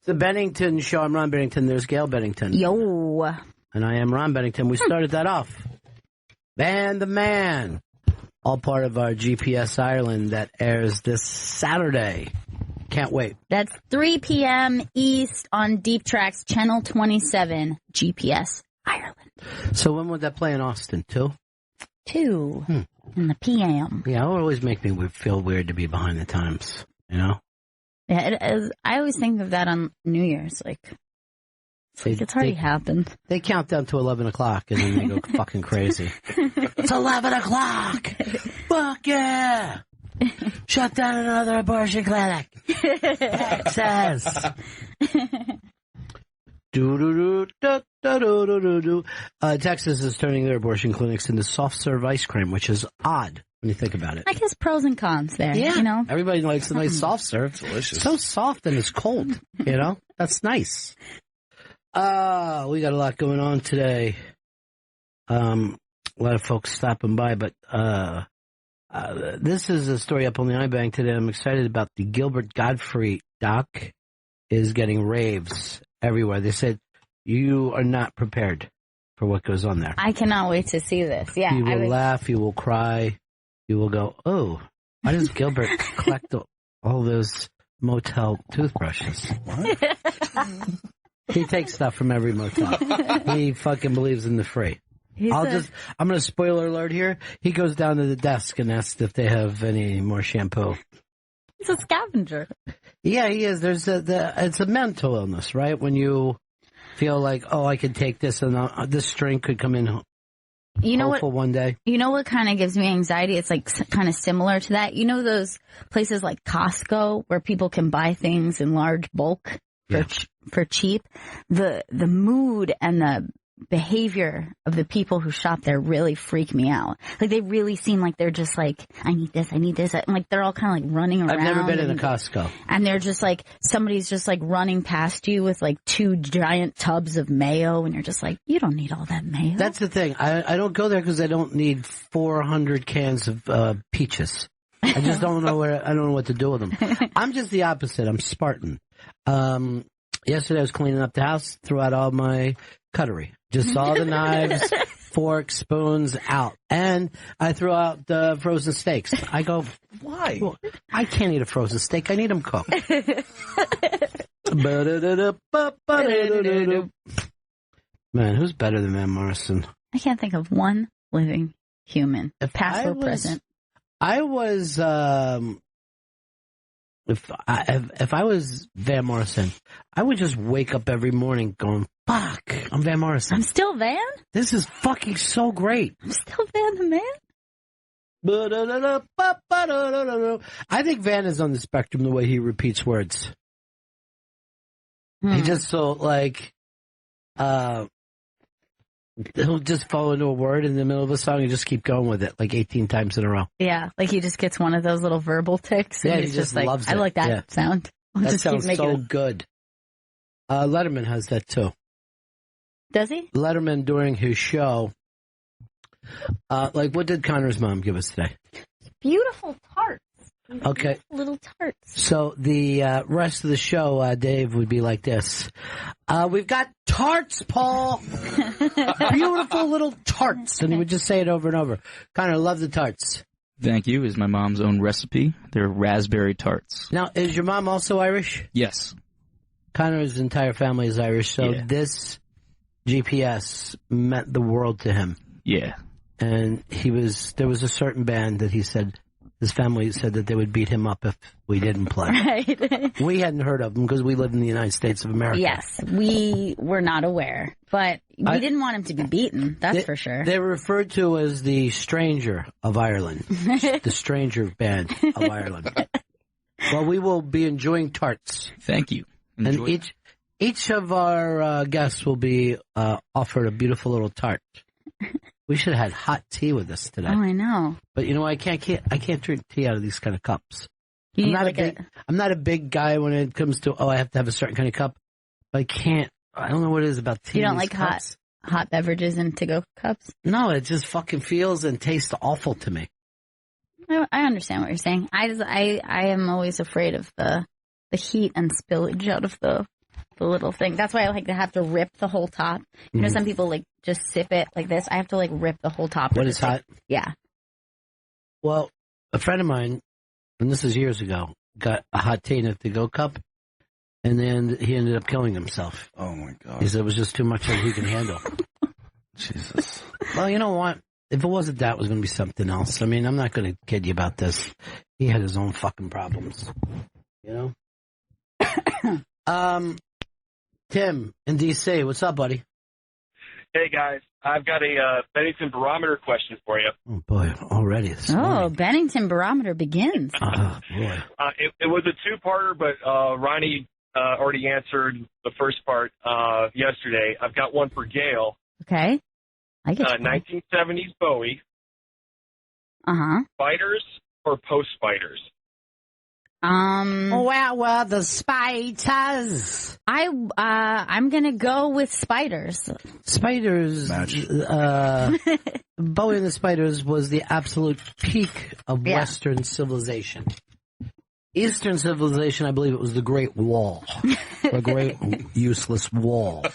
The Bennington Show. I'm Ron Bennington. There's Gail Bennington. Yo. And I am Ron Bennington. We started that off. Ban the Man. All part of our GPS Ireland that airs this Saturday. Can't wait. That's 3 p.m. East on Deep Tracks, Channel 27, GPS Ireland. So when would that play in Austin, 2? 2 in the p.m. Yeah, it would always make me feel weird to be behind the times, you know? Yeah, it is. I always think of that on New Year's. It's already happened. They count down to 11 o'clock and then they go fucking crazy. It's 11 o'clock! Fuck yeah! Shut down another abortion clinic! Texas! Texas is turning their abortion clinics into soft-serve ice cream, which is odd when you think about it. I guess pros and cons there, yeah. you know? Everybody likes a nice soft serve. Delicious. So soft and it's cold, you know? That's nice. We got a lot going on today. A lot of folks stopping by, but this is a story up on the iBank today. I'm excited about the Gilbert Gottfried doc is getting raves everywhere. They said you are not prepared for what goes on there. I cannot wait to see this. Yeah, you will laugh, you will cry, you will go, oh, why does Gilbert collect all those motel toothbrushes? What? He takes stuff from every motel. He fucking believes in the free. I'm going to spoiler alert here. He goes down to the desk and asks if they have any more shampoo. He's a scavenger. Yeah, he is. It's a mental illness, right? When you feel like, oh, I could take this and this string could come in. You know what? One day. You know what kind of gives me anxiety? It's like kind of similar to that. You know those places like Costco where people can buy things in large bulk for cheap? The mood and the behavior of the people who shop there really freak me out. Like they really seem like they're just like, I need this. And like they're all kind of like running around. I've never been in a Costco. And they're just like, somebody's just like running past you with like 2 giant tubs of mayo and you're just like, you don't need all that mayo. That's the thing. I don't go there because I don't need 400 cans of peaches. I just don't know I don't know what to do with them. I'm just the opposite. I'm Spartan. Yesterday I was cleaning up the house, threw out all my cutlery. Just all the knives, forks, spoons out. And I threw out the frozen steaks. I go, why? Well, I can't eat a frozen steak. I need them cooked. Man, who's better than Van Morrison? I can't think of one living human, past or present. I was, if I was Van Morrison, I would just wake up every morning going, fuck, I'm Van Morrison. I'm still Van? This is fucking so great. I'm still Van the Man? I think Van is on the spectrum the way he repeats words. He just he'll just fall into a word in the middle of a song and just keep going with it like 18 times in a row. Yeah, like he just gets one of those little verbal tics. And yeah, he's he just like, loves it. I like that sound. That sounds so good. Letterman has that too. Does he? Letterman during his show, what did Connor's mom give us today? Beautiful tarts. Okay. Little tarts. So the rest of the show, Dave would be like this. We've got tarts, Paul. Beautiful little tarts. And he would just say it over and over. Connor, love the tarts. Thank you. Is my mom's own recipe. They're raspberry tarts. Now, is your mom also Irish? Yes. Connor's entire family is Irish, so this GPS meant the world to him. Yeah. And there was a certain band that he said, his family said that they would beat him up if we didn't play. Right. We hadn't heard of them because we lived in the United States of America. Yes, we were not aware, but we didn't want him to be beaten, that's for sure. They're referred to as the Stranger of Ireland, the Stranger Band of Ireland. Well, we will be enjoying tarts. Thank you. Enjoy. And each of our guests will be offered a beautiful little tart. We should have had hot tea with us today. Oh, I know. But you know, I can't drink tea out of these kind of cups. I'm not a big guy when it comes to, I have to have a certain kind of cup. But I don't know what it is about tea. You don't like cups. hot beverages in to-go cups? No, it just fucking feels and tastes awful to me. I understand what you're saying. I am always afraid of the heat and spillage out of the the little thing. That's why I like to have to rip the whole top. You know, some people like just sip it like this. I have to like rip the whole top. When it's hot? Yeah. Well, a friend of mine, and this is years ago, got a hot tea in a to-go cup, and then he ended up killing himself. Oh, my God. He said it was just too much that he can handle. Jesus. Well, you know what? If it wasn't that, it was going to be something else. I mean, I'm not going to kid you about this. He had his own fucking problems. You know? Tim in D.C., what's up, buddy? Hey, guys. I've got a Bennington barometer question for you. Oh, boy, already. Bennington barometer begins. Oh, boy. It was a two-parter, but Ronnie already answered the first part yesterday. I've got one for Gail. Okay. I get 1970s Bowie. Spiders or post-spiders? Well, the spiders. I'm gonna go with spiders. Spiders. Bowie and the Spiders was the absolute peak of Western civilization. Eastern civilization, I believe it was the Great Wall. A great useless wall.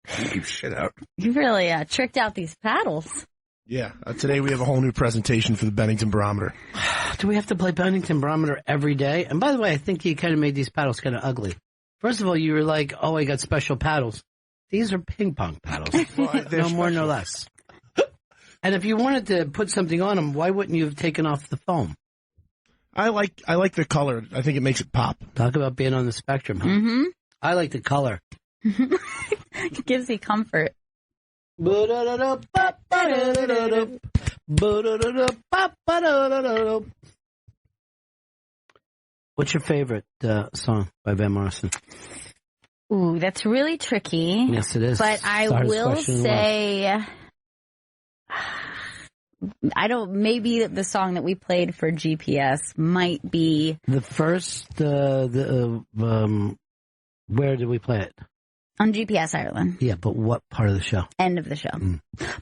Keep shit out. You really tricked out these paddles. Yeah. Today we have a whole new presentation for the Bennington barometer. Do we have to play Bennington barometer every day? And by the way, I think you kind of made these paddles kind of ugly. First of all, you were like, oh, I got special paddles. These are ping pong paddles. No more, no less. And if you wanted to put something on them, why wouldn't you have taken off the foam? I like the color. I think it makes it pop. Talk about being on the spectrum, huh? Mm-hmm. I like the color. It gives you comfort. What's your favorite song by Van Morrison? Ooh, that's really tricky. Yes, it is. But I will say, maybe the song that we played for GPS might be the first. Where did we play it? On GPS Ireland. Yeah, but what part of the show? End of the show.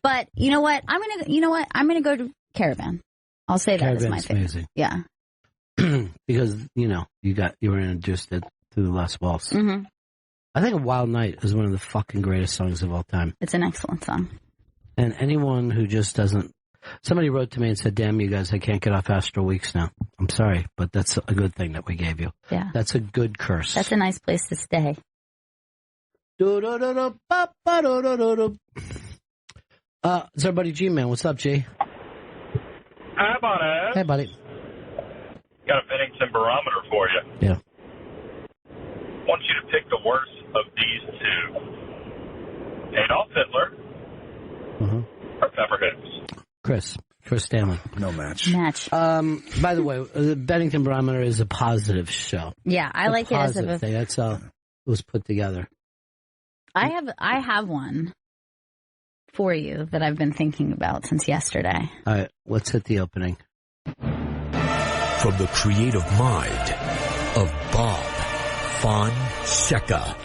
But you know what? I'm gonna go to Caravan. I'll say that is my favorite. Amazing. Yeah. Because you were introduced it through the last waltz. Mm-hmm. I think A Wild Night is one of the fucking greatest songs of all time. It's an excellent song. And anyone who just doesn't, somebody wrote to me and said, "Damn you guys, I can't get off Astral Weeks now." I'm sorry, but that's a good thing that we gave you. Yeah. That's a good curse. That's a nice place to stay. It's our buddy G-Man. What's up, G? Hi, buddy. Hey, buddy. Got a Bennington barometer for you. Yeah. Want you to pick the worst of these two. Adolf Hitler or Pepper Hicks? Chris Stanley. No match. By the way, the Bennington barometer is a positive show. Yeah, I like it as a thing. That's how it was put together. I have one for you that I've been thinking about since yesterday. All right, let's hit the opening. From the creative mind of Bob Fonseca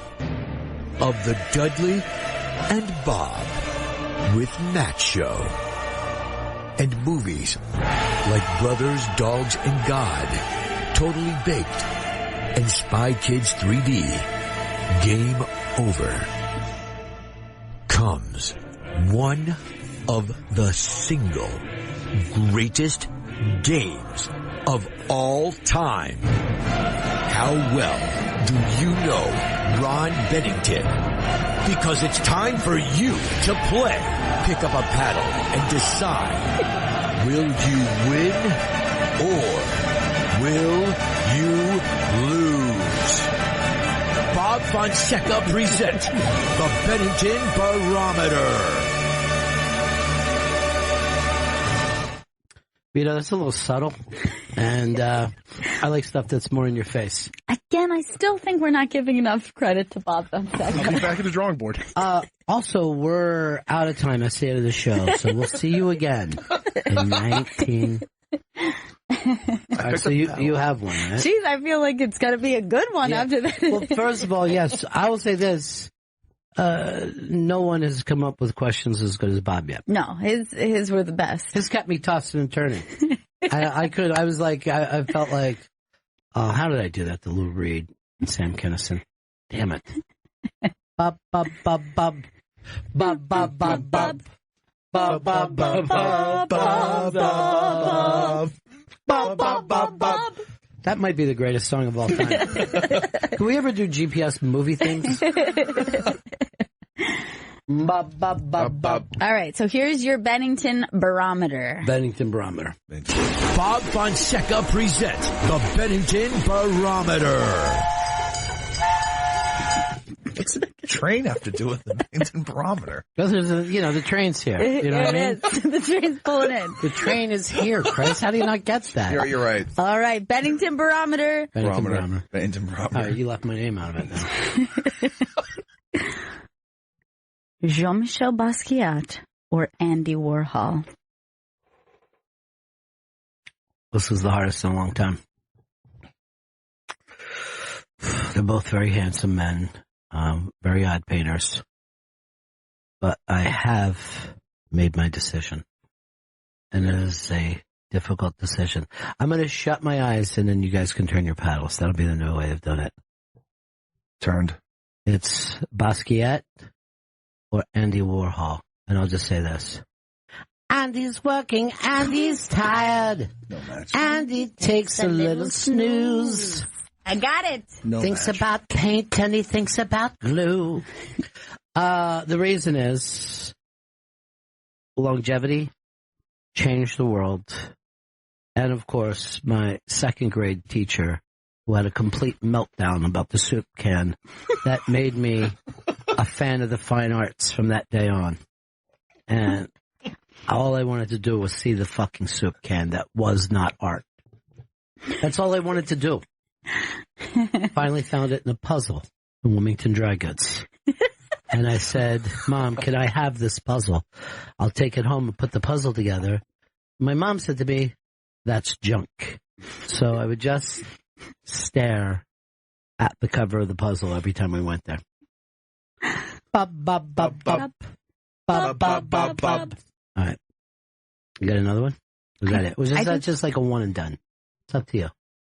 of the Dudley and Bob with Matt Show, and movies like Brothers, Dogs, and God, Totally Baked, and Spy Kids 3D, Game Over, comes one of the single greatest games of all time. How well do you know Ron Bennington? Because it's time for you to play. Pick up a paddle and decide, will you win or will you lose? Bob Fonseca presents the Bennington Barometer. That's a little subtle, and I like stuff that's more in your face. Again, I still think we're not giving enough credit to Bob Fonseca. I'll be back at the drawing board. Also, we're out of time. That's the end of the show, so we'll see you again in 19... All right, so you have one, right? Jeez, I feel like it's got to be a good one after that. Well, first of all, yes, I will say this. No one has come up with questions as good as Bob yet. No, his were the best. His kept me tossing and turning. I felt like, how did I do that to Lou Reed and Sam Kinison? Damn it. Bub, bub, bub, bub. Bub, bub, bub, bub. Bub, bub, bub, bub, bub, bub. Bub, bub, bub, bub. That might be the greatest song of all time. Can we ever do GPS movie themes? Bub, bub, bub, bub. All right, so here's your Bennington barometer. Bennington barometer. Bob Fonseca presents the Bennington Barometer. What's the train have to do with the Bennington barometer? Because there's the train's here. You know what I mean? The train's pulling in. The train is here, Chris. How do you not get that? You're right. All right, Bennington barometer. Bennington barometer. Bennington barometer. All right, you left my name out of it now. Jean-Michel Basquiat or Andy Warhol? This was the hardest in a long time. They're both very handsome men, very odd painters. But I have made my decision. And it is a difficult decision. I'm going to shut my eyes and then you guys can turn your paddles. That'll be the new way of doing it. Turned. It's Basquiat or Andy Warhol. And I'll just say this. Andy's working, Andy's tired. No match. Andy takes a little snooze. I got it. No Thinks match. about paint and he thinks about glue. The reason is longevity changed the world. And of course, my second grade teacher who had a complete meltdown about the soup can that made me a fan of the fine arts from that day on. And all I wanted to do was see the fucking soup can that was not art. That's all I wanted to do. Finally found it in a puzzle in Wilmington Dry Goods. And I said, Mom, can I have this puzzle? I'll take it home and put the puzzle together. My mom said to me, that's junk. So I would just stare at the cover of the puzzle every time we went there. Bub, bub, bub, bub. Bub, bub, bub, bub. All right. You got another one? Was that it? Was that just like a one and done? It's up to you.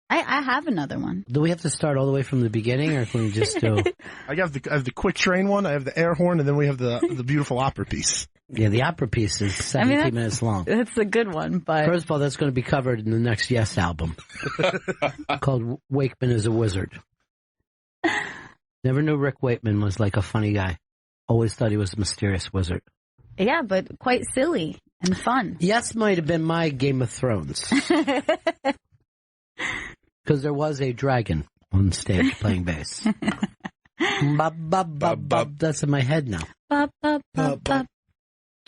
I have another one. Do we have to start all the way from the beginning, or can we just do? I have the quick train one. I have the air horn, and then we have the beautiful opera piece. Yeah, the opera piece is 17 minutes long. That's a good one, but First of all, that's going to be covered in the next Yes album called Wakeman is a Wizard. Never knew Rick Wakeman was like a funny guy. Always thought he was a mysterious wizard. yeah, but quite silly and fun. Yes might have been my Game of Thrones. Because there was a dragon on stage playing bass. Bub, bub, bub, bub. That's in my head now. Bop, bop, bop, bop.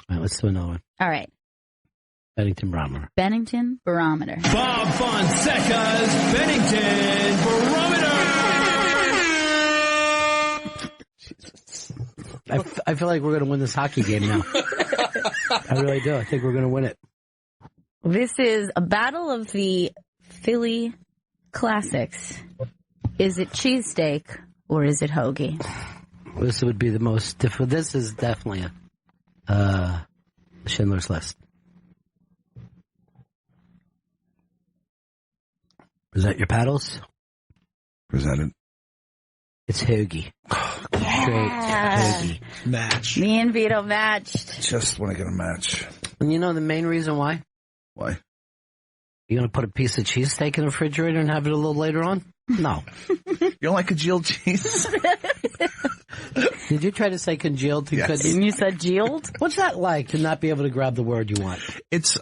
All right, let's do another one. All right. Bennington barometer. Bennington barometer. Bob Fonseca's Bennington barometer. I feel like we're going to win this hockey game now. I really do. I think we're going to win it. This is a battle of the Philly classics. Is it cheesesteak or is it hoagie? This would be the most difficult. This is definitely a Schindler's List. Is that your paddles? Presented. It's hoagie. Straight hoagie. Match. Me and Vito matched. Just want to get a match. And you know the main reason why? Why? You're going to put a piece of cheesesteak in the refrigerator and have it a little later on? No. You don't like congealed cheese? Did you try to say congealed? Yes. And you said geeled? What's that like to not be able to grab the word you want? It's,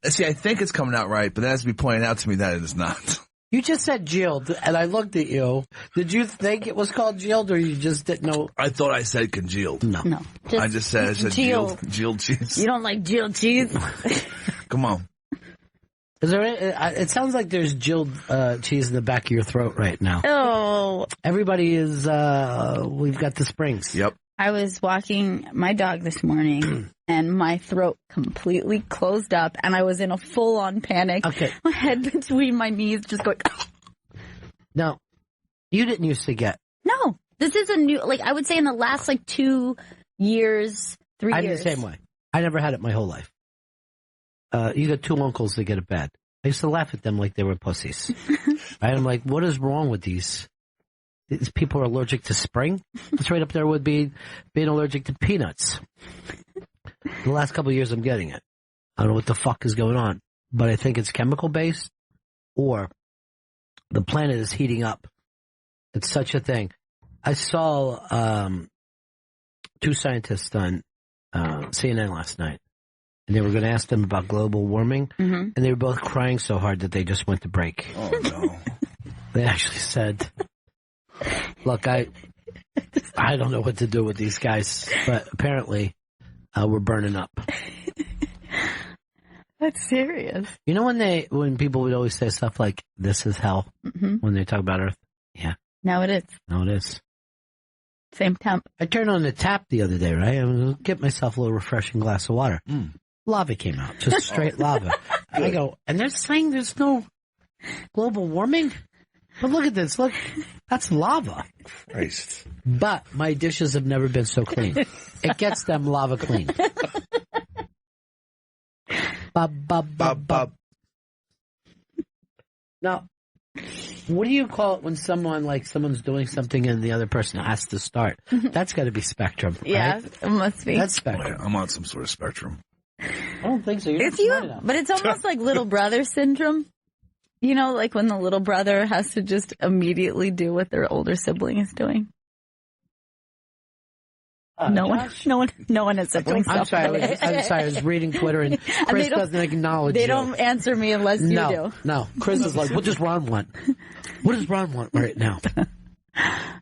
see, I think it's coming out right, but that has to be pointed out to me that it is not. You just said geeled, and I looked at you. Did you think it was called geeled, or you just didn't know? I thought I said congealed. No. No. I just said geeled. Geeled cheese. You don't like geeled cheese? Come on. Is there? It sounds like there's geeled cheese in the back of your throat right now. Oh. Everybody is. We've got the springs. Yep. I was walking my dog this morning, and my throat completely closed up, and I was in a full-on panic. Okay. My head between my knees, just going. No, you didn't used to get. No, this is a new. Like I would say, in the last 2 years, 3 I'm years. the same way. I never had it my whole life. You got two uncles that get it bad. I used to laugh at them like they were pussies. I'm like, what is wrong with these these people are allergic to spring. It's right up there with being allergic to peanuts. The last couple of years, I'm getting it. I don't know what the fuck is going on, but I think it's chemical based, or the planet is heating up. It's such a thing. I saw 2 scientists on CNN last night, and they were going to ask them about global warming, and they were both crying so hard that they just went to break. Oh, no. They actually said, look, I don't know what to do with these guys, but apparently we're burning up. That's serious. You know when people would always say stuff like, this is hell, when they talk about Earth? Yeah. Now it is. No, it is. Same temp. I turned on the tap the other day, right? I was going to get myself a little refreshing glass of water. Lava came out, just straight lava. And I go, and they're saying there's no global warming? But look at this. Look, that's lava. Christ. But my dishes have never been so clean. It gets them lava clean. Now, what do you call it when someone's doing something and the other person has to start? That's got to be spectrum, right? Yeah, it must be. That's spectrum. I'm on some sort of spectrum. I don't think so. But it's almost like little brother syndrome. You know, like when the little brother has to just immediately do what their older sibling is doing. No one has siblings. I'm sorry. I was reading Twitter and Chris doesn't acknowledge They you. don't answer me unless you do. No. Chris is like, what does Ron want? What does Ron want right now?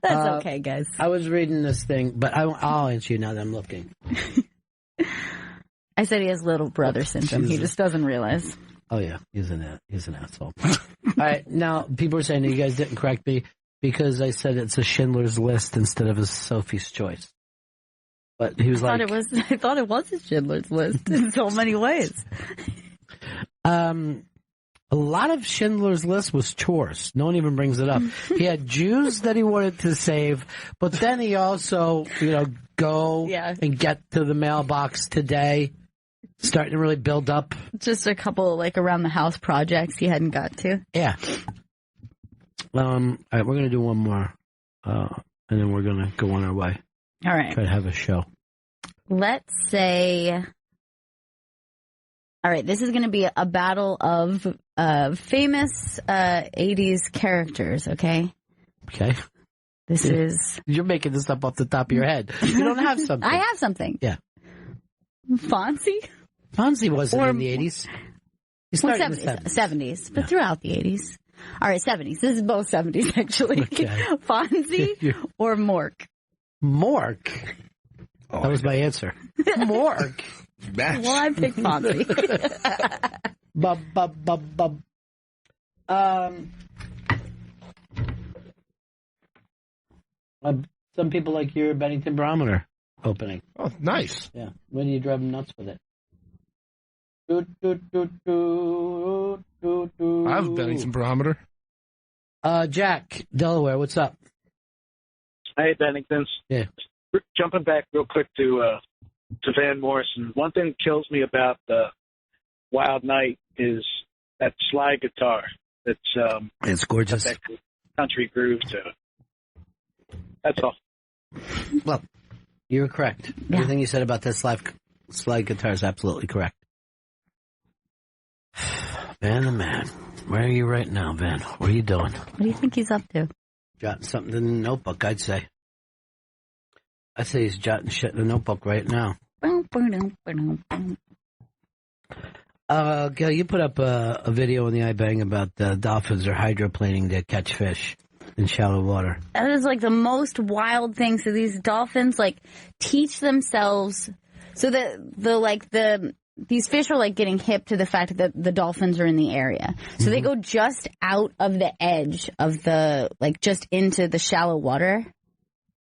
That's okay, guys. I was reading this thing, but I'll answer you now that I'm looking. I said he has little brother syndrome. He just doesn't realize. Oh yeah, he's an asshole. All right, now people are saying that you guys didn't correct me because I said it's a Schindler's List instead of a Sophie's Choice. But he was I thought it was a Schindler's List in so many ways. A lot of Schindler's List was chores. No one even brings it up. He had Jews that he wanted to save, but then he also, go and get to the mailbox today. Starting to really build up. Just a couple, around the house projects he hadn't got to. Yeah. All right, we're going to do one more, and then we're going to go on our way. All right. Try to have a show. Let's say... All right, this is going to be a battle of famous 80s characters, okay? Okay. This is... You're making this up off the top of your head. You don't have something. I have something. Yeah. Fonzie? Fonzie wasn't in the 80s. He started in the 70s, but throughout the 80s. All right, 70s. This is both 70s, actually. Okay. Fonzie or Mork? Mork? Oh, that was my answer. Mork. Well, I picked Fonzie. Some people like your Bennington barometer opening. Oh, nice. Yeah. When do you drive them nuts with it? I have a Bennington barometer. Jack, Delaware, what's up? Hey, Benningtons. Yeah. Jumping back real quick to Van Morrison. One thing that kills me about the Wild Night is that slide guitar. It's gorgeous. That country groove to it. That's all. Well, you're correct. Yeah. Everything you said about that slide guitar is absolutely correct. Man, oh man. Where are you right now, Van? What are you doing? What do you think he's up to? Jotting something in the notebook, I'd say. I'd say he's jotting shit in the notebook right now. Gail, you put up a video on the iBang about dolphins are hydroplaning to catch fish in shallow water. That is the most wild thing. So these dolphins teach themselves so that these fish are getting hip to the fact that the dolphins are in the area. So they go just out of the edge of the just into the shallow water.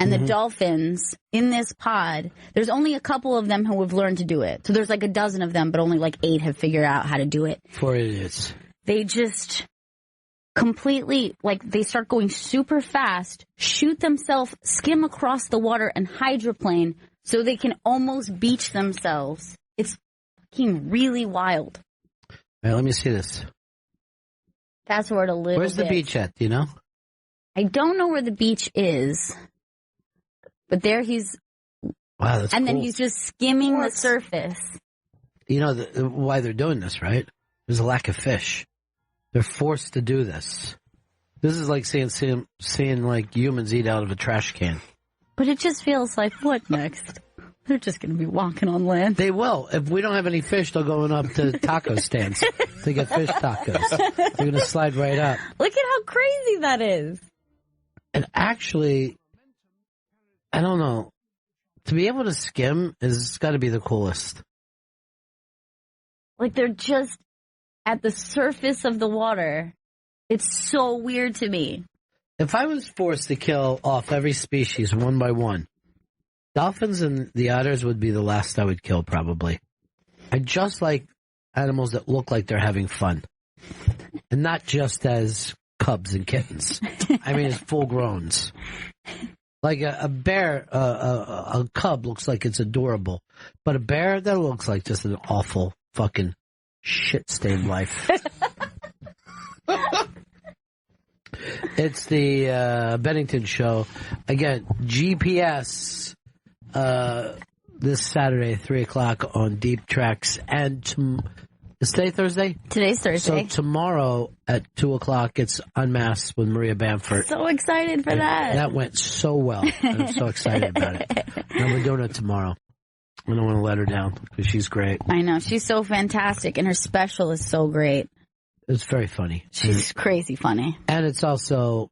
And the dolphins in this pod, there's only a couple of them who have learned to do it. So there's a dozen of them, but only 8 have figured out how to do it. 4 idiots. They just completely, they start going super fast, shoot themselves, skim across the water, and hydroplane so they can almost beach themselves. It's fucking really wild. All right, let me see this. Fast forward a little bit. Where's the beach at, do you know? I don't know where the beach is, but there he's. Wow, that's and cool. then he's just skimming the surface. You know why they're doing this, right? There's a lack of fish. They're forced to do this. This is like seeing like humans eat out of a trash can. But it just feels like, what next? They're just going to be walking on land. They will. If we don't have any fish, they're going up to taco stands to get fish tacos. They're going to slide right up. Look at how crazy that is. And actually, I don't know. To be able to skim has got to be the coolest. Like they're just at the surface of the water. It's so weird to me. If I was forced to kill off every species one by one, dolphins and the otters would be the last I would kill, probably. I just like animals that look like they're having fun. And not just as cubs and kittens. I mean, as full-growns. Like a bear, a cub looks like it's adorable. But a bear, that looks like just an awful fucking shit-stained life. It's the Bennington Show. Again, GPS this Saturday, 3 o'clock on Deep Tracks. And is today Thursday? Today's Thursday. So tomorrow at 2 o'clock, it's Unmasked with Maria Bamford. So excited for that. That went so well. And I'm so excited about it. And we're doing it tomorrow. I don't want to let her down because she's great. I know. She's so fantastic, and her special is so great. It's very funny. She's crazy funny. And it's also,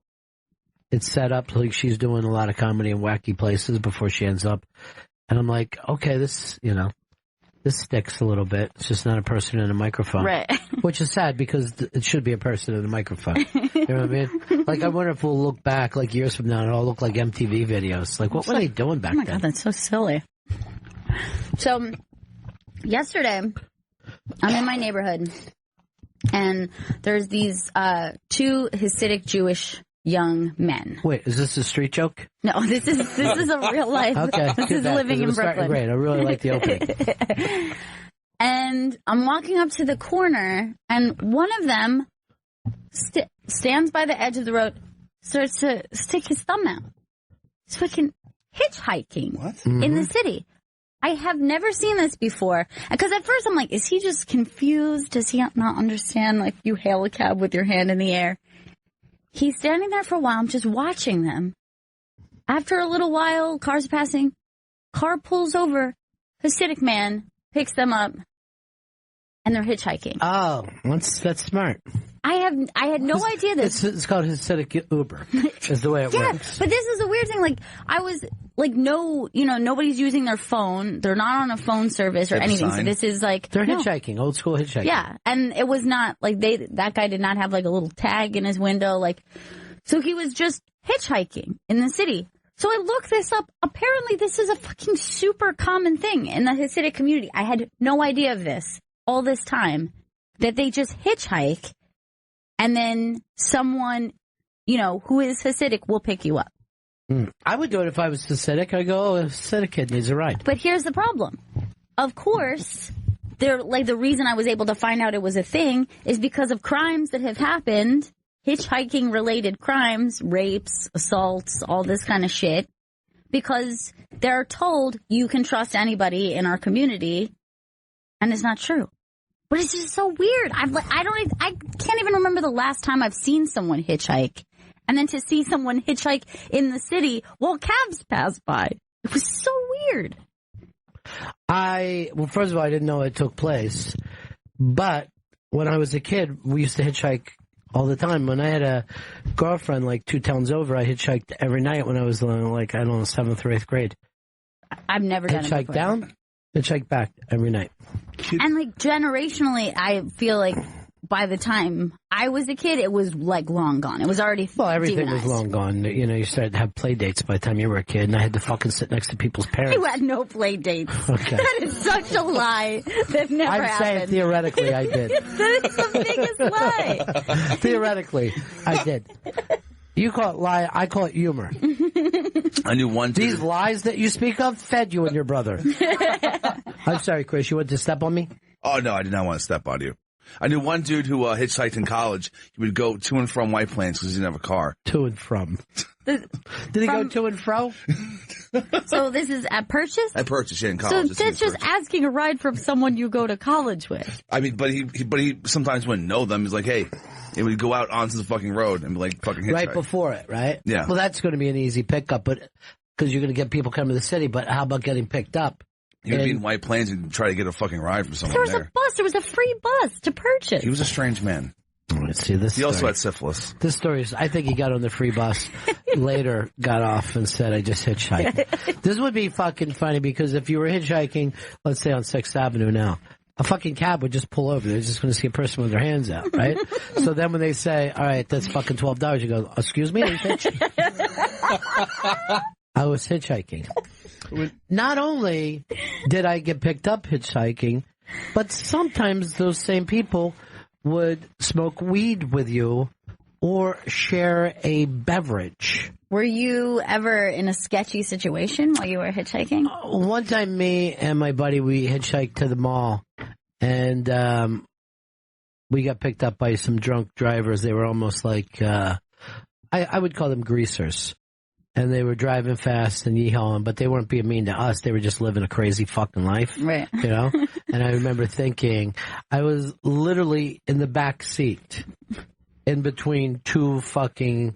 it's set up like she's doing a lot of comedy in wacky places before she ends up. And I'm like, okay, this sticks a little bit. It's just not a person in a microphone. Right. Which is sad because it should be a person in a microphone. You know what I mean? Like, I wonder if we'll look back like years from now and it'll all look like MTV videos. Like, what were they doing back then? Oh my God, that's so silly. So, yesterday, I'm in my neighborhood. And there's these 2 Hasidic Jewish young men. Wait, is this a street joke? No, this is a real life. Okay, this is living in Brooklyn. Great, I really like the opening. And I'm walking up to the corner, and one of them stands by the edge of the road, starts to stick his thumb out. He's fucking hitchhiking in the city. I have never seen this before. Because at first I'm like, is he just confused? Does he not understand, like, you hail a cab with your hand in the air? He's standing there for a while. I'm just watching them. After a little while, cars passing. Car pulls over. Hasidic man picks them up. And they're hitchhiking. Oh, that's smart. I had no idea this. It's called Hasidic Uber. Is the way it works. But this is a weird thing. Like, I was like, nobody's using their phone. They're not on a phone service or anything. So this is like they're hitchhiking, old school hitchhiking. Yeah, and it was not like that guy did not have like a little tag in his window. Like, so he was just hitchhiking in the city. So I looked this up. Apparently, this is a fucking super common thing in the Hasidic community. I had no idea of this all this time, that they just hitchhike. And then someone, who is Hasidic will pick you up. I would do it if I was Hasidic. I'd go, a Hasidic kid needs a ride. But here's the problem. Of course, the reason I was able to find out it was a thing is because of crimes that have happened, hitchhiking-related crimes, rapes, assaults, all this kind of shit. Because they're told you can trust anybody in our community, and it's not true. But it's just so weird. I can't even remember the last time I've seen someone hitchhike. And then to see someone hitchhike in the city while cabs pass by. It was so weird. Well, first of all, I didn't know it took place. But when I was a kid, we used to hitchhike all the time. When I had a girlfriend like 2 towns over, I hitchhiked every night when I was like, I don't know, 7th or 8th grade. I've never done it before. Hitchhike down, hitchhike back every night. And like generationally, I feel like by the time I was a kid, it was like long gone. It was already everything demonized. was long gone. You started to have play dates by the time you were a kid, and I had to fucking sit next to people's parents. You had no play dates. Okay. That is such a lie. That never happened. I'm saying theoretically I did. That is the biggest lie. Theoretically, I did. You call it lie, I call it humor. I knew one. These lies that you speak of fed you and your brother. I'm sorry, Chris. You want to step on me? Oh, no, I did not want to step on you. I knew one dude who hitchhiked in college. He would go to and from White Plains because he didn't have a car. To and from. Did he go to and fro? So this is at Purchase? At Purchase, yeah, in college. So that's just asking a ride from someone you go to college with. I mean, but he sometimes wouldn't know them. He's like, hey, he would go out onto the fucking road and be like fucking hitchhike. Right before it, right? Yeah. Well, that's going to be an easy pickup, but because you're going to get people coming to the city. But how about getting picked up? He would be in White Plains and try to get a fucking ride from someone There was there. a bus. There was a free bus to Purchase. He was a strange man. Let's see this. He also had syphilis. This story is, I think he got on the free bus, later got off and said, I just hitchhiked. This would be fucking funny because if you were hitchhiking, let's say on 6th Avenue now, a fucking cab would just pull over. They're just going to see a person with their hands out, right? So then when they say, all right, that's fucking $12, you go, excuse me? I was hitchhiking. Not only did I get picked up hitchhiking, but sometimes those same people would smoke weed with you or share a beverage. Were you ever in a sketchy situation while you were hitchhiking? One time, me and my buddy, we hitchhiked to the mall, and we got picked up by some drunk drivers. They were almost like, I would call them greasers. And they were driving fast and yee-hawing, but they weren't being mean to us. They were just living a crazy fucking life. Right. You know? And I remember thinking, I was literally in the back seat in between two fucking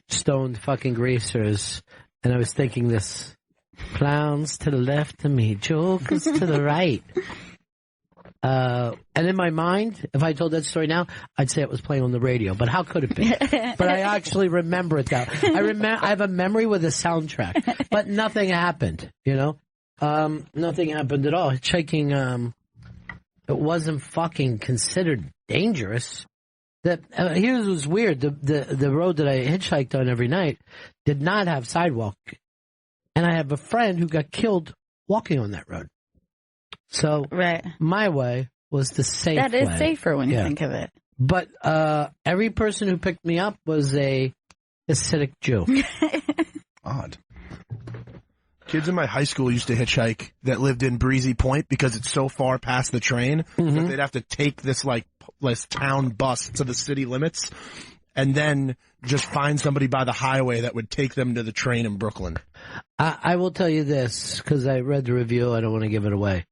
stoned fucking greasers. And I was thinking this, clowns to the left of me, jokers to the right. And in my mind, if I told that story now, I'd say it was playing on the radio. But how could it be? But I actually remember it now. I have a memory with a soundtrack, but nothing happened. You know, nothing happened at all. Hitchhiking, it wasn't fucking considered dangerous. That here's what's weird: the road that I hitchhiked on every night did not have sidewalk, and I have a friend who got killed walking on that road. So my way was the safe way. That is safer when you think of it. But every person who picked me up was a Hasidic Jew. Odd. Kids in my high school used to hitchhike that lived in Breezy Point because it's so far past the train that they'd have to take this town bus to the city limits and then just find somebody by the highway that would take them to the train in Brooklyn. I will tell you this because I read the review. I don't want to give it away.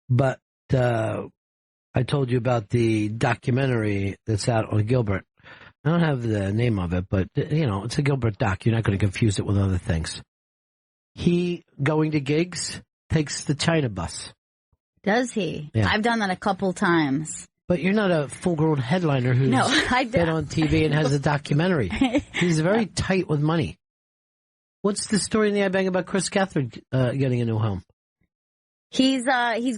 But I told you about the documentary that's out on Gilbert. I don't have the name of it, but, you know, it's a Gilbert doc. You're not going to confuse it with other things. He, going to gigs, takes the China bus. Does he? Yeah. I've done that a couple times. But you're not a full-grown headliner who's been on TV and has a documentary. He's very tight with money. What's the story in the iBang about Chris Gethard getting a new home? He's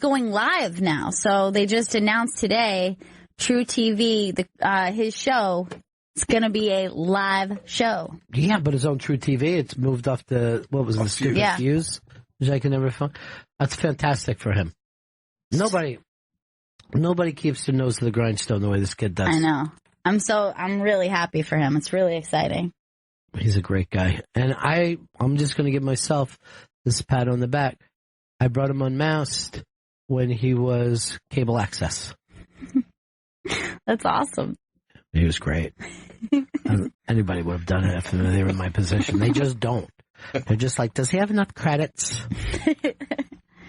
going live now. So they just announced today, True TV, his show, it's going to be a live show. Yeah, but it's on True TV. It's moved off the, what was it, the stupid Fuse, which I can never find. That's fantastic for him. Nobody keeps their nose to the grindstone the way this kid does. I know. I'm really happy for him. It's really exciting. He's a great guy. And I'm just going to give myself this pat on the back. I brought him unmasked when he was cable access. That's awesome. He was great. Anybody would have done it if they were in my position. They just don't. They're just like, does he have enough credits?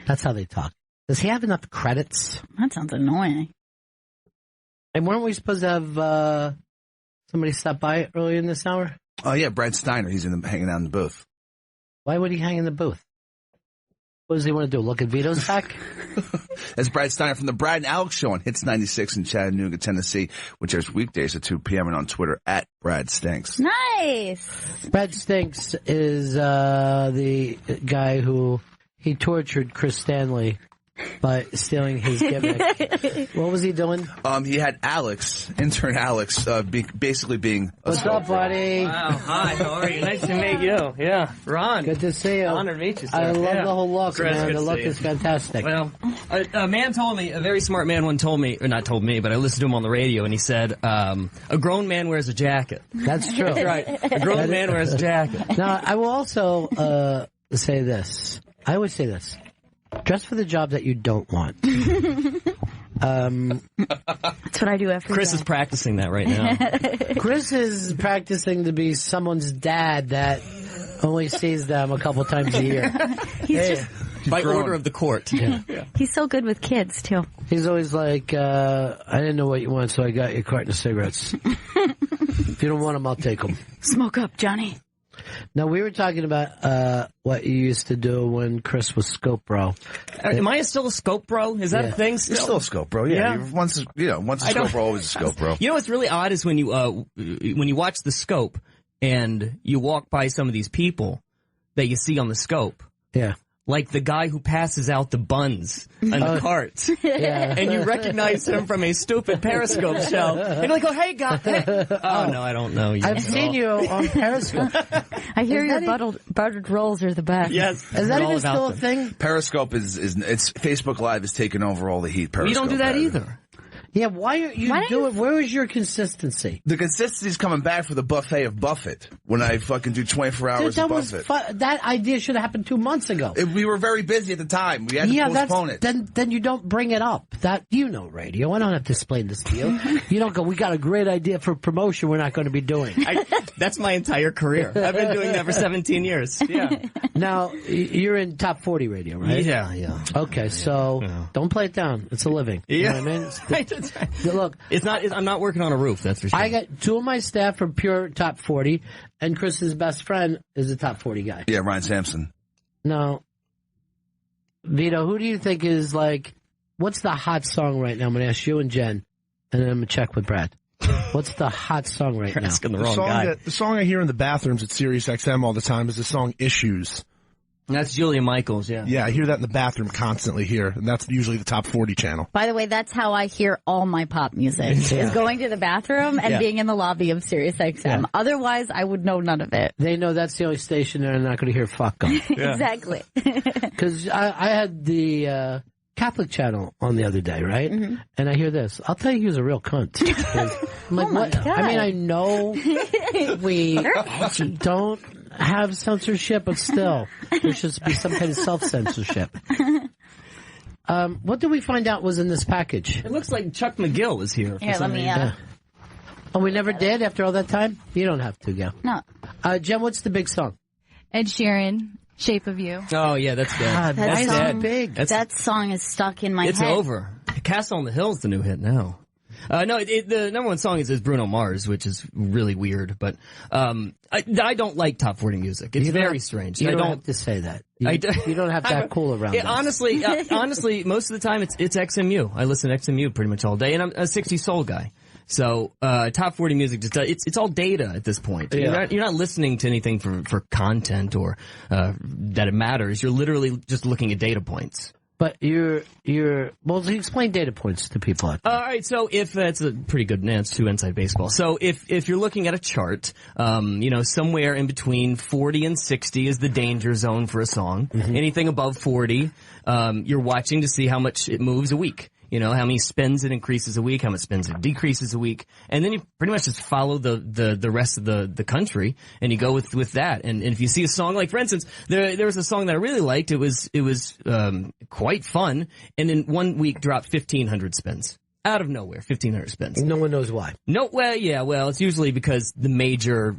That's how they talk. Does he have enough credits? That sounds annoying. And weren't we supposed to have somebody stop by early in this hour? Oh, yeah, Brad Steiner. He's hanging out in the booth. Why would he hang in the booth? What does he want to do? Look at Vito's back? That's Brad Steiner from the Brad and Alex Show on Hits 96 in Chattanooga, Tennessee, which airs weekdays at 2 p.m. and on Twitter at Brad Stinks. Nice. Brad Stinks is the guy who he tortured Chris Stanley by stealing his gimmick. What was he doing? He had intern Alex, basically being a What's up, buddy? Wow, hi, how are you? Nice to meet you. Yeah, Ron. Good to see you. Honored to meet you, sir. I love the whole look, Chris, man. The look is fantastic. Well, a man told me, a very smart man told me, or not told me, but I listened to him on the radio, and he said, a grown man wears a jacket. That's true. Right. A grown man wears a jacket. Now, I will also say this. I always say this. Dress for the job that you don't want. That's what I do every Chris day. is practicing that right now. Chris is practicing to be someone's dad that only sees them a couple times a year. He's By order of the court. Yeah. He's so good with kids, too. He's always like, I didn't know what you want, so I got you a carton of cigarettes. If you don't want them, I'll take them. Smoke up, Johnny. Now, we were talking about what you used to do when Chris was Scope Bro. Am I still a scope bro? Is that a thing still? You're still a scope bro, yeah. Yeah. Once a scope bro, always a scope bro. You know what's really odd is when you watch the scope and you walk by some of these people that you see on the scope. Yeah. Like the guy who passes out the buns on the carts. Yeah. And you recognize him from a stupid Periscope show. And you're like, oh, hey, guy. Hey. Oh, no, I don't know you. I've seen you on Periscope. I hear your buttered rolls are the best. Yes. Is that we're all even about still a them. thing? Periscope it's Facebook Live is taking over all the heat. Periscope You don't do that either. Yeah, why are you doing? Where is your consistency? The consistency's coming back for the buffet of Buffett when I fucking do 24 hours That of was Buffett. that idea should have happened 2 months ago. We were very busy at the time. We had to postpone it. Then you don't bring it up. That radio. I don't have to explain this to you. You don't go, we got a great idea for promotion we're not going to be doing. That's my entire career. I've been doing that for 17 years. Yeah. Now, you're in top 40 radio, right? Yeah. Okay, so don't play it down. It's a living. You know what I mean? Look, I'm not working on a roof, that's for sure. I got 2 of my staff from pure top 40, and Chris's best friend is a top 40 guy. Yeah, Ryan Sampson. No. Vito, who do you think is what's the hot song right now? I'm going to ask you and Jen, and then I'm going to check with Brad. What's the hot song right now? Asking the wrong guy. The song I hear in the bathrooms at Sirius XM all the time is the song Issues. That's Julia Michaels, yeah. Yeah, I hear that in the bathroom constantly here, and that's usually the top 40 channel. By the way, that's how I hear all my pop music, is going to the bathroom and being in the lobby of Sirius XM. Yeah. Otherwise, I would know none of it. They know that's the only station they're not going to hear fuck on. Exactly. Because I had the Catholic channel on the other day, right? Mm-hmm. And I hear this. I'll tell you, he was a real cunt. I'm like, what? God. I mean, I know we don't have censorship, but still, there should be some kind of self-censorship. What did we find out was in this package? It looks like Chuck McGill is here. Here, let me, Oh, we never did after all that time? You don't have to, Gail. No. Jen, what's the big song? Ed Sheeran, Shape of You. Oh, yeah, that's good. God, That why is song- that big? That song is stuck in my head. It's over. Castle on the Hill's the new hit now. No, the number one song is Bruno Mars, which is really weird. But I don't like top 40 music. It's very strange. You don't have to say that. You don't have to act cool around it. Honestly, most of the time it's XMU. I listen to XMU pretty much all day, and I'm a 60s soul guy. So top 40 music, it's all data at this point. Yeah. You're not listening to anything for content or that it matters. You're literally just looking at data points. But well, explain data points to people out there. All right, so if that's a pretty good answer to Inside Baseball. So if you're looking at a chart, somewhere in between 40 and 60 is the danger zone for a song. Mm-hmm. Anything above 40, you're watching to see how much it moves a week. You know, how many spins it increases a week, how much spins it decreases a week. And then you pretty much just follow the rest of the country and you go with that. And if you see a song, like for instance, there was a song that I really liked. It was quite fun. And in 1 week dropped 1,500 spins. Out of nowhere, 1,500 spins. No one knows why. It's usually because the major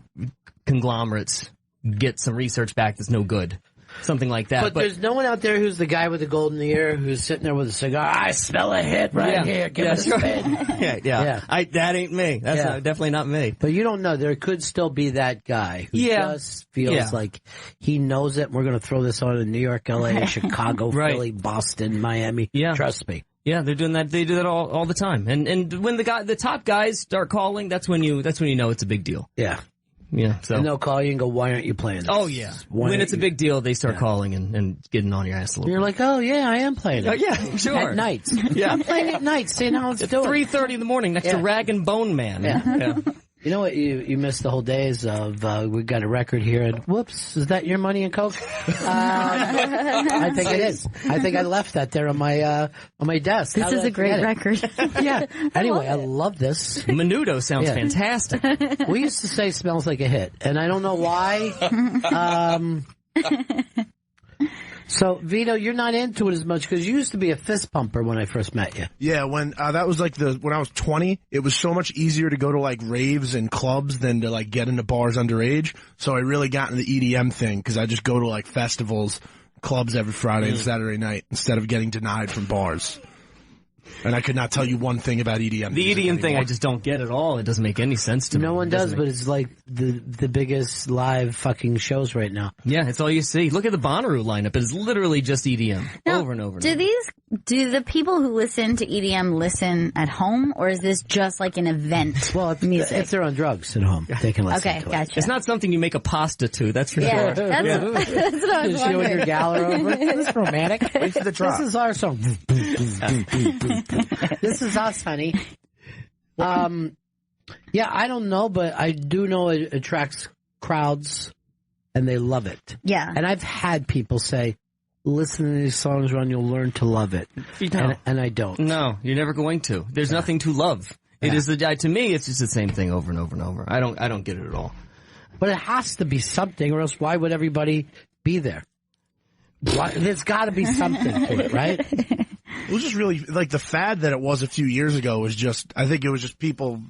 conglomerates get some research back that's no good. Something like that. But there's no one out there who's the guy with the golden ear who's sitting there with a cigar. I smell a hit here. Give us a spin. Yeah. That ain't me. That's definitely not me. But you don't know. There could still be that guy who just feels like he knows it. We're going to throw this on in New York, LA, Chicago, Philly, Boston, Miami. Yeah. Trust me. Yeah, they're doing that. They do that all the time. And when the top guys start calling, that's when you know it's a big deal. Yeah. Yeah, so. And they'll call you and go, why aren't you playing this? Oh, yeah. When it's a big deal, they start calling and getting on your ass a little bit. You're like, oh, yeah, I am playing it. Oh, yeah, sure. At night. Yeah. I'm playing at night, seeing how it's doing. 3:30 in the morning next to Rag and Bone Man. Yeah. You know what you missed the whole days of, we got a record here and whoops, is that your Money and Coke? I think it is. I think I left that there on my desk. This is a great record. Yeah. Anyway, I love this. Menudo sounds fantastic. We used to say smells like a hit, and I don't know why. So, Vito, you're not into it as much because you used to be a fist pumper when I first met you. Yeah, when that was like when I was 20, it was so much easier to go to like raves and clubs than to like get into bars underage. So I really got into the EDM thing because I just go to like festivals, clubs every Friday and Saturday night instead of getting denied from bars. And I could not tell you one thing about EDM. The EDM thing I just don't get at all. It doesn't make any sense to me. No one does, but it's like the biggest live fucking shows right now. Yeah, it's all you see. Look at the Bonnaroo lineup. It's literally just EDM over and over. Do the people who listen to EDM listen at home, or is this just like an event? Well, if they're on drugs at home, they can listen to it. Gotcha. It's not something you make a pasta to, that's for Yeah, sure. that's what I was Just you and wondering. your gal are over. This is romantic. Wait for the drop. This is our song. This is us, honey. Yeah, I don't know, but I do know it attracts crowds, and they love it. Yeah. And I've had people say, listen to these songs, Ron, you'll learn to love it. And I don't. No, you're never going to. There's nothing to love. It is to me, it's just the same thing over and over and over. I don't get it at all. But it has to be something, or else why would everybody be there? There's got to be something to it, right? It was just really, like, the fad that it was a few years ago was just, I think it was just people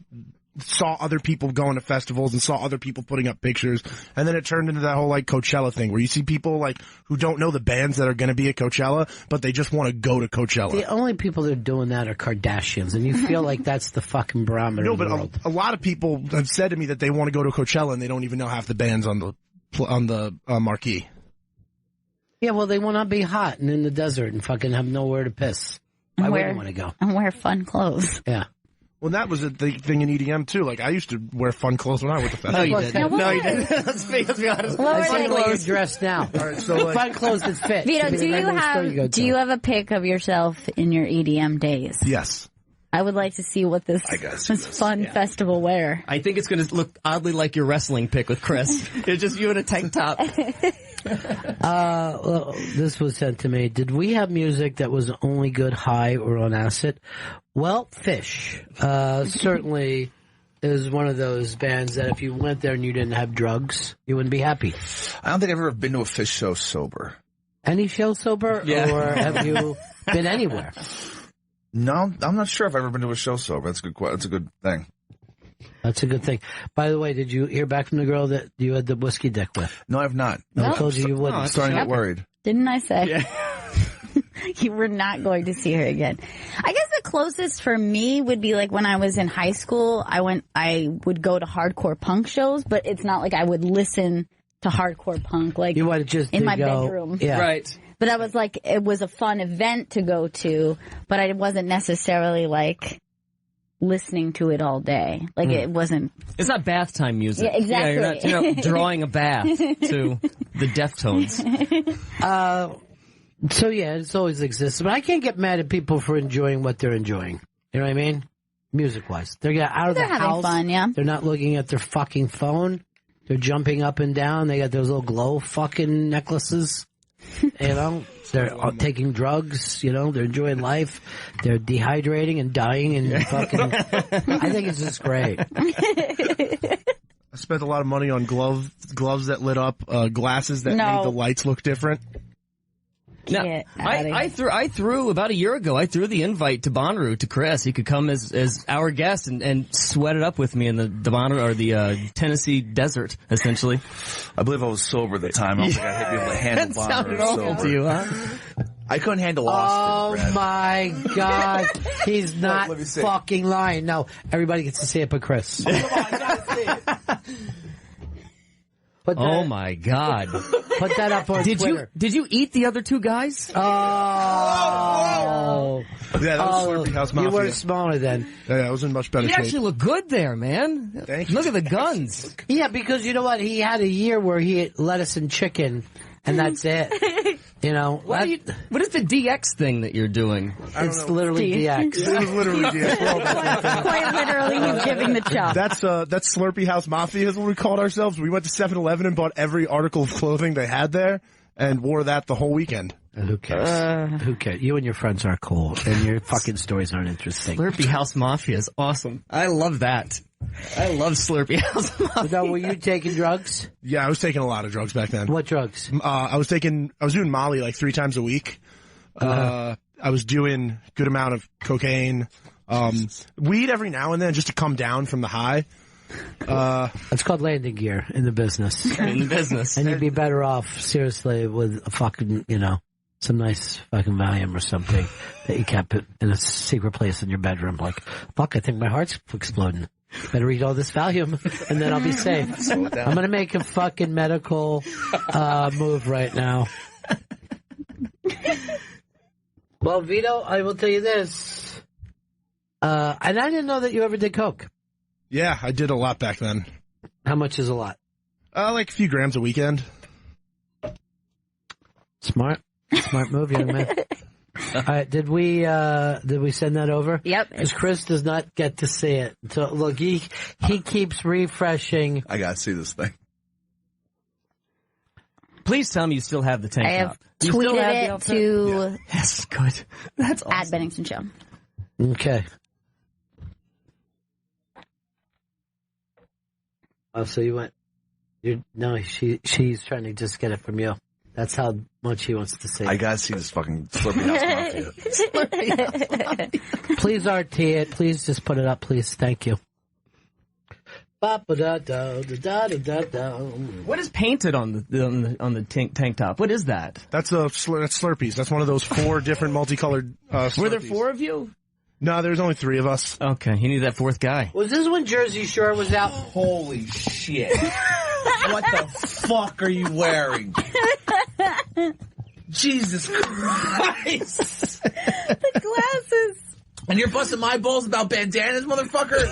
saw other people going to festivals and saw other people putting up pictures, and then it turned into that whole, like, Coachella thing, where you see people, like, who don't know the bands that are going to be at Coachella, but they just want to go to Coachella. The only people that are doing that are Kardashians, and you feel like that's the fucking barometer No, of the but world. a lot of people have said to me that they want to go to Coachella, and they don't even know half the bands on the marquee. Yeah, well, they want to be hot and in the desert and fucking have nowhere to piss. Why would you want to go? And wear fun clothes. Yeah. Well, that was the thing in EDM, too. Like, I used to wear fun clothes when I went to festivals. No, you didn't. No, you didn't. Let's be honest. I see the way you're dressed now. All right, so, like, fun clothes that fit. Vito, Should be the regular store you go do to. you have a pic of yourself in your EDM days? Yes. I would like to see what this fun festival wear. I think it's going to look oddly like your wrestling pic with Chris. It's just you in a tank top. Well, this was sent to me. Did we have music that was only good high or on acid? Well, Fish certainly is one of those bands that if you went there and you didn't have drugs, you wouldn't be happy. I don't think I've ever been to a Fish show sober. Any show sober? Yeah. Or have you been anywhere? No, I'm not sure if I've ever been to a show sober. That's a good thing. That's a good thing. By the way, did you hear back from the girl that you had the whiskey dick with? No, I've not. I told you wouldn't. I'm starting to get worried. Didn't I say? You were not going to see her again. I guess the closest for me would be like when I was in high school, I would go to hardcore punk shows, but it's not like I would listen to hardcore punk like You wanted just in to my go, bedroom. Yeah. Right. But I was like, it was a fun event to go to, but I wasn't necessarily like listening to it all day. Like it wasn't. It's not bath time music. Yeah, exactly. Yeah, you're not drawing a bath to the Deftones. So yeah, it's always existed. But I can't get mad at people for enjoying what they're enjoying. You know what I mean? Music-wise. They're out of the having house. fun, yeah. They're not looking at their fucking phone. They're jumping up and down. They got those little glow fucking necklaces. You know? They're taking drugs. You know? They're enjoying life. They're dehydrating and dying and fucking... I think it's just great. I spent a lot of money on gloves that lit up, glasses that made the lights look different. No, I threw about a year ago. I threw the invite to Bonnaroo to Chris. He could come as our guest and sweat it up with me in the Bonnaroo or the Tennessee desert, essentially. I believe I was sober at the time. I don't think I'd be able to handle Bonnaroo sober. To you, huh? I couldn't handle Austin. Oh my God, he's not fucking lying. No, everybody gets to see it but Chris. Come on, I gotta see it. Oh my God! Put that up on Twitter. Did you eat the other two guys? Oh, yeah, that was Slurpee House Mafia. You were smaller then. Yeah, I was in much better You shape. actually look good there, man. Thank you. Look at the guns. Yeah, because you know what? He had a year where he ate lettuce and chicken, and that's it. You know, what is the DX thing that you're doing? It's literally DX. It was literally DX. Quite literally, he's giving the chop. That's Slurpee House Mafia is what we called ourselves. We went to 7-Eleven and bought every article of clothing they had there and wore that the whole weekend. Who cares? Who cares? You and your friends are cool, and your fucking stories aren't interesting. Slurpee House Mafia is awesome. I love that. I love Slurpee House Mafia. Now, were you taking drugs? Yeah, I was taking a lot of drugs back then. What drugs? I was doing Molly like 3 times a week. I was doing good amount of cocaine, weed every now and then just to come down from the high. It's called landing gear in the business. In the business. And you'd be better off, seriously, with a fucking, some nice fucking Valium or something that you kept it in a secret place in your bedroom. Like, fuck, I think my heart's exploding. Better eat all this Valium, and then I'll be safe. I'm gonna make a fucking medical move right now. Well, Vito, I will tell you this. And I didn't know that you ever did coke. Yeah, I did a lot back then. How much is a lot? Like a few grams a weekend. Smart move, young man. All right, did we send that over? Yep. Because Chris does not get to see it. So look, he keeps refreshing. I gotta see this thing. Please tell me you still have the tank I have top. You still tweeted have the it outfit? to Yes, good. That's awesome. at Bennington Show. Okay. Oh, so you went? She's trying to just get it from you. That's how much he wants to see. I gotta see this fucking Slurpee House Mafia. Please RT it. Please just put it up, please. Thank you. What is painted on the tank top? What is that? That's Slurpees. That's one of those 4 different multicolored Slurpees. Were there 4 of you? No, there's only 3 of us. Okay, he needed that 4th guy. Was this when Jersey Shore was out? Holy shit. What the fuck are you wearing? Jesus Christ. The glasses. And you're busting my balls about bandanas, motherfucker?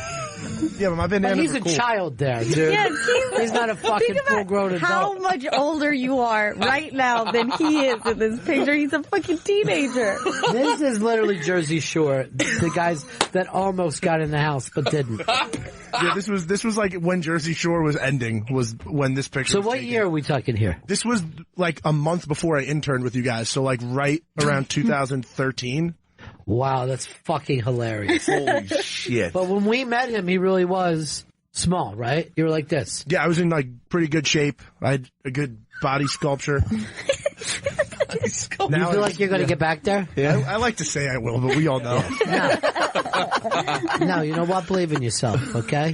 Yeah, but my bandanas he's are a cool. child there, dude. Yes, he's not a fucking full-grown adult. How much older you are right now than he is in this picture. He's a fucking teenager. This is literally Jersey Shore. The guys that almost got in the house but didn't. Yeah, this was like when Jersey Shore was ending, was when this picture So was what taken. year are we talking here? This was like a month before I interned with you guys, so like right around 2013. Wow, that's fucking hilarious. Holy shit. But when we met him, he really was small, right? You were like this. Yeah, I was in like pretty good shape. I had a good body sculpture. You feel like you're going to get back there? Yeah, I like to say I will, but we all know. No, you know what? Believe in yourself, okay?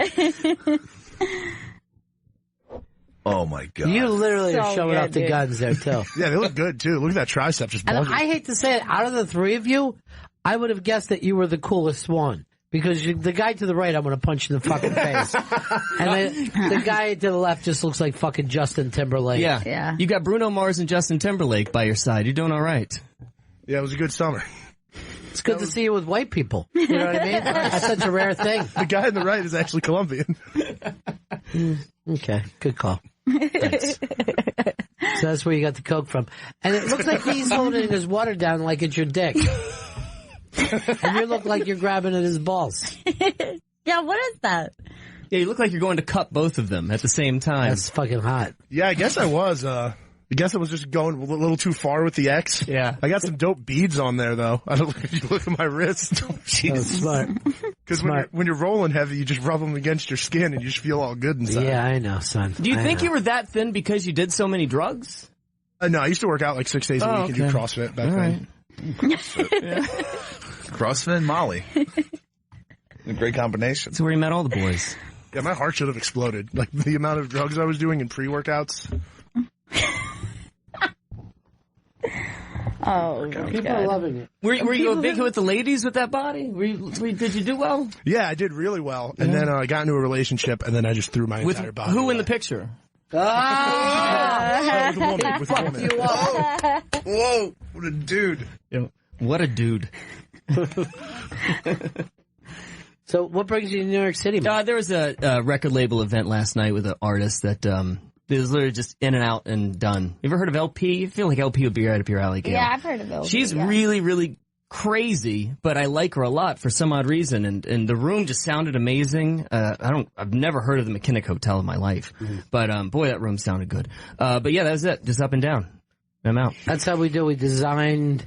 Oh my God. You literally are So showing good, off the dude. guns there, too. Yeah, they look good too. Look at that tricep just And bulging. I hate to say it, out of the 3 of you, I would have guessed that you were the coolest one. Because the guy to the right, I'm going to punch in the fucking face. And the guy to the left just looks like fucking Justin Timberlake. Yeah. You got Bruno Mars and Justin Timberlake by your side. You're doing all right. Yeah, it was a good summer. It's good to see you with white people. You know what I mean? That's such a rare thing. The guy on the right is actually Colombian. Okay, good call. Thanks. So that's where you got the coke from. And it looks like he's holding his water down like it's your dick. And you look like you're grabbing at his balls. Yeah, what is that? Yeah, you look like you're going to cup both of them at the same time. That's fucking hot. Yeah, I guess I was. I guess I was just going a little too far with the X. Yeah. I got some dope beads on there, though. I don't know if you look at my wrist. Oh, smart. Because when you're rolling heavy, you just rub them against your skin and you just feel all good inside. Yeah, I know, son. Do you think you were that thin because you did so many drugs? No, I used to work out like 6 days a week and do CrossFit back then. CrossFit and Molly. A great combination. That's where you met all the boys. Yeah, my heart should have exploded. Like the amount of drugs I was doing in pre-workouts. Oh, people are loving it. Were you a big hit with the ladies with that body? Did you do well? Yeah, I did really well. And then I got into a relationship and then I just threw my entire body who away. in the picture? With a woman. With a woman. Whoa, what a dude. What a dude. So what brings you to New York City, man? There was a record label event last night with an artist that is literally just in and out and done. You ever heard of LP? You feel like LP would be right up your alley, Gail. Yeah, I've heard of LP. She's really, really crazy, but I like her a lot for some odd reason. And the room just sounded amazing. I've never heard of the McKinnick Hotel in my life, but boy, that room sounded good. But yeah, that was it. Just up and down. I'm out. That's how we do. We designed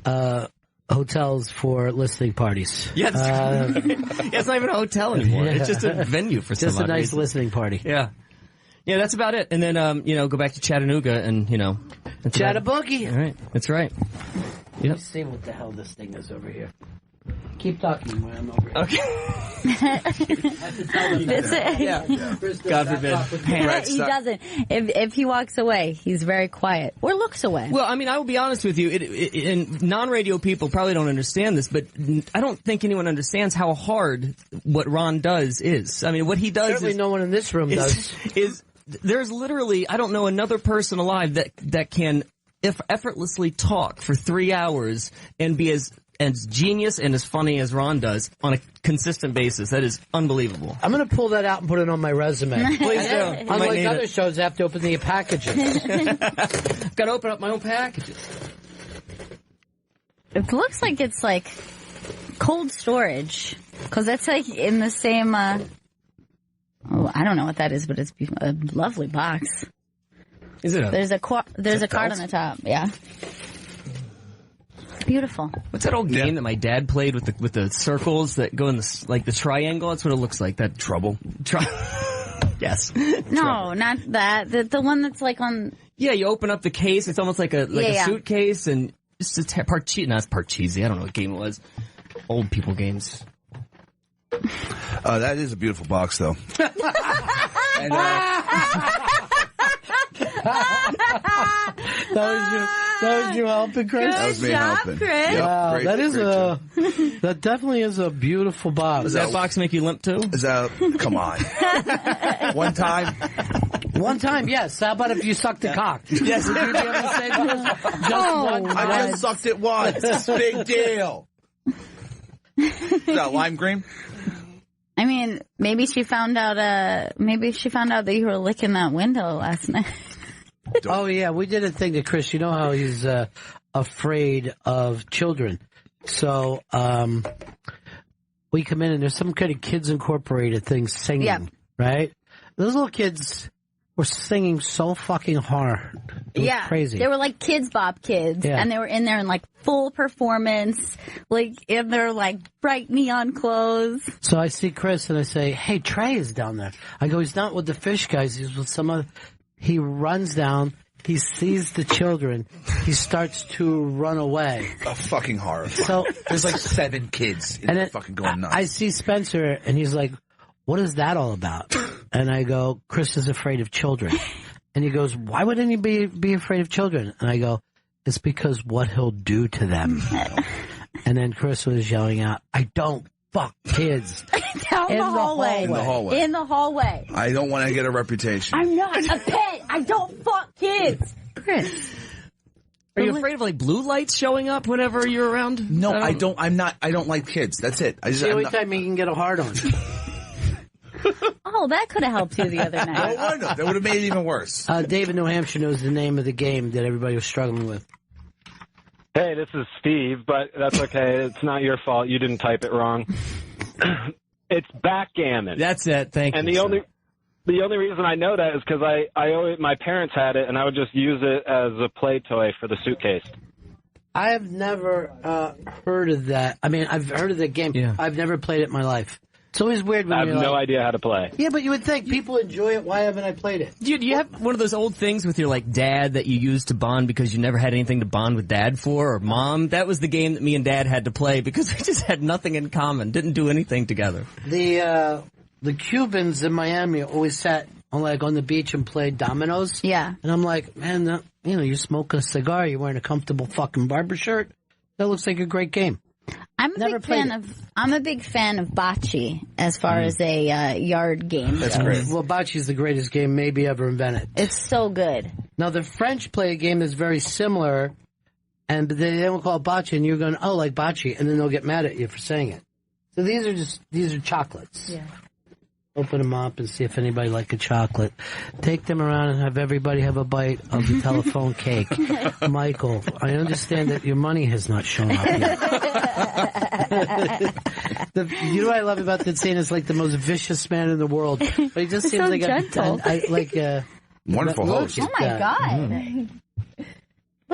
a hotels for listening parties. Yeah, it's not even a hotel anymore. Yeah. It's just a venue for just a nice reason. listening party. Yeah. Yeah, that's about it. And then, go back to Chattanooga and, Chattaboogie. All right. That's right. Let me see what the hell this thing is over here. Keep talking when I'm over here. Okay. God forbid. He doesn't. If he walks away, he's very quiet. Or looks away. Well, I mean, I will be honest with you. And non-radio people probably don't understand this, but I don't think anyone understands how hard what Ron does is. I mean, what he does Certainly no one in this room does. There's literally, I don't know another person alive that can effortlessly talk for 3 hours and be as genius and as funny as Ron does on a consistent basis. That is unbelievable. I'm going to pull that out and put it on my resume. Please do. Unlike other shows, I have to open the packages. Got to open up my own packages. It looks like it's like cold storage. Because that's like in the same, I don't know what that is, but it's a lovely box. Is it? There's a card on the top. Yeah. Beautiful. What's that old game that my dad played with the circles that go in the triangle? That's what it looks like. That Trouble. Yes. No, not that. The one that's like on. Yeah, you open up the case. It's almost like a suitcase, and it's just Parcheesi. I don't know what game it was. Old people games. That is a beautiful box, though. And, that was you helping, Chris? That was me helping. Chris. Yep, Wow, great, that definitely is a beautiful box. Does that box make you limp too? Come on. One time. One time, yes. How about if you sucked a cock? Yes. Would you be able to say that? Just one time. I just sucked it once. Big deal. Is that lime green? I mean, maybe she found out that you were licking that window last night. Oh, yeah. We did a thing to Chris. You know how he's afraid of children. So we come in and there's some kind of Kids Incorporated thing singing, right? Those little kids were singing so fucking hard. It was crazy. They were like Kids Bop kids, and they were in there in like full performance, like in their like bright neon clothes. So I see Chris and I say, "Hey, Trey is down there." I go, "He's not with the fish guys. He's with some other." He runs down. He sees the children. He starts to run away. A fucking horror. So there's like 7 kids in there fucking going nuts. I see Spencer and he's like, "What is that all about?" And I go, "Chris is afraid of children." And he goes, "Why would anybody be afraid of children?" And I go, "It's because what he'll do to them." And then Chris was yelling out, "I don't fuck kids." Down in the hallway. In the hallway. In the hallway. I don't want to get a reputation. I'm not a pet. I don't fuck kids. Chris. Are you afraid of like blue lights showing up whenever you're around? No, I don't. I'm not. I don't like kids. That's it. It's the only time you can get a hard on. Oh, that could have helped you the other night. No wonder. That would have made it even worse. David, New Hampshire knows the name of the game that everybody was struggling with. Hey, this is Steve, but that's okay. It's not your fault. You didn't type it wrong. It's backgammon. That's it. Thank you. And the only reason I know that is because my parents had it, and I would just use it as a play toy for the suitcase. I have never heard of that. I mean, I've heard of the game. Yeah. I've never played it in my life. It's always weird when I have no idea how to play. Yeah, but you would think people enjoy it. Why haven't I played it? Dude, you have one of those old things with your like dad that you used to bond because you never had anything to bond with dad for, or mom. That was the game that me and dad had to play because we just had nothing in common, didn't do anything together. The Cubans in Miami always sat on the beach and played dominoes. Yeah. And I'm like, man, you smoke a cigar, you're wearing a comfortable fucking barber shirt. That looks like a great game. I'm a big fan of bocce as far as a yard game. That's great. Well, bocce is the greatest game maybe ever invented. It's so good. Now the French play a game that's very similar, and they don't call it bocce, and you're going, "Oh, like bocce," and then they'll get mad at you for saying it. So these are chocolates. Yeah. Open them up and see if anybody like a chocolate. Take them around and have everybody have a bite of the telephone cake. Michael, I understand that your money has not shown up yet. You know what I love about that scene? It's like the most vicious man in the world. But he just seems so like gentle. Wonderful host. Oh my God.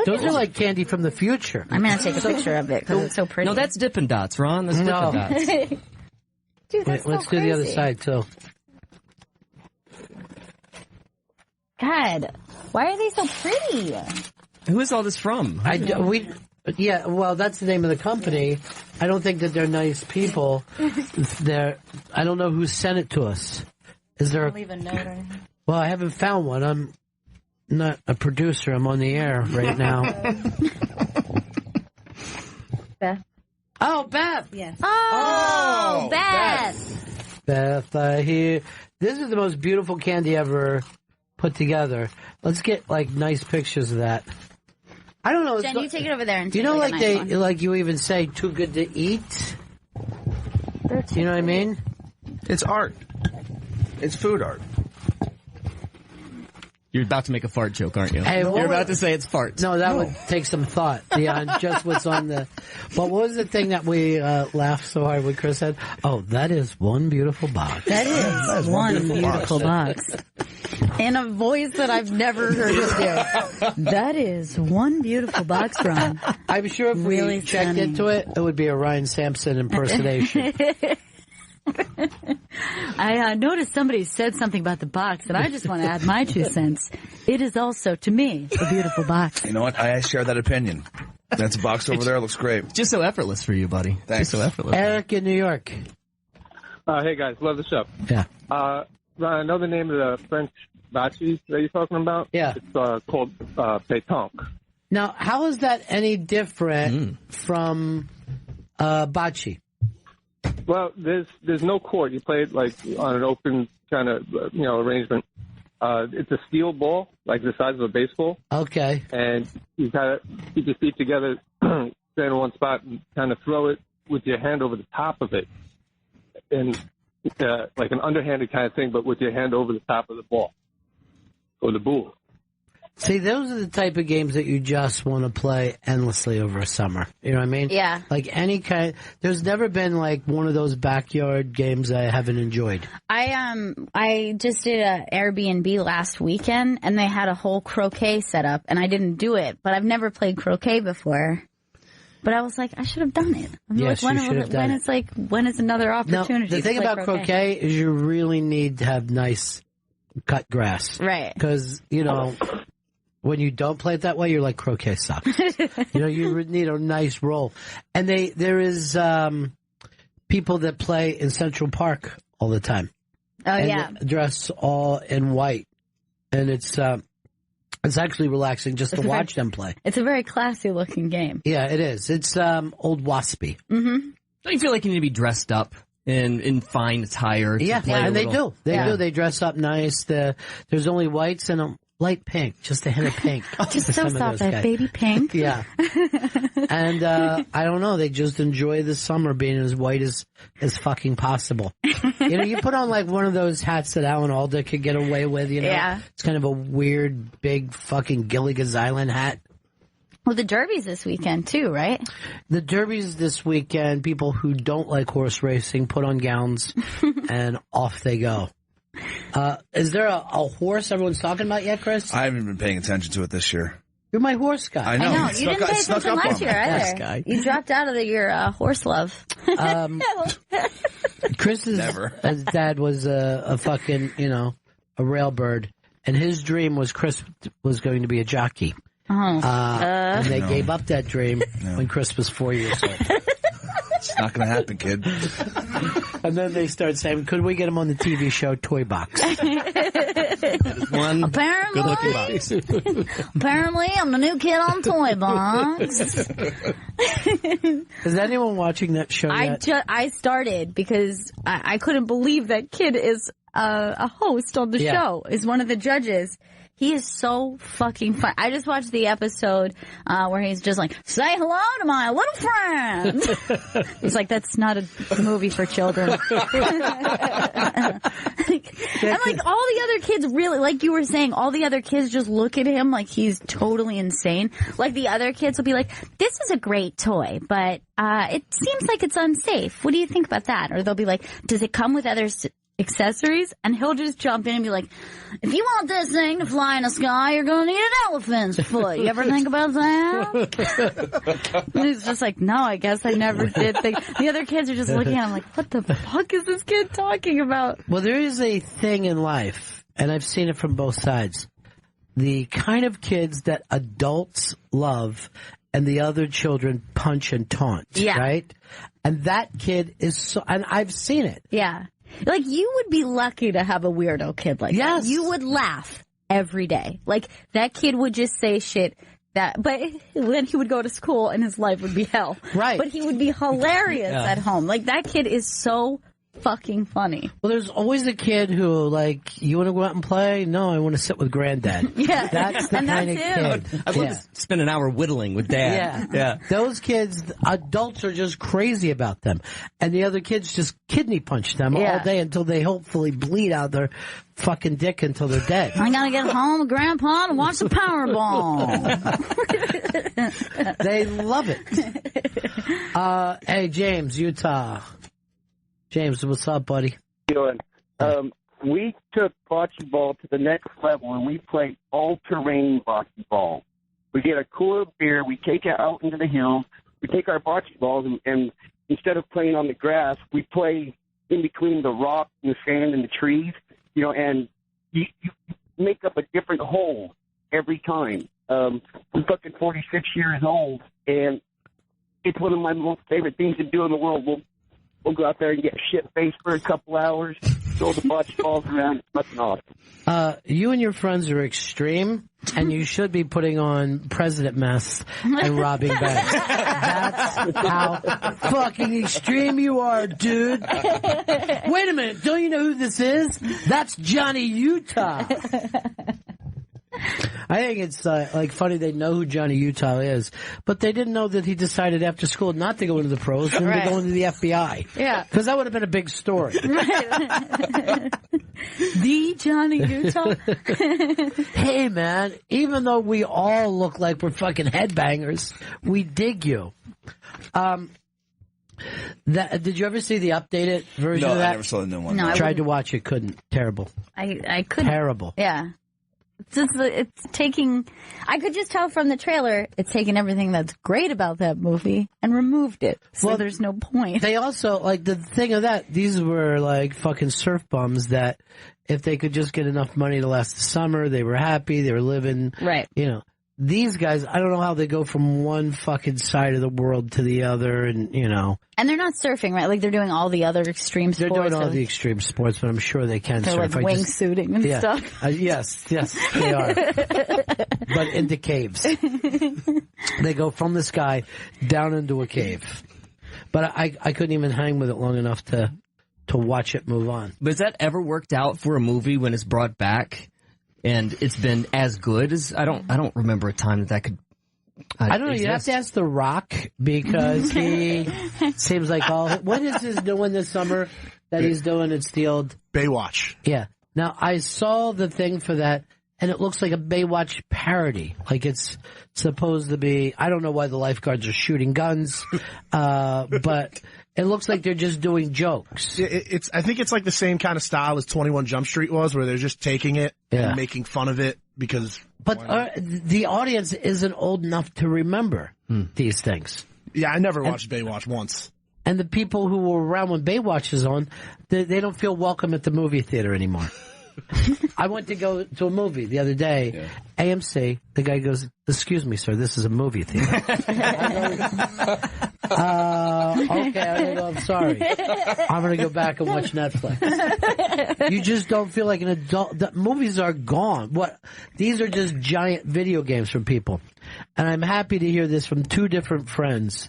Those are like candy from the future. I'm going to take a picture of it because it's so pretty. No, that's Dippin' Dots, Ron. That's Dippin' Dots. Dude, that's Wait, let's do the other side, too. God, why are they so pretty? Who is all this from? Yeah, well, that's the name of the company. I don't think that they're nice people. I don't know who sent it to us. Is there? I'll leave a note or anything. Well, I haven't found one. I'm not a producer. I'm on the air right now. Beth. Oh, Beth. Yes. Oh, Beth. Beth, I hear. This is the most beautiful candy ever put together. Let's get like nice pictures of that. I don't know. Jen, you take it over there and you take know, like like a nice they, one. like you even say, too good to eat. You know what I mean? It's art. It's food art. You're about to make a fart joke, aren't you? Hey, You're about to say it's farts. No, that would take some thought beyond just what's on the. But what was the thing that we laughed so hard when Chris said? Oh, that is one beautiful box. That is one beautiful box. In a voice that I've never heard of do. That is one beautiful box, Ron. I'm sure if we Really checked stunning. into it, it would be a Ryan Sampson impersonation. I noticed somebody said something about the box, and I just want to add my 2 cents. It is also, to me, a beautiful box. You know what? I share that opinion. That's a box over there. Looks great. Just so effortless for you, buddy. Thanks. Just so effortless. Eric in New York. Hey guys, love the show. Yeah. Ron, I know the name of the French bocce that you're talking about. Yeah. It's called pétanque. Now, how is that any different from bocce? Well, there's no court. You play it like on an open kind of arrangement. It's a steel ball, like the size of a baseball. Okay. And you kind of keep your feet together, stand in one spot, and kind of throw it with your hand over the top of it, and like an underhanded kind of thing, but with your hand over the top of the ball or the ball. See, those are the type of games that you just want to play endlessly over a summer. You know what I mean? Yeah. Like any kind. There's never been like one of those backyard games I haven't enjoyed. I just did a Airbnb last weekend, and they had a whole croquet set up, and I didn't do it, but I've never played croquet before. But I was like, I should have done it. I'm Yes, like, you should have done it. When is another opportunity? Now, the thing to play about croquet is you really need to have nice cut grass. Right. Because, when you don't play it that way, you're like, croquet sucks. You need a nice roll. And there is people that play in Central Park all the time. Oh, and yeah. they dress all in white. And it's actually relaxing just to watch them play. It's a very classy looking game. Yeah, it is. It's old waspy. Mm-hmm. Don't you feel like you need to be dressed up in fine attire? Yeah, and they do. They do. They dress up nice. There's only whites and a light pink, just a hint of pink. Just so soft, that guys. baby pink. Yeah. And I don't know. They just enjoy the summer being as white as fucking possible. You put on like one of those hats that Alan Alda could get away with. Yeah. It's kind of a weird, big fucking Gilligan's Island hat. Well, the Derby's this weekend too, right? The Derby's this weekend. People who don't like horse racing put on gowns and off they go. Is there a horse everyone's talking about yet, Chris? I haven't been paying attention to it this year. You're my horse guy. I know. You didn't pay attention last year either. Guy. You dropped out of your horse love. Chris's dad was a fucking, a railbird, and his dream was Chris was going to be a jockey. And they gave up that dream when Chris was 4 years old. It's not going to happen, kid. And then they started saying, could we get him on the TV show Toy Box? One apparently, good-looking box. Apparently, I'm the new kid on Toy Box. Is anyone watching that show yet? I started because I couldn't believe that kid is a host on the show, is one of the judges. He is so fucking fun. I just watched the episode where he's just like, say hello to my little friend. It's like, that's not a movie for children. And like all the other kids really, like you were saying, all the other kids just look at him like he's totally insane. Like the other kids will be like, this is a great toy, but it seems like it's unsafe. What do you think about that? Or they'll be like, does it come with other accessories, and he'll just jump in and be like, if you want this thing to fly in the sky, you're going to need an elephant's foot. You ever think about that? And he's just like, no, I guess I never did think. The other kids are just looking at him like, what the fuck is this kid talking about? Well, there is a thing in life, and I've seen it from both sides. The kind of kids that adults love and the other children punch and taunt, right? And that kid is so, and I've seen it. Yeah. Like, you would be lucky to have a weirdo kid like that. You would laugh every day. Like, that kid would just say shit that, but then he would go to school and his life would be hell. Right. But he would be hilarious at home. Like, that kid is so fucking funny. Well, there's always a kid who, like, you want to go out and play? No, I want to sit with granddad. Yeah. That's the kind of kid. I'd love to spend an hour whittling with dad. Yeah. Those kids, adults are just crazy about them. And the other kids just kidney punch them all day until they hopefully bleed out their fucking dick until they're dead. I gotta get home, Grandpa, to watch the Powerball. They love it. Hey, James, Utah. James, what's up, buddy? Doing. We took bocce ball to the next level, and we played all-terrain bocce ball. We get a cooler of beer, we take it out into the hills, we take our bocce balls, and instead of playing on the grass, we play in between the rock and the sand and the trees, and you make up a different hole every time. I'm fucking 46 years old, and it's one of my most favorite things to do in the world. We'll go out there and get shit-faced for a couple hours, throw the bocce balls around. It's fucking awesome. You and your friends are extreme, and you should be putting on president masks and robbing banks. That's how fucking extreme you are, dude. Wait a minute. Don't you know who this is? That's Johnny Utah. I think it's like funny they know who Johnny Utah is, but they didn't know that he decided after school not to go into the pros and to go into the FBI. Yeah. Because that would have been a big story. The Johnny Utah? Hey, man, even though we all look like we're fucking headbangers, we dig you. Did you ever see the updated version of that? No, I never saw the new one. No, I tried to watch it, couldn't. Terrible. I couldn't. Terrible. Yeah. It's taking, I could just tell from the trailer, it's taken everything that's great about that movie and removed it. So there's no point. They also, like, the thing of that, these were like fucking surf bums that if they could just get enough money to last the summer, they were happy, they were living, right. These guys, I don't know how they go from one fucking side of the world to the other, and And they're not surfing, right? Like, they're doing all the other extreme sports. They're doing all the extreme sports, but I'm sure they can they're surf. Like wingsuiting and stuff. Yes, they are. But into caves. They go from the sky down into a cave. But I couldn't even hang with it long enough to watch it move on. But has that ever worked out for a movie when it's brought back? And it's been as good as I don't remember a time that could. I don't know. You have to ask The Rock because he seems like what is his doing this summer that he's doing? It's the old Baywatch. Yeah. Now I saw the thing for that, and it looks like a Baywatch parody. Like it's supposed to be. I don't know why the lifeguards are shooting guns, but. It looks like they're just doing jokes. I think it's like the same kind of style as 21 Jump Street was, where they're just taking it and making fun of it because. But the audience isn't old enough to remember these things. Yeah, I never watched Baywatch once. And the people who were around when Baywatch is on, they don't feel welcome at the movie theater anymore. I went to go to a movie the other day, AMC. The guy goes, "Excuse me, sir, this is a movie theater." Okay, I'm sorry. I'm going to go back and watch Netflix. You just don't feel like an adult. The movies are gone. These are just giant video games for people. And I'm happy to hear this from two different friends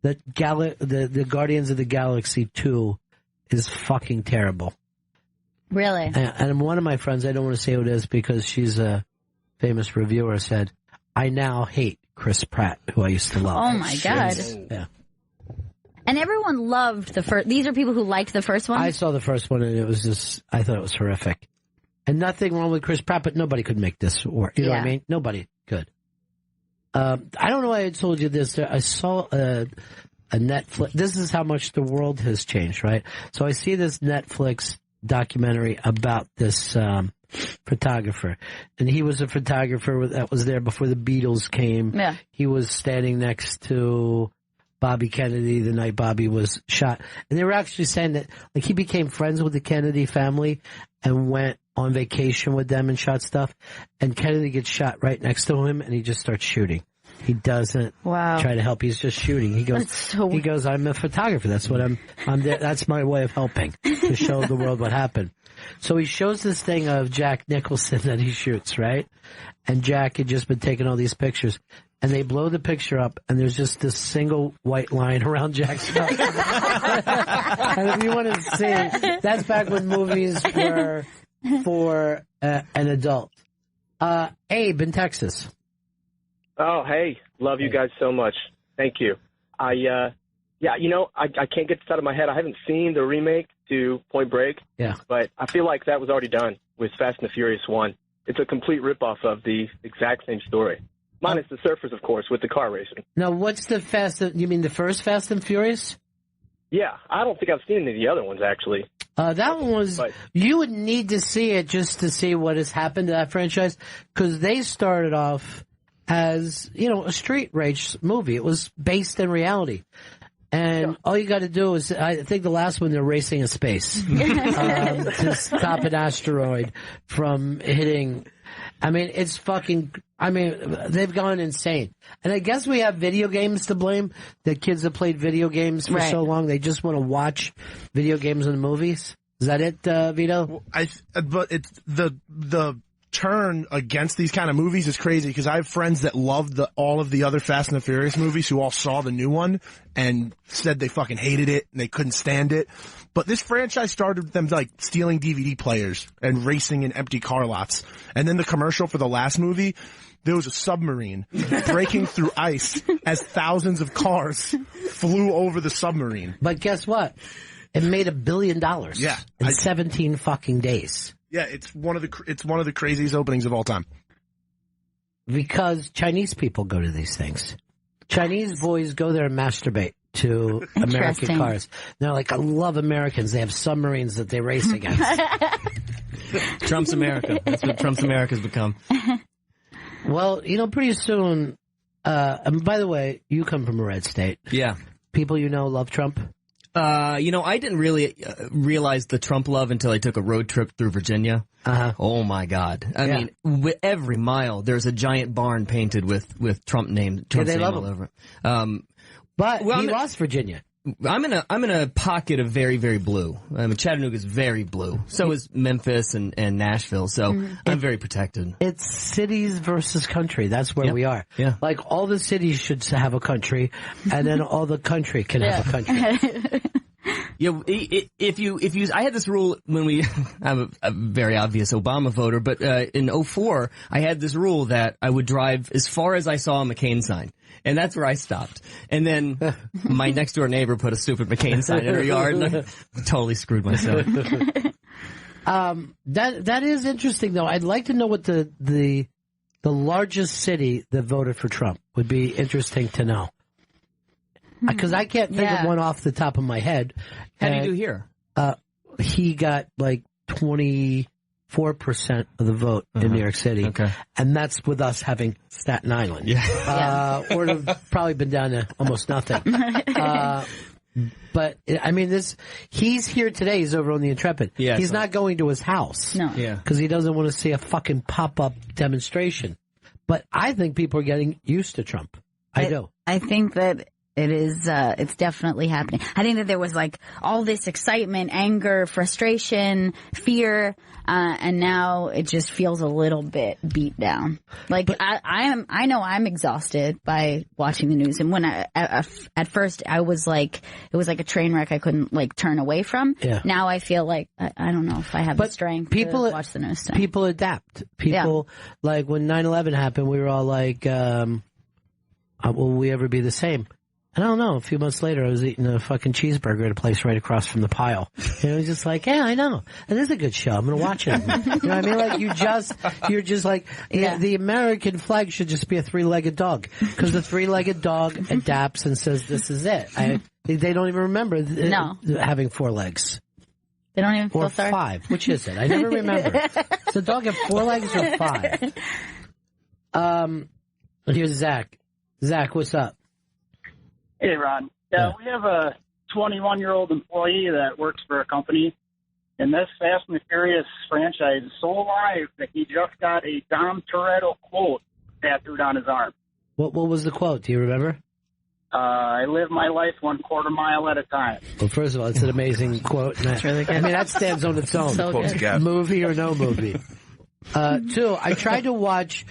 that the Guardians of the Galaxy 2 is fucking terrible. Really? And one of my friends, I don't want to say who it is because she's a famous reviewer, said, "I now hate Chris Pratt, who I used to love." Oh my God. Yeah. And everyone loved the first. These are people who liked the first one? I saw the first one and it was just, I thought it was horrific. And nothing wrong with Chris Pratt, but nobody could make this work. You know what I mean? Nobody could. I don't know why I told you this. I saw a Netflix. This is how much the world has changed, right? So I see this Netflix documentary about this photographer. And he was a photographer that was there before the Beatles came. Yeah. He was standing next to Bobby Kennedy the night Bobby was shot. And they were actually saying that like he became friends with the Kennedy family and went on vacation with them and shot stuff. And Kennedy gets shot right next to him and he just starts shooting. He doesn't try to help. He's just shooting. He goes, I'm a photographer. That's what I'm there. That's my way of helping to show the world what happened. So he shows this thing of Jack Nicholson that he shoots, right? And Jack had just been taking all these pictures. And they blow the picture up, and there's just this single white line around Jack's mouth. And if you want to see, that's back when movies were for an adult. Abe in Texas. Oh, hey. Love you guys so much. Thank you. I can't get this out of my head. I haven't seen the remake to Point Break. Yeah. But I feel like that was already done with Fast and the Furious 1. It's a complete ripoff of the exact same story. Minus the surfers, of course, with the car racing. Now, what's the you mean the first Fast and Furious? Yeah. I don't think I've seen any of the other ones, actually. That one was, you would need to see it just to see what has happened to that franchise, because they started off as, a street rage movie. It was based in reality. And all you got to do is, I think the last one, they're racing in space to stop an asteroid from hitting. I mean, they've gone insane. And I guess we have video games to blame. The kids have played video games for so long, they just want to watch video games in the movies. Is that it, Vito? But it's the turn against these kind of movies is crazy, because I have friends that loved all of the other Fast and the Furious movies who all saw the new one and said they fucking hated it and they couldn't stand it. But this franchise started with them like stealing DVD players and racing in empty car lots. And then the commercial for the last movie, there was a submarine breaking through ice as thousands of cars flew over the submarine. But guess what? It made $1 billion. Yeah. In 17 fucking days. Yeah, it's one of the craziest openings of all time. Because Chinese people go to these things. Chinese boys go there and masturbate to American cars. They're like, I love Americans. They have submarines that they race against. Trump's America. That's what Trump's America's become. Well, pretty soon, and by the way, you come from a red state. Yeah. People love Trump? I didn't really realize the Trump love until I took a road trip through Virginia. Oh my God! I mean, with every mile there's a giant barn painted with Trump's name all over it. But he lost Virginia. I'm in a pocket of very, very blue. Chattanooga's very blue. So is Memphis and Nashville. So I'm very protected. It's cities versus country. That's where we are. Yeah. Like all the cities should have a country, and then all the country can have a country. Yeah, I had this rule when I'm a very obvious Obama voter, but in 2004, I had this rule that I would drive as far as I saw a McCain sign. And that's where I stopped. And then my next door neighbor put a stupid McCain sign in her yard, and I totally screwed myself. That is interesting, though. I'd like to know what the largest city that voted for Trump would be interesting to know. Because I can't think of one off the top of my head. How do you do here? He got like 24% of the vote in New York City. Okay. And that's with us having Staten Island. Yeah. Or it'd have probably been down to almost nothing. But, I mean, he's here today. He's over on the Intrepid. Yeah, he's not going to his house. No. Yeah. Because he doesn't want to see a fucking pop-up demonstration. But I think people are getting used to Trump. I do. I think that it is, it's definitely happening. I think that there was like all this excitement, anger, frustration, fear, and now it just feels a little bit beat down. Like I know I'm exhausted by watching the news. And when at first I was like, it was like a train wreck I couldn't like turn away from. Yeah. Now I feel like, I don't know if I have the strength to watch the news today. People adapt. Like when 9/11 happened, we were all like, will we ever be the same? I don't know. A few months later, I was eating a fucking cheeseburger at a place right across from the pile. And I was just like, yeah, I know. It is a good show. I'm going to watch it. You know what I mean? Like, you're just like, the American flag should just be a three-legged dog. Because the three-legged dog adapts and says, this is it. They don't even remember having four legs. They don't even feel or sorry? 5. Which is it? I never remember. Does the dog have 4 legs or 5? Here's Zach. Zach, what's up? Hey, Ron. Yeah, we have a 21-year-old employee that works for a company, and this Fast and the Furious franchise is so alive that he just got a Dom Toretto quote tattooed on his arm. What was the quote? Do you remember? I live my life 1/4 mile at a time. Well, first of all, it's an amazing quote. That's really good. I mean, that stands on its own. So good. Movie or no movie. 2, I tried to watch.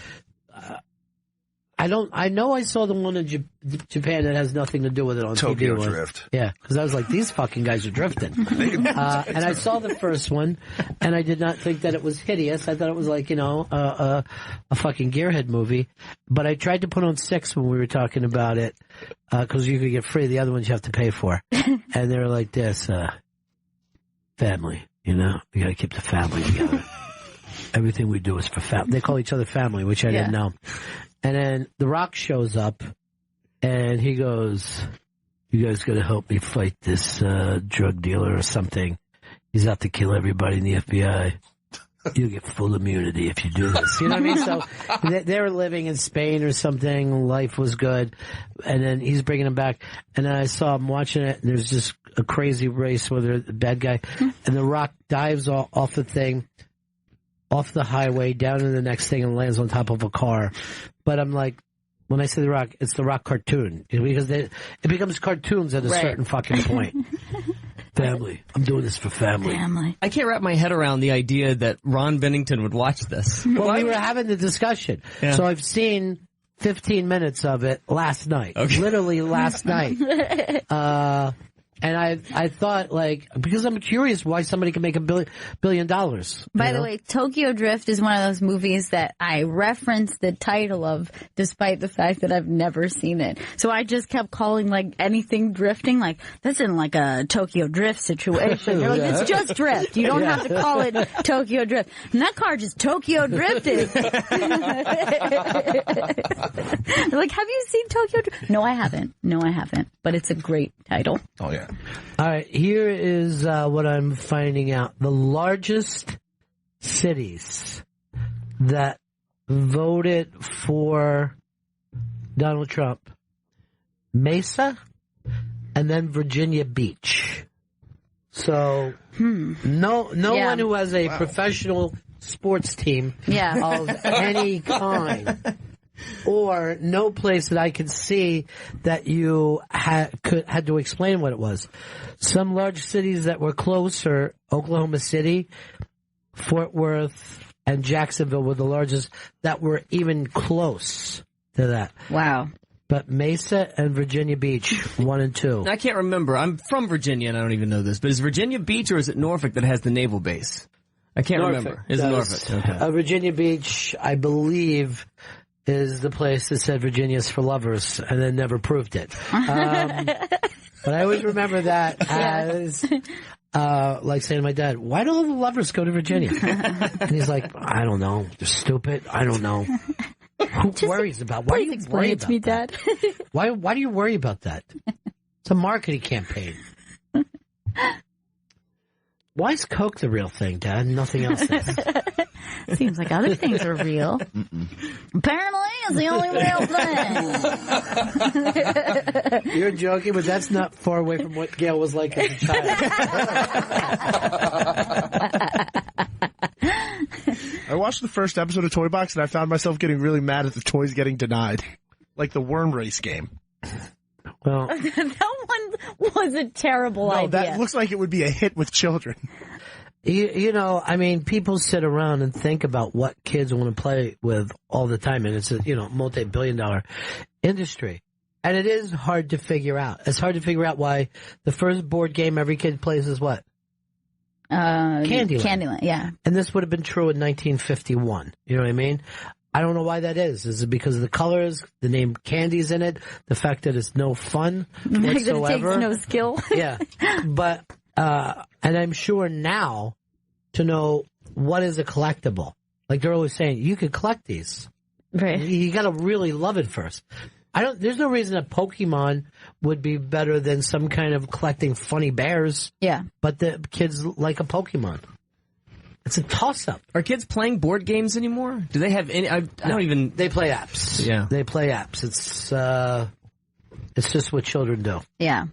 I know I saw the one in Japan that has nothing to do with it on Tokyo TV. Drift. Yeah, because I was like, these fucking guys are drifting. And I saw the first one, and I did not think that it was hideous. I thought it was like, a fucking Gearhead movie. But I tried to put on 6 when we were talking about it, because you could get free. The other ones you have to pay for. And they were like this, family, we gotta keep the family together. Everything we do is for family. They call each other family, which I didn't know. And then The Rock shows up, and he goes, you guys got to help me fight this drug dealer or something. He's out to kill everybody in the FBI. You get full immunity if you do this. You know what I mean? So they were living in Spain or something. Life was good. And then he's bringing them back. And then I saw him watching it, and there's just a crazy race where the bad guy. And The Rock dives off the thing, off the highway, down to the next thing, and lands on top of a car. But I'm like, when I say The Rock, it's The Rock cartoon. Because it becomes cartoons at a certain fucking point. Family. I'm doing this for family. I can't wrap my head around the idea that Ron Bennington would watch this. Well, we were having the discussion. Yeah. So I've seen 15 minutes of it last night. Okay. Literally last night. And I thought, because I'm curious why somebody can make $1 billion. By the way, Tokyo Drift is one of those movies that I reference the title of, despite the fact that I've never seen it. So I just kept calling anything drifting, this isn't like a Tokyo Drift situation. They're like, it's just drift. You don't have to call it Tokyo Drift. And that car just Tokyo drifted. They're like, have you seen Tokyo Drift? No, I haven't. But it's a great title. Oh, yeah. All right, here is what I'm finding out. The largest cities that voted for Donald Trump: Mesa and then Virginia Beach. So no one who has a professional sports team of any kind. Or no place that I could see that you had to explain what it was. Some large cities that were closer, Oklahoma City, Fort Worth, and Jacksonville were the largest that were even close to that. Wow. But Mesa and Virginia Beach, 1 and 2. I can't remember. I'm from Virginia, and I don't even know this. But is Virginia Beach or is it Norfolk that has the naval base? I can't remember. Is it Norfolk? Okay. Virginia Beach, I believe, is the place that said Virginia's for lovers and then never proved it. But I always remember that as like saying to my dad, why do all the lovers go to Virginia? And he's like, I don't know. They're stupid. I don't know. Who worries about? Why do you worry about me, Dad? Why do you worry about that? It's a marketing campaign. Why is Coke the real thing, Dad? Nothing else is. Seems like other things are real. Apparently, it's the only real thing. You're joking, but that's not far away from what Gail was like as a child. I watched the first episode of Toy Box and I found myself getting really mad at the toys getting denied. Like the worm race game. Well, that one was a terrible idea. That looks like it would be a hit with children. People sit around and think about what kids want to play with all the time, and it's a, multi-billion-dollar industry. And it is hard to figure out. It's hard to figure out why the first board game every kid plays is what? Candyland. Candyland, yeah. And this would have been true in 1951. You know what I mean? I don't know why that is. Is it because of the colors, the name Candy's in it, the fact that it's no fun whatsoever? That it takes no skill. Yeah. But, and I'm sure now to know what is a collectible. Like they're always saying, you can collect these. Right. You gotta really love it first. There's no reason that Pokemon would be better than some kind of collecting funny bears. Yeah. But the kids like a Pokemon. It's a toss-up. Are kids playing board games anymore? Do they have any? I don't even. They play apps. Yeah. They play apps. It's just what children do. Yeah.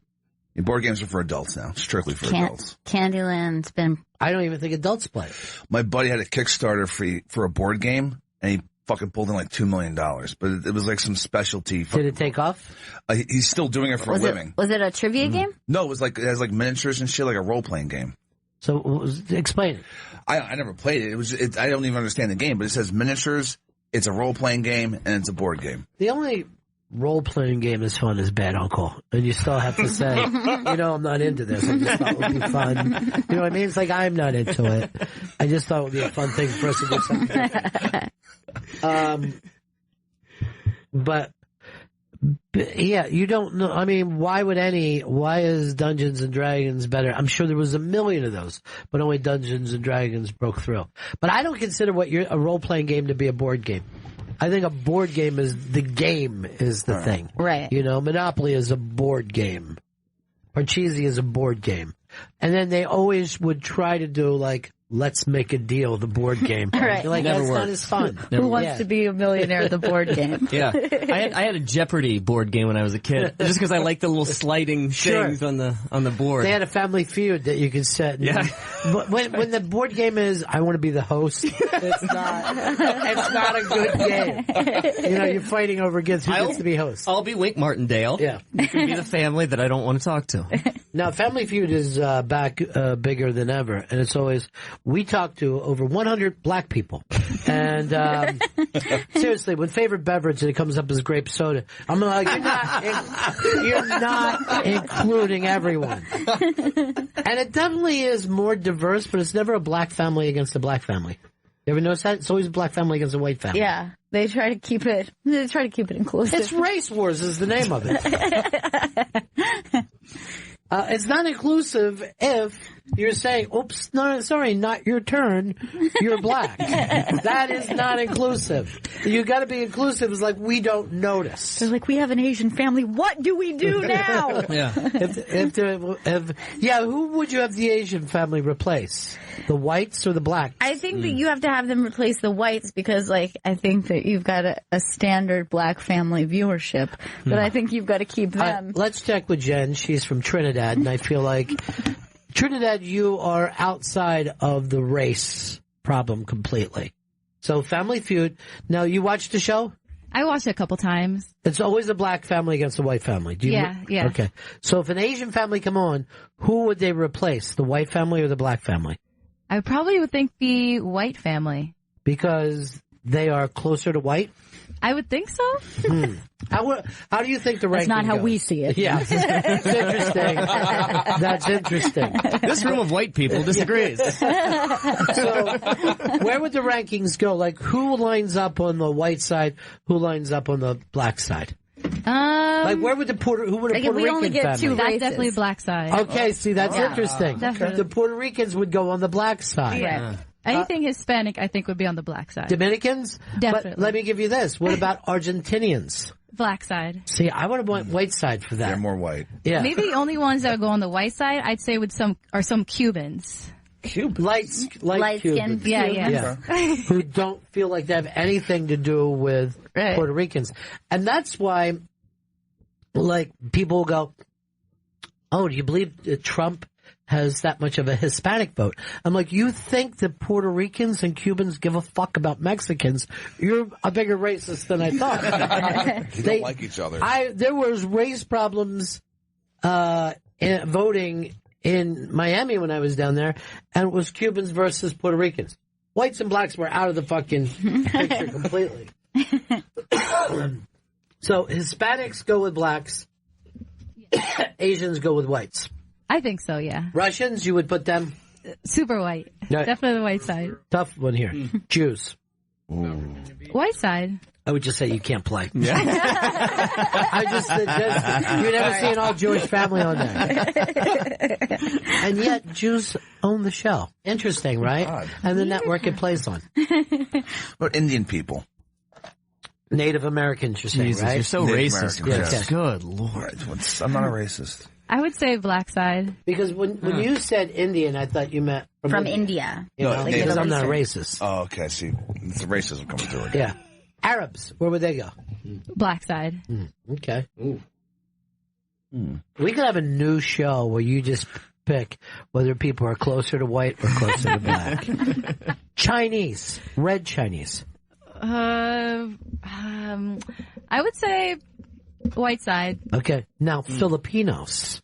Board games are for adults now. Strictly for adults. Candyland's been... I don't even think adults play it. My buddy had a Kickstarter for a board game, and he fucking pulled in like $2 million. But it was like some specialty. Did it take off? He's still doing it for a living. Was it a trivia game? No, it has like miniatures and shit, like a role-playing game. So explain it. I never played it. I don't even understand the game, but it says miniatures, it's a role-playing game, and it's a board game. The only role-playing game is fun is Bad Uncle. And you still have to say, I'm not into this. I just thought it would be fun. You know what I mean? It's like I'm not into it. I just thought it would be a fun thing for us to do something different. But yeah, you don't know. I mean, why is Dungeons and Dragons better? I'm sure there was a million of those, but only Dungeons and Dragons broke through. But I don't consider a role-playing game to be a board game. I think a board game is the thing. Right. Monopoly is a board game. Parcheesi is a board game. And then they always would try to do like, let's make a deal, the board game. Right. You're like, that's not as fun. Who wants to be a millionaire, the board game? Yeah. I had a Jeopardy board game when I was a kid, just because I like the little sliding things on the board. They had a Family Feud that you could set. Yeah. But when the board game is, I want to be the host, it's not a good game. You're fighting over who gets to be host. I'll be Wink Martindale. Yeah. You can be the family that I don't want to talk to. Now, Family Feud is back bigger than ever, and it's always, we talk to over 100 black people. And seriously, when favorite beverage, and it comes up as grape soda, I'm like, you're not including everyone. And it definitely is more diverse, but it's never a black family against a black family. You ever notice that? It's always a black family against a white family. Yeah. They try to keep it inclusive. It's Race Wars is the name of it. It's not inclusive if you're saying, oops, no, sorry, not your turn. You're black. That is not inclusive. You got to be inclusive. It's like, we don't notice. They're like, we have an Asian family. What do we do now? Yeah. Who would you have the Asian family replace? The whites or the blacks? I think that you have to have them replace the whites because, I think that you've got a standard black family viewership, but I think you've got to keep them. Let's check with Jen. She's from Trinidad, and I feel like Trinidad, you are outside of the race problem completely. So Family Feud. Now, you watched the show? I watched it a couple times. It's always a black family against a white family. Yeah. Okay. So if an Asian family come on, who would they replace? The white family or the black family? I probably would think the white family. Because they are closer to white? I would think so. How do you think the ranking That's not how goes? we see it. Yeah. It's interesting. That's interesting. This room of white people disagrees. So, where would the rankings go? Like, who lines up on the white side? Who lines up on the black side? Like, where would who would a Puerto we only Rican get family? two That's races. definitely black side. Okay, see, that's interesting. Definitely. The Puerto Ricans would go on the black side. Yeah. Anything Hispanic, I think, would be on the black side. Dominicans? Definitely. But let me give you this. What about Argentinians? Black side. See, I would have went white side for that. They're more white. Yeah. Maybe the only ones that would go on the white side, I'd say, are some Cubans. Light Cubans. Yeah. Who don't feel like they have anything to do with Puerto Ricans. And that's why, people will go, oh, do you believe that Trump has that much of a Hispanic vote? I'm like, you think that Puerto Ricans and Cubans give a fuck about Mexicans? You're a bigger racist than I thought. They don't like each other. There was race problems in voting in Miami when I was down there, and it was Cubans versus Puerto Ricans. Whites and blacks were out of the fucking picture completely. So Hispanics go with blacks, Asians go with whites. I think so, yeah. Russians, you would put them? Super white. No. Definitely the white side. Tough one here. Jews. White side. I would just say you can't play. Yeah. You never see an all-Jewish family on there. And yet, Jews own the show. Interesting, right? God. And the network it plays on. But Indian people. Native Americans, you're saying, Jesus, right? you're so Native racist, Americans, Chris. yes. Good Lord. Right, I'm not a racist. I would say black side. Because when you said Indian, I thought you meant From India. You know, Native because I'm not American. racist. Oh, okay. See, it's the racism coming through again. Yeah. Arabs, where would they go? Black side. Okay. We could have a new show where you just pick whether people are closer to white or closer to black. Chinese. Red Chinese. I would say white side. Okay. Now, Filipinos.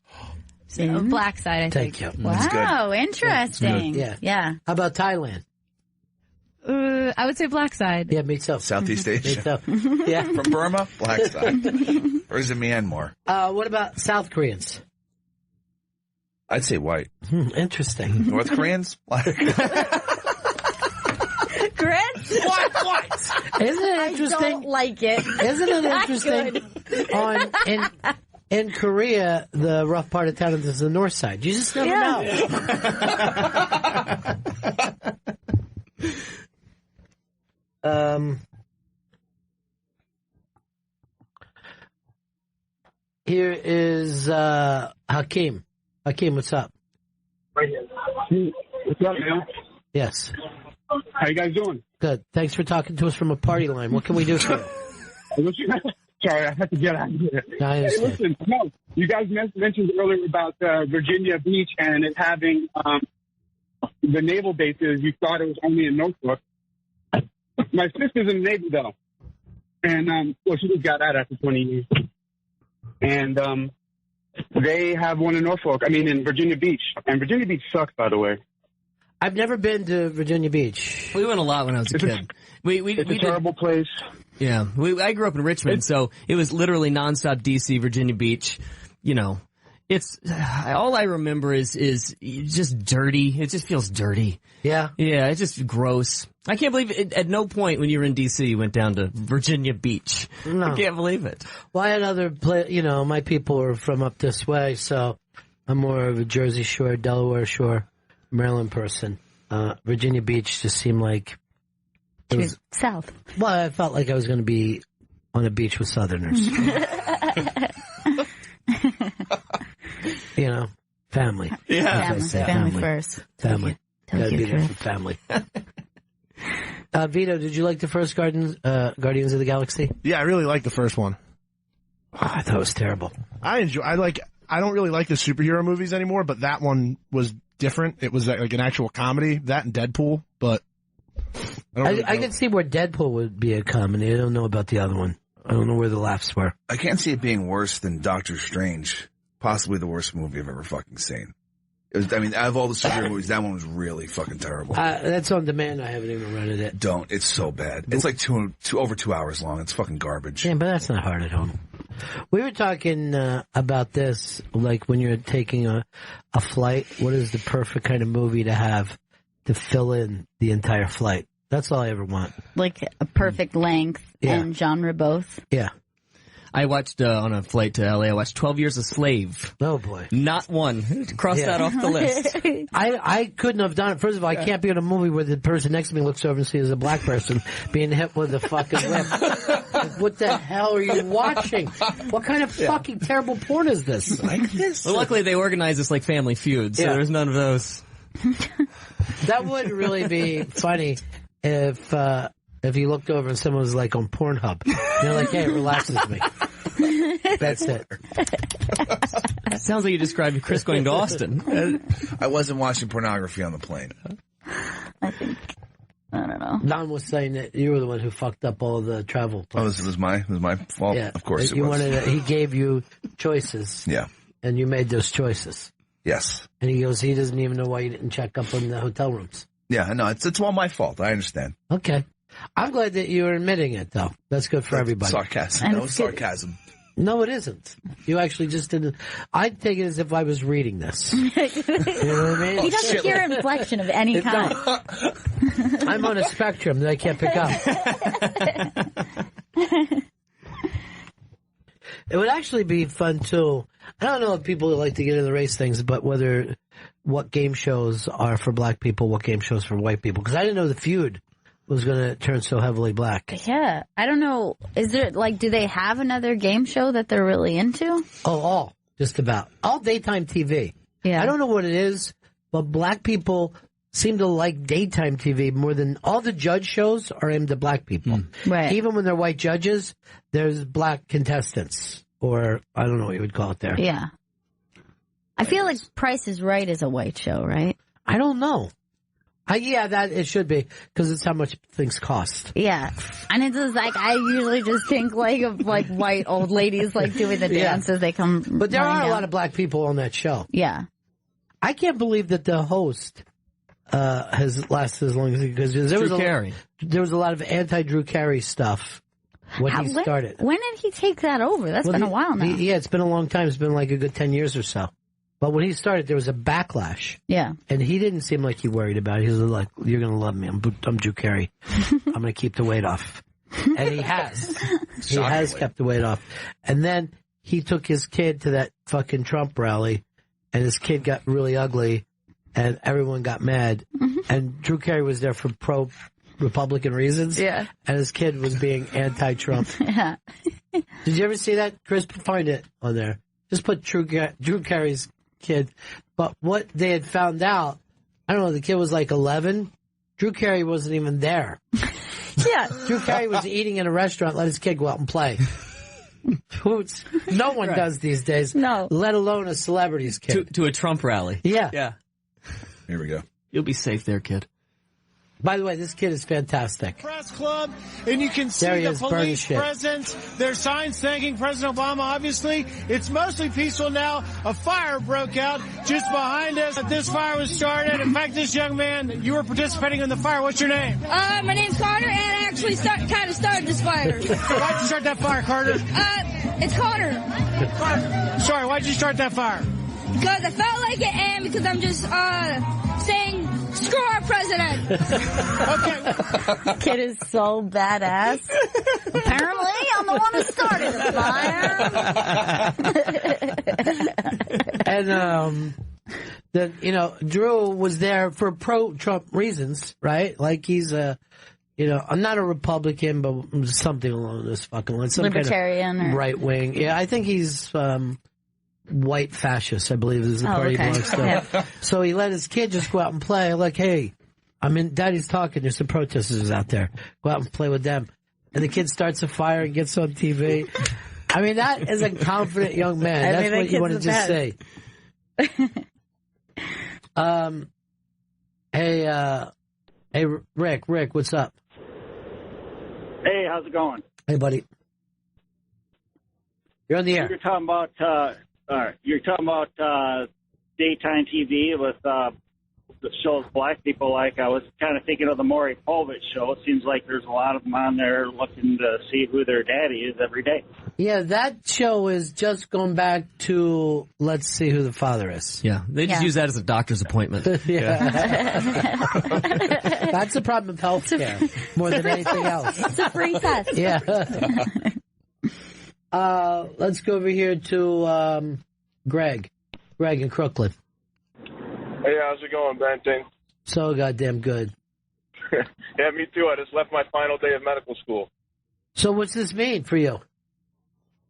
Black side, I Thank think. you. Wow, interesting. Yeah. How about Thailand? I would say black side. Yeah, me too. Southeast Asia. Me too. Yeah. From Burma, black side. Or is it Myanmar? What about South Koreans? I'd say white. Interesting. North Koreans, black. Chris? What? Isn't it interesting? I don't like it. Isn't it interesting? In Korea, the rough part of town is the north side. You just never know. Here is Hakeem. Hakeem, what's up? What's up, man? Yes. How you guys doing? Good. Thanks for talking to us from a party line. What can we do for you? Sorry, I had to get out of here. I understand. Hey, listen, no, you guys mentioned earlier about Virginia Beach and it having the naval bases. You thought it was only in Norfolk. My sister's in the Navy, though. And, well, she just got out after 20 years. And they have one in Norfolk, in Virginia Beach. And Virginia Beach sucks, by the way. I've never been to Virginia Beach. We went a lot when I was a kid. It's a terrible place. Yeah. I grew up in Richmond, so it was literally nonstop DC, Virginia Beach. You know, it's all I remember is just dirty. It just feels dirty. Yeah. Yeah, it's just gross. I can't believe it. At no point when you were in DC you went down to Virginia Beach. No. I can't believe it. Well, I had other my people are from up this way, so I'm more of a Jersey Shore, Delaware Shore, Maryland person. Virginia Beach just seemed like it was south. Well, I felt like I was going to be on a beach with Southerners. Family. Yeah, family first. Family. Gotta be there for family. Vito, did you like the first Guardians of the Galaxy? Yeah, I really liked the first one. Oh, I thought it was terrible. I don't really like the superhero movies anymore, but that one was different. It was like an actual comedy, that and Deadpool, but I can see where Deadpool would be a comedy. I don't know about the other one. I don't know where the laughs were. I can't see it being worse than Doctor Strange. Possibly the worst movie I've ever fucking seen. It was, out of all the superhero movies, that one was really fucking terrible. That's on demand. I haven't even rented it. Don't. It's so bad. It's like over 2 hours long. It's fucking garbage. Yeah, but that's not hard at home. We were talking about this, like when you're taking a flight, what is the perfect kind of movie to have to fill in the entire flight? That's all I ever want. Like a perfect length and genre both. Yeah. I watched on a flight to LA. I watched 12 Years a Slave. Oh boy, not one. Cross that off the list. I couldn't have done it. First of all, I can't be in a movie where the person next to me looks over and sees a black person being hit with a fucking whip. Like, what the hell are you watching? What kind of fucking terrible porn is this? Like this? Well, luckily they organized this like Family Feud, so there's none of those. That would really be funny if you looked over and someone was like on Pornhub. You're like, hey, it relaxes me. That's it. Sounds like you described Chris going to Austin. I wasn't watching pornography on the plane. I don't know. Don was saying that you were the one who fucked up all the travel plans. Oh, this was my fault? Yeah. Of course it was. He gave you choices. Yeah. And you made those choices. Yes. And he goes, he doesn't even know why you didn't check up on the hotel rooms. Yeah, no, it's all my fault. I understand. Okay. I'm glad that you're admitting it, though. That's good for everybody. Sarcasm. No sarcasm. No, it isn't. You actually just didn't. I'd take it as if I was reading this. You know what I mean? He doesn't hear inflection of any kind. I'm on a spectrum that I can't pick up. It would actually be fun, too. I don't know if people like to get into the race things, but what game shows are for black people, what game shows for white people. Because I didn't know the feud was going to turn so heavily black. Yeah. I don't know. Is there, do they have another game show that they're really into? Oh, all. Just about. All daytime TV. Yeah. I don't know what it is, but black people seem to like daytime TV more than all the judge shows are aimed at black people. Right. Even when they're white judges, there's black contestants. Or, I don't know what you would call it there. Yeah. I feel like Price is Right is a white show, right? I don't know. Yeah, that it should be, because it's how much things cost. Yeah. And it's just I usually just think of white old ladies doing the dance as they come. But there are a lot of black people on that show. Yeah. I can't believe that the host has lasted as long as because Drew Carey. There was a lot of anti-Drew Carey stuff when he started. When did he take that over? That's been a while now. Yeah, it's been a long time. It's been a good 10 years or so. But when he started, there was a backlash. Yeah. And he didn't seem like he worried about it. He was like, you're going to love me. I'm Drew Carey. I'm going to keep the weight off. And he has. He has kept the weight off. And then he took his kid to that fucking Trump rally, and his kid got really ugly, and everyone got mad. And Drew Carey was there for pro-Republican reasons. Yeah. And his kid was being anti-Trump. Yeah. Did you ever see that? Chris, find it on there. Just put Drew Carey's kid. But what they had found out, I don't know, the kid was 11. Drew Carey wasn't even there. Yeah. Drew Carey was eating in a restaurant, let his kid go out and play. No one does these days. No. Let alone a celebrity's kid. To a Trump rally. Yeah. Yeah. Here we go. You'll be safe there, kid. By the way, this kid is fantastic. Press club, and you can see the police presence. There's signs thanking President Obama, obviously. It's mostly peaceful now. A fire broke out just behind us. This fire was started. In fact, this young man, you were participating in the fire. What's your name? My name's Connor, and I actually kind of started this fire. Why'd you start that fire, Carter? It's Connor. Sorry, why'd you start that fire? Because I felt like it, and because I'm just saying, screw our president. Okay. Kid is so badass. Apparently, I'm the one who started the fire. And, Drew was there for pro-Trump reasons, right? He's I'm not a Republican, but something along this fucking line. Some Libertarian kind of right-wing. Yeah, I think he's white fascist, I believe is the party he belongs to. Yeah. So he let his kid just go out and play. Hey, Daddy's talking. There's some protesters out there. Go out and play with them. And the kid starts a fire and gets on TV. That is a confident young man. That's what you want to just say. Hey, Rick, what's up? Hey, how's it going? Hey, buddy. You're on the air. You're talking about daytime TV with the shows black people like. I was kind of thinking of the Maury Povich show. It seems like there's a lot of them on there looking to see who their daddy is every day. Yeah, that show is just going back to let's see who the father is. Yeah, they just use that as a doctor's appointment. That's the problem with healthcare more than anything else. It's a free test. Yeah. Let's go over here to Greg in Crooklyn. Hey, how's it going, Bennington? So goddamn good. Yeah, me too. I just left my final day of medical school. So what's this mean for you?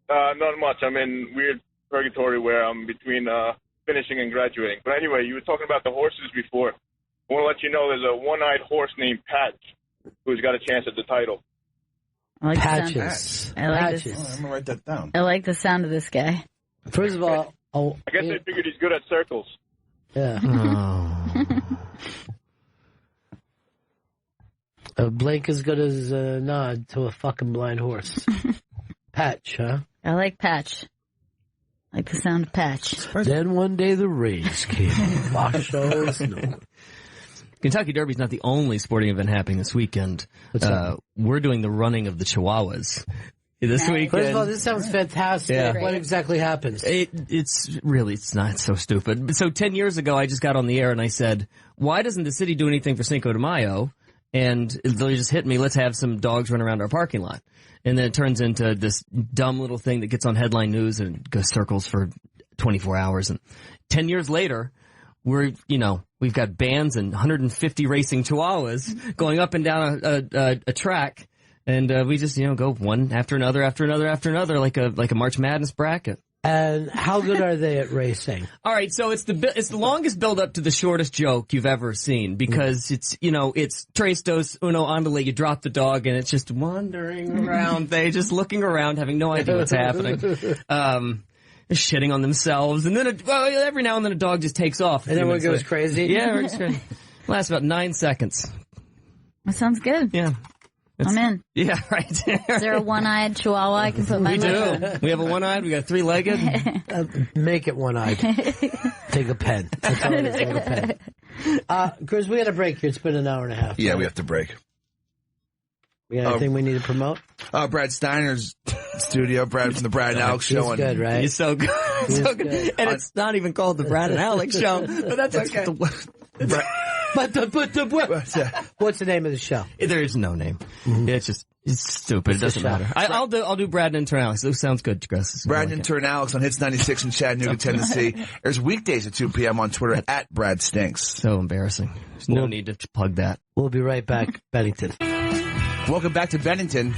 Not much. I'm in weird purgatory where I'm between finishing and graduating. But anyway, you were talking about the horses before. I want to let you know there's a one-eyed horse named Patch who's got a chance at the title. I like Patches. I like I'm going to write that down. I like the sound of this guy. First of all, I guess they figured he's good at circles. Yeah. A blink as good as a nod to a fucking blind horse. Patch, huh? I like Patch. I like the sound of Patch. Then one day the rains came. Washed all the snow. Kentucky Derby's not the only sporting event happening this weekend. We're doing the running of the Chihuahuas this weekend. First of all, this sounds fantastic. Yeah. What exactly happens? It's not so stupid. So 10 years ago, I just got on the air and I said, why doesn't the city do anything for Cinco de Mayo? And they just hit me, let's have some dogs run around our parking lot. And then it turns into this dumb little thing that gets on headline news and goes circles for 24 hours. And 10 years later, we're, We've got bands and 150 racing chihuahuas going up and down a track, and we just go one after another, like a March Madness bracket. And how good are they at racing? All right, so it's the longest build up to the shortest joke you've ever seen, because it's tres dos uno andale, you drop the dog and it's just wandering around, they just looking around, having no idea what's happening, shitting on themselves, and then every now and then a dog just takes off. And everyone goes crazy? Yeah, lasts about 9 seconds. That sounds good. Yeah. I'm in. Yeah, right. Is there a one-eyed chihuahua I can put my We leg do. on? We have a one-eyed, we got a three-legged. Make it one-eyed. Take a pen. That's all it is, take a pen. Chris, we had a break here. It's been an hour and a half. Yeah, we have to break. We got anything we need to promote? Brad Steiner's studio. Brad from the Brad and Alex Show. He's good, right? He's so good. So good. And it's not even called the Brad and Alex Show, but that's okay. What's the name of the show? There is no name. It's stupid. It doesn't matter. I'll do Brad and Alex. That sounds good, Chris. Brad and Alex on Hits 96 in Chattanooga, Tennessee. There's weekdays at 2 p.m. on Twitter at Brad Stinks. So embarrassing. There's no need to plug that. We'll be right back, Bennington. Welcome back to Bennington.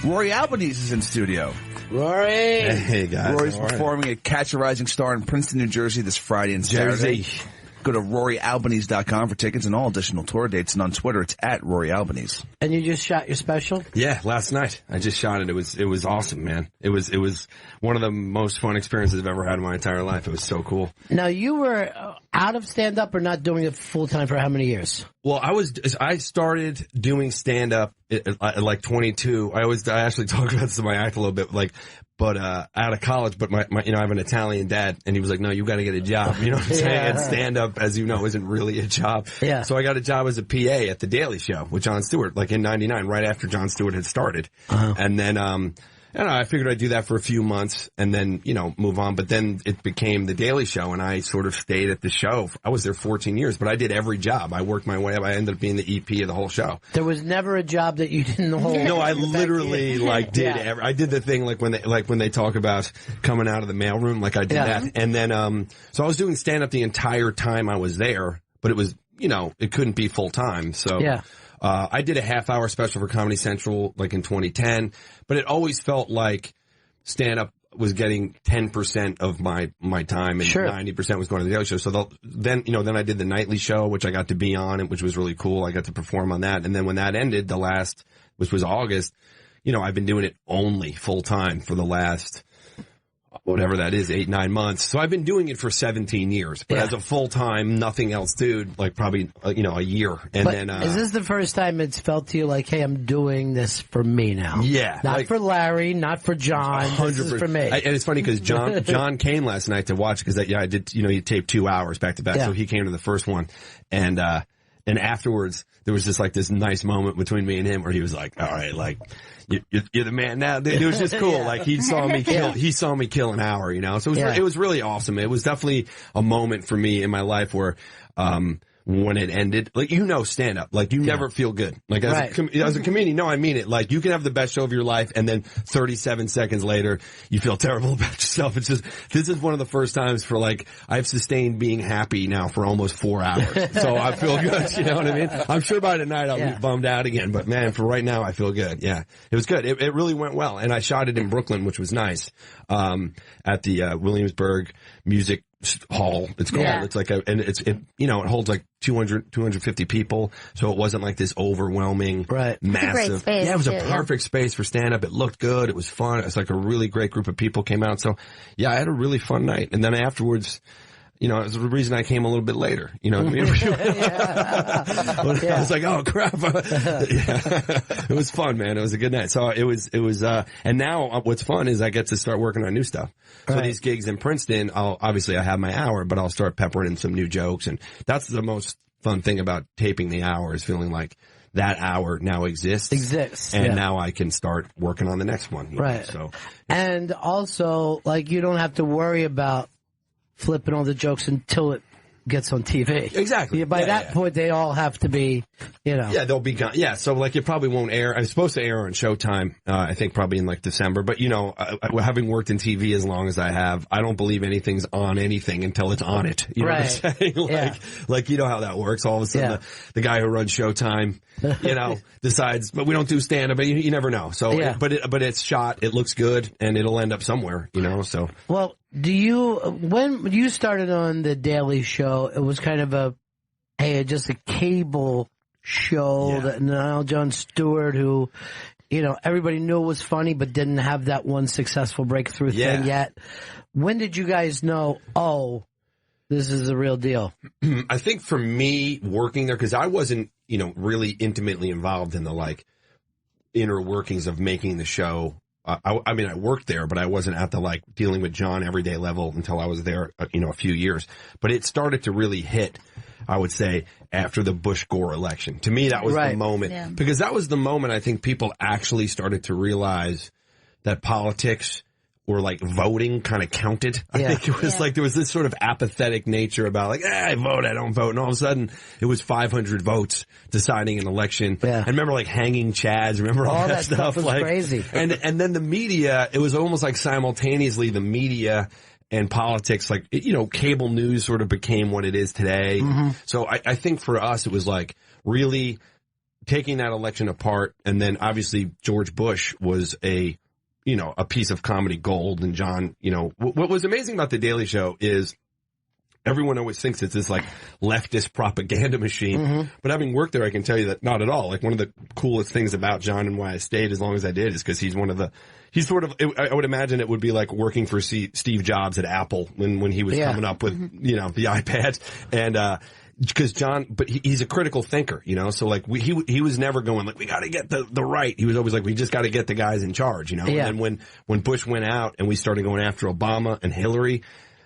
Rory Albanese is in studio. Rory! Hey, guys. Rory's performing at Catch a Rising Star in Princeton, New Jersey this Friday and Saturday. Go to RoryAlbanese.com for tickets and all additional tour dates, and on Twitter it's at Rory Albanese. And you just shot your special? Yeah, last night. I just shot it. It was awesome, man. It was one of the most fun experiences I've ever had in my entire life. It was so cool. Now, you were out of stand-up or not doing it full-time for how many years? Well, I started doing stand-up at like 22. I actually talk about this in my act a little bit, out of college, but my I have an Italian dad, and he was like, no, you got to get a job. You know what I'm saying? And stand-up, as you know, isn't really a job. Yeah. So I got a job as a PA at The Daily Show with Jon Stewart, like in 99, right after Jon Stewart had started. Uh-huh. And then, I figured I'd do that for a few months and then, move on. But then it became The Daily Show, and I sort of stayed at the show. I was there 14 years, but I did every job. I worked my way up. I ended up being the EP of the whole show. There was never a job that you didn't hold. No, I literally did. I did the thing like when they talk about coming out of the mailroom, like I did that. And then, so I was doing stand up the entire time I was there, but it was, it couldn't be full time. So I did a half-hour special for Comedy Central, like in 2010, but it always felt like stand-up was getting 10% of my time, and 90% was going to the Daily Show. So then I did the nightly show, which I got to be on, which was really cool. I got to perform on that, and then when that ended, which was August, I've been doing it only full-time for the last, whatever that is, 8-9 months. So I've been doing it for 17 years, but as a full-time, nothing else, dude, like probably, a year. And then, is this the first time it's felt to you like, hey, I'm doing this for me now? Yeah. Not for Larry, not for John. 100%. This is for me. And it's funny because John came last night to watch because I did, he taped 2 hours back to back. So he came to the first one, and afterwards there was just like this nice moment between me and him where he was like, all right, like, you're the man now, dude. It was just cool. Like he saw me kill an hour, So it was really awesome. It was definitely a moment for me in my life where, when it ended, like, stand up, like you never feel good. Like as a comedian, no, I mean it. Like you can have the best show of your life and then 37 seconds later, you feel terrible about yourself. It's just, this is one of the first times for like, I've sustained being happy now for almost 4 hours. So I feel good. You know what I mean? I'm sure by tonight I'll be bummed out again, but man, for right now, I feel good. Yeah. It was good. It really went well. And I shot it in Brooklyn, which was nice, at the, Williamsburg Music Hall, it's called. Yeah. It's like it holds like 250 people. So it wasn't like this overwhelming, massive. Space, it was a perfect space for stand up. It looked good. It was fun. It's like a really great group of people came out. So I had a really fun night. And then afterwards, it was the reason I came a little bit later. You know what I mean? I was like, oh crap. It was fun, man. It was a good night. So it was, and now what's fun is I get to start working on new stuff. So these gigs in Princeton, I have my hour, but I'll start peppering in some new jokes. And that's the most fun thing about taping the hour, is feeling like that hour now exists. And now I can start working on the next one. You know? So, and also, like, you don't have to worry about flipping all the jokes until it gets on TV. Exactly. By that point, they all have to be, Yeah, they'll be gone. Yeah, so like it probably won't air. It's supposed to air on Showtime, I think probably in like December. But having worked in TV as long as I have, I don't believe anything's on anything until it's on it. You know what I'm saying? Like you know how that works. All of a sudden the guy who runs Showtime, decides, but we don't do stand-up. But you never know. So, but it's shot. It looks good, and it'll end up somewhere. So. Well, when you started on the Daily Show, it was kind of just a cable show that now Jon Stewart, who, everybody knew was funny, but didn't have that one successful breakthrough thing yet. When did you guys know, this is the real deal? I think for me, working there, because I wasn't, really intimately involved in the, inner workings of making the show. I worked there, but I wasn't at the, dealing with John everyday level until I was there, a few years. But it started to really hit, I would say, after the Bush-Gore election. To me, that was the moment. Because that was the moment I think people actually started to realize that politics or voting kind of counted. I think it was there was this sort of apathetic nature about I vote, I don't vote. And all of a sudden it was 500 votes deciding an election. And remember hanging chads, remember all that stuff was crazy. And then the media, it was almost simultaneously the media and politics, cable news sort of became what it is today. Mm-hmm. So I think for us it was really taking that election apart. And then obviously George Bush was a piece of comedy gold. And John, what was amazing about The Daily Show is everyone always thinks it's this leftist propaganda machine. Mm-hmm. But having worked there, I can tell you that not at all. One of the coolest things about John and why I stayed as long as I did is because he's I would imagine it would be like working for Steve Jobs at Apple when he was coming up with, the iPad. And, because John, but he's a critical thinker, so he was never going we got to get the right. He was always we just got to get the guys in charge, And then when Bush went out and we started going after Obama and Hillary,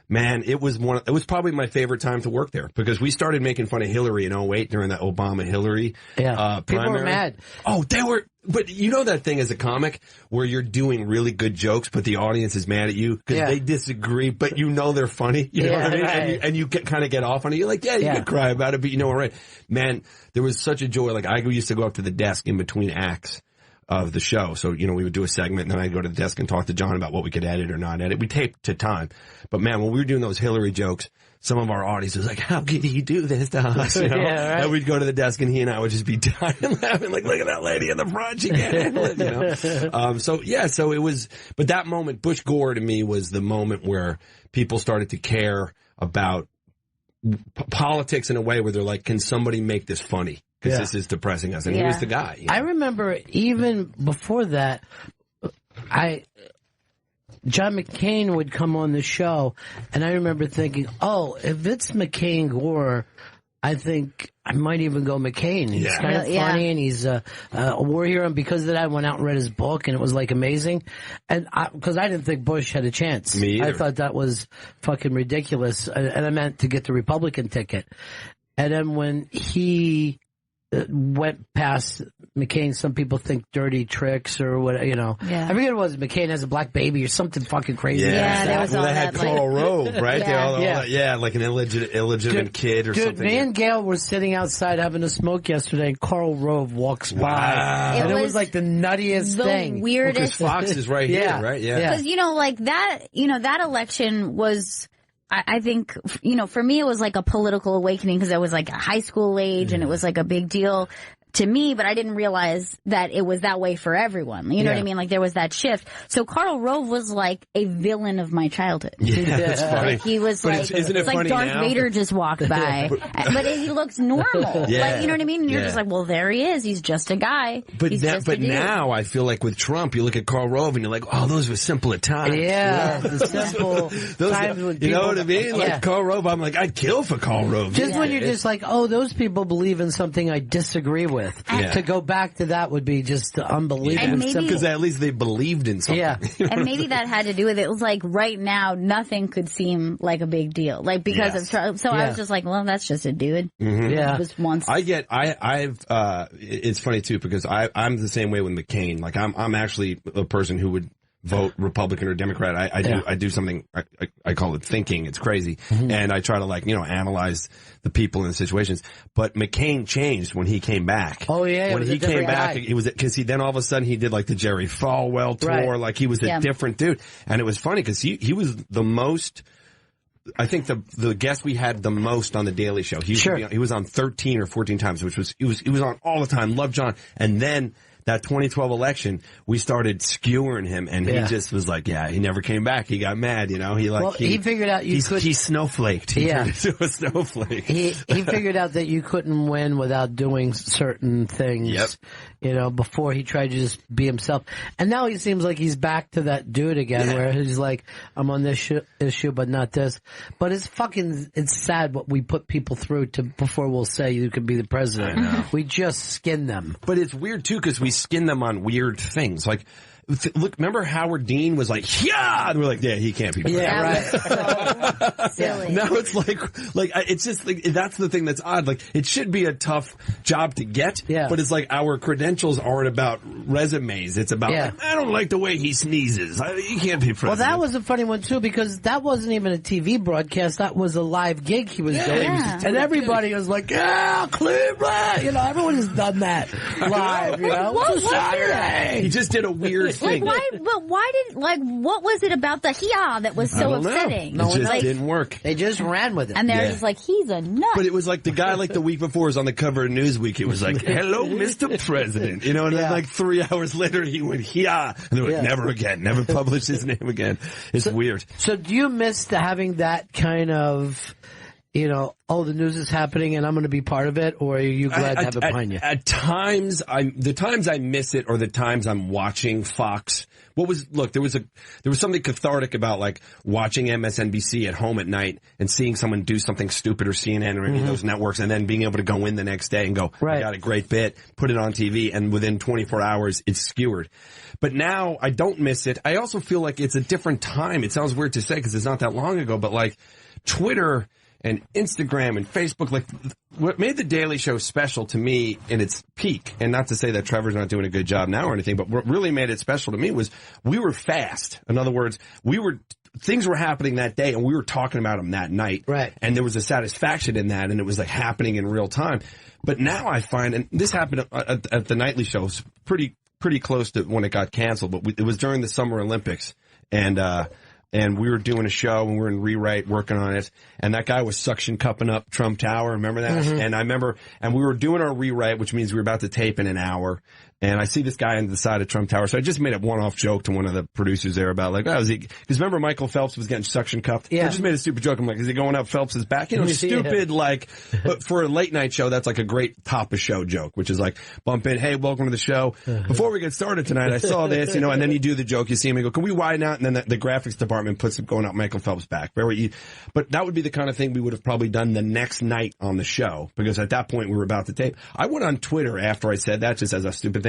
man, it was probably my favorite time to work there because we started making fun of Hillary in 2008 during that Obama-Hillary primary. People were mad. Oh, they were. But that thing as a comic where you're doing really good jokes, but the audience is mad at you because they disagree, but they're funny. You know what I mean? Right. And you kind of get off on it. You're you can cry about it, but right. Man, there was such a joy. I used to go up to the desk in between acts of the show. So, we would do a segment and then I'd go to the desk and talk to John about what we could edit or not edit. We taped to time. But man, when we were doing those Hillary jokes, some of our audience was how could he do this to us? And we'd go to the desk and he and I would just be dying laughing look at that lady in the front. She can't handle it, so it was, but that moment, Bush Gore to me was the moment where people started to care about politics in a way where they're can somebody make this funny? Because this is depressing us. And he was the guy. I remember even before that, John McCain would come on the show, and I remember thinking, if it's McCain Gore, I think I might even go McCain. He's kind of funny, and he's a war hero. And because of that, I went out and read his book, and it was amazing. And because I didn't think Bush had a chance. Me either. I thought that was fucking ridiculous, and I meant to get the Republican ticket. And then when he went past McCain, some people think dirty tricks or what, I forget what it was. McCain has a black baby or something fucking crazy. There was all that. They had Karl Rove, right? An illegitimate kid or something. Dude, me and Gail were sitting outside having a smoke yesterday, and Karl Rove walks by. And it was the nuttiest thing. The weirdest. Because Fox is right here, right? Yeah. Because, that election was, I think, for me, it was a political awakening because I was a high school age and it was a big deal to me, but I didn't realize that it was that way for everyone. You know what I mean? There was that shift. So Karl Rove was a villain of my childhood. Yeah, that's funny. He was isn't it funny Darth now? Vader just walked by. but he looks normal. You know what I mean? And you're just well, there he is. He's just a guy. But now I feel with Trump, you look at Karl Rove and you're those were simpler times. Yeah, the simple times when people, you know what I mean? Karl Rove, I'm I'd kill for Karl Rove. Just when you're just those people believe in something I disagree with. To go back to that would be just unbelievable. Because at least they believed in something. Yeah. And maybe that had to do with it. It was right now, nothing could seem like a big deal. Because of Trump. So I was just well, that's just a dude. Mm-hmm. Yeah. Just once. It's funny too, because I'm the same way with McCain. I'm actually a person who would vote Republican or Democrat. I do something, I call it thinking. It's crazy. And I try to analyze the people in the situations. But McCain changed when he came back. Oh yeah. When he came back, it was, cause then all of a sudden he did like the Jerry Falwell tour. Right. Like he was a different dude. And it was funny cause he was the most, I think the guest we had the most on the Daily Show. He was on 13 or 14 times, which was, he was on all the time. Loved John. And then, that 2012 election, we started skewering him, and he just was like, he never came back. He got mad, he figured out he snowflaked. He turned into a snowflake. He figured out that you couldn't win without doing certain things, before he tried to just be himself. And now he seems like he's back to that dude again, where he's like, I'm on this issue, but not this. But it's sad what we put people through before we'll say you could be the president. I know. We just skin them. But it's weird, too, because we skin them on weird things. Like, look, remember Howard Dean was like, yeah! And we're like, he can't be president. Yeah, right. So silly. Now it's like, it's just like, that's the thing that's odd. Like, it should be a tough job to get, but it's like our credentials aren't about resumes. It's about, I don't like the way he sneezes. He can't be president. Well, that was a funny one, too, because that wasn't even a TV broadcast. That was a live gig he was doing. Yeah. And everybody was like, Cleveland! Everyone has done that live, What Saturday! He just did a weird thing. What was it about the hiya that was so upsetting? It just didn't work. They just ran with it. And they're just like, he's a nut. But it was like the guy the week before was on the cover of Newsweek. It was like, hello, Mr. President. And then like 3 hours later he went, hiya. And they were like, never again. Never publish his name again. It's weird. So do you miss having that kind of, the news is happening and I'm going to be part of it, or are you glad to have it behind you? At times, the times I miss it, or the times I'm watching Fox. There was something cathartic about like watching MSNBC at home at night and seeing someone do something stupid, or CNN or any of those networks, and then being able to go in the next day and go, I got a great bit, put it on TV, and within 24 hours it's skewered. But now I don't miss it. I also feel like it's a different time. It sounds weird to say because it's not that long ago, but like Twitter and Instagram and Facebook, like what made the Daily Show special to me in its peak, and not to say that Trevor's not doing a good job now or anything, but what really made it special to me was we were fast. In other words, things were happening that day and we were talking about them that night. Right. And there was a satisfaction in that, and it was like happening in real time. But now I find, and this happened at the nightly shows pretty close to when it got canceled, but it was during the Summer Olympics, and we were doing a show and we were in rewrite working on it. And that guy was suction cupping up Trump Tower. Remember that? And I remember, and we were doing our rewrite, which means we were about to tape in an hour. And I see this guy on the side of Trump Tower. So I just made a one-off joke to one of the producers there about like, because remember Michael Phelps was getting suction cupped? Yeah. I just made a stupid joke. I'm like, is he going up Phelps' back? Stupid, like, but for a late night show, that's like a great top of show joke, which is like, bump in, hey, welcome to the show. Before we get started tonight, I saw this, and then you do the joke, you see him, and go, can we widen out? And then the graphics department puts it going up Michael Phelps' back. But that would be the kind of thing we would have probably done the next night on the show, because at that point we were about to tape. I went on Twitter after I said that, just as a stupid thing.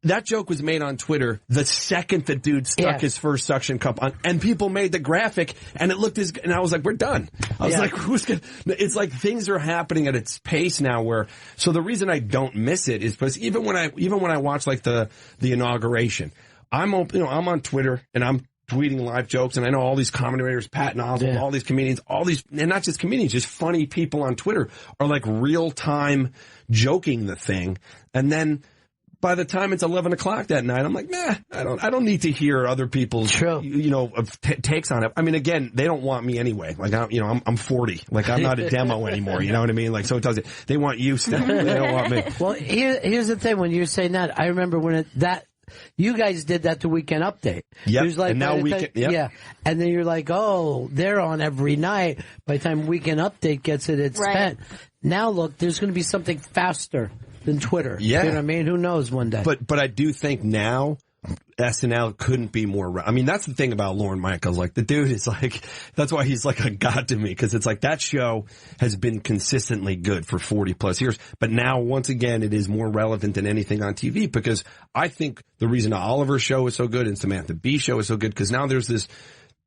That joke was made on Twitter the second the dude stuck his first suction cup on, and people made the graphic, and it looked and I was like, we're done. I was like, who's gonna, it's like things are happening at its pace now so the reason I don't miss it is because even when I watch like the inauguration, I'm on Twitter and I'm tweeting live jokes, and I know all these commentators, Pat and Oswald, all these comedians, and not just comedians, just funny people on Twitter are like real time joking the thing, and then by the time it's 11 o'clock that night, I'm like, nah, I don't need to hear other people's, takes on it. I mean, again, they don't want me anyway. Like, I'm 40. Like, I'm not a demo anymore. You know what I mean? Like, so it does it. They want you, Steph. They don't want me. Well, here's the thing. When you're saying that, I remember when you guys did that to Weekend Update. Yep. Like, and now Weekend, yeah. And then you're like, oh, they're on every night. By the time Weekend Update gets it, it's spent. Now look, there's going to be something faster than Twitter. Yeah. You know what I mean? Who knows one day? But I do think now SNL couldn't be more, I mean, that's the thing about Lorne Michaels. Like, the dude is like, that's why he's like a god to me, because it's like that show has been consistently good for 40 plus years. But now, once again, it is more relevant than anything on TV, because I think the reason Oliver's show is so good and Samantha Bee's show is so good, because now there's this,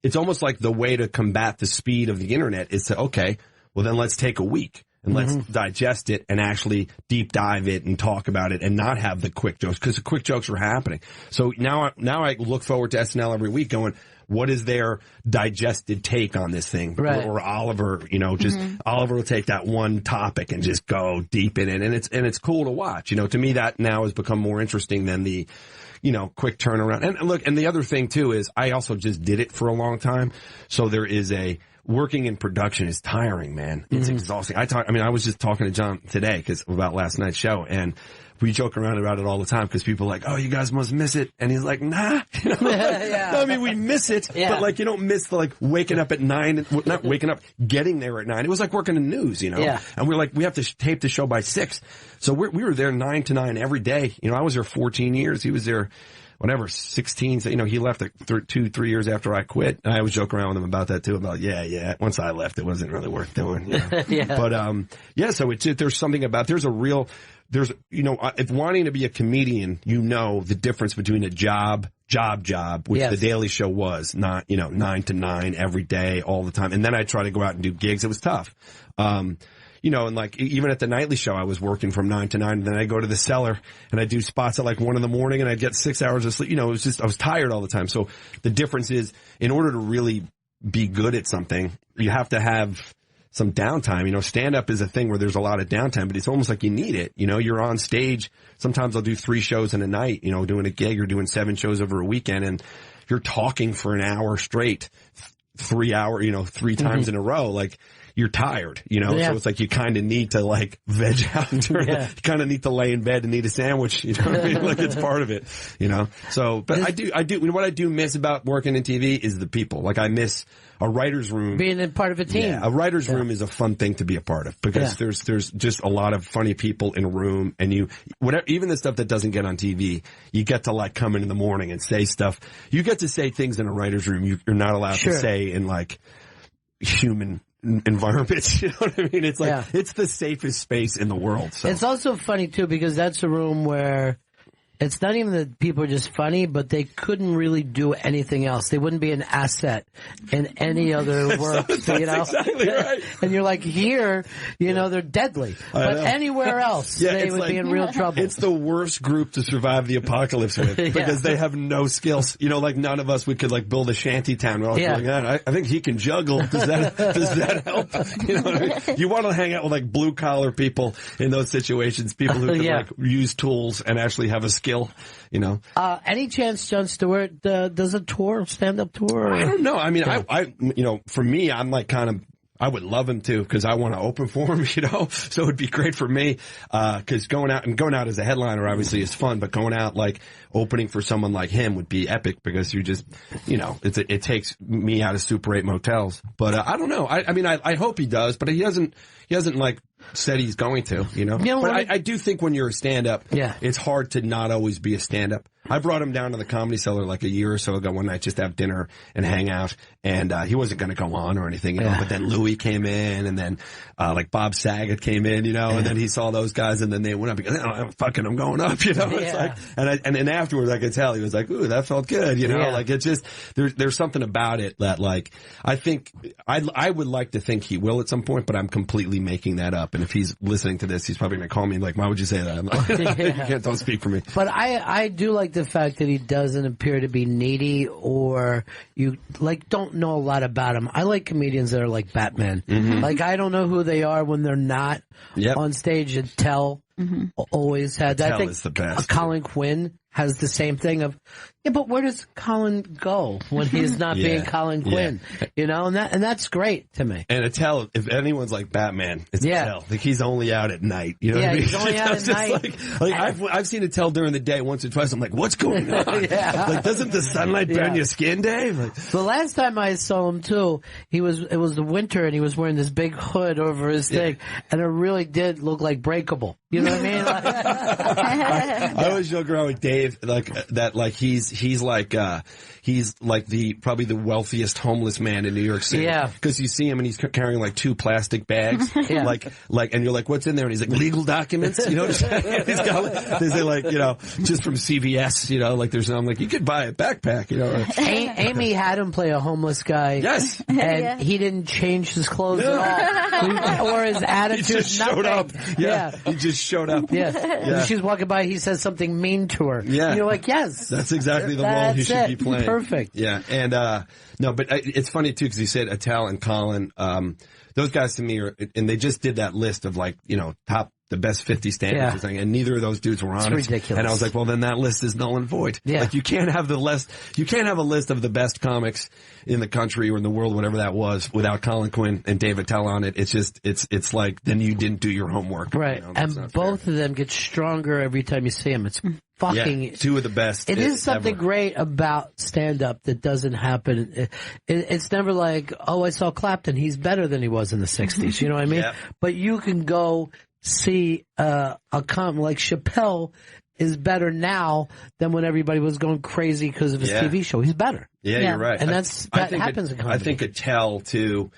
it's almost like the way to combat the speed of the internet is to, okay, well then let's take a week. and let's digest it and actually deep dive it and talk about it and not have the quick jokes, because the quick jokes are happening. So now I look forward to SNL every week going, what is their digested take on this thing? Right. Or Oliver, Oliver will take that one topic and just go deep in it. And it's cool to watch. To me, that now has become more interesting than the, quick turnaround. And look, and the other thing too is I also just did it for a long time. So there is working in production is tiring, man. It's exhausting. I was just talking to John today about last night's show, and we joke around about it all the time because people are like, oh, you guys must miss it. And he's like, nah. No, we miss it. Yeah. But you don't miss the waking up at 9, not waking up, getting there at 9. It was like working in news, Yeah. And we're we have to tape the show by 6. So we were there 9 to 9 every day. I was there 14 years. He was there, 16. So, he left 2-3 years after I quit. And I always joke around with him about that too, about, once I left, it wasn't really worth doing. Yeah. But, so there's something about, if wanting to be a comedian, the difference between a job, which The Daily Show was, not, 9 to 9 every day, all the time. And then I try to go out and do gigs. It was tough. And even at the nightly show, I was working from 9 to 9, and then I go to the cellar and I do spots at 1 in the morning and I'd get 6 hours of sleep. It was just, I was tired all the time. So the difference is, in order to really be good at something, you have to have some downtime. Stand up is a thing where there's a lot of downtime, but it's almost like you need it. You're on stage. Sometimes I'll do 3 shows in a night, doing a gig or doing 7 shows over a weekend, and you're talking for an hour straight, 3 hours, 3 times in a row. You're tired, so it's you kind of need to veg out. You kind of need to lay in bed and need a sandwich, it's part of it, So, but I do, what I do miss about working in TV is the people. I miss a writer's room. Being a part of a team. Yeah, a writer's room is a fun thing to be a part of, because there's just a lot of funny people in a room, and even the stuff that doesn't get on TV, you get to come in the morning and say stuff. You get to say things in a writer's room you're not allowed to say in human environments. You know what I mean? It's it's the safest space in the world. So. It's also funny too, because that's a room where it's not even that people are just funny, but they couldn't really do anything else. They wouldn't be an asset in any other work. That's exactly right. And you're here, they're deadly. But anywhere else, they would be in real trouble. It's the worst group to survive the apocalypse with, because they have no skills. None of us, we could build a shanty town. We're all I think he can juggle. Does that help? You know what I mean? You want to hang out with blue collar people in those situations, people who can use tools and actually have a skill. Any chance Jon Stewart does a stand-up tour? I don't know. I mean, for me, I'm I would love him to, because I want to open for him, so it'd be great for me, because going out as a headliner obviously is fun, but going out opening for someone like him would be epic, because you just, it takes me out of Super 8 motels. But I don't know. I hope he does, but he hasn't said he's going to, But I do think when you're a stand-up, it's hard to not always be a stand-up. I brought him down to the Comedy Cellar a year or so ago one night just to have dinner and hang out, and he wasn't going to go on or anything, but then Louis came in, and then Bob Saget came in, and then he saw those guys, and then they went up, because I'm going up, It's and then afterwards I could tell he was ooh, that felt good, it's just, there's something about it that I think, I would like to think he will at some point, but I'm completely making that up. And if he's listening to this, he's probably going to call me why would you say that? I'm you don't speak for me. But I do like the fact that he doesn't appear to be needy, or you don't know a lot about him. I like comedians that are like Batman. I don't know who they are when they're not on stage. And Tell always had that. Tell I think is the best. Colin Quinn has the same thing of, but where does Colin go when he's not being Colin Quinn? And that's great to me. And Attell, if anyone's like Batman, it's Attell. He's only out at night. You know what I mean? He's only out at night. I've seen Attell during the day once or twice. I'm like, what's going on? Doesn't the sunlight burn your skin, Dave? The last time I saw him too, it was the winter, and he was wearing this big hood over his thing, and it really did look like Breakable. You know what I mean? I always joke around with Dave, that he's he's like probably the wealthiest homeless man in New York City. Yeah. Because you see him and he's carrying like 2 plastic bags. Yeah. And you're like, what's in there? And he's like, legal documents. You know what I'm saying? He's got, they say like, you know, just from CVS, you know, like I'm like, you could buy a backpack, you know. Amy had him play a homeless guy. Yes. And he didn't change his clothes at all. Or his attitude. He just nothing. showed up. Yeah. He just showed up. Yes. Yeah. When she's walking by, he says something mean to her. Yeah. And you're like, yes. That's exactly the role he should be playing. Perfect. Yeah. And, no, but it's funny too, because you said Attell and Colin, those guys to me are, and they just did that list of like, you know, the best 50 stand-ups or something, and neither of those dudes were on it. It's ridiculous. And I was like, well, then that list is null and void. Yeah. Like, you can't have a list of the best comics in the country or in the world, whatever that was, without Colin Quinn and Dave Attell on it. It's just, it's like, then you didn't do your homework. Right. You know, and both of them get stronger every time you see them. It's fucking... Yeah, 2 of the best. It is something great about stand-up that doesn't happen. It's never like, oh, I saw Clapton. He's better than he was in the 60s. You know what I mean? Yeah. But you can go see a comic like Chappelle is better now than when everybody was going crazy because of his TV show. He's better. Yeah, you're right. And that happens in comedy. I think Attell, too,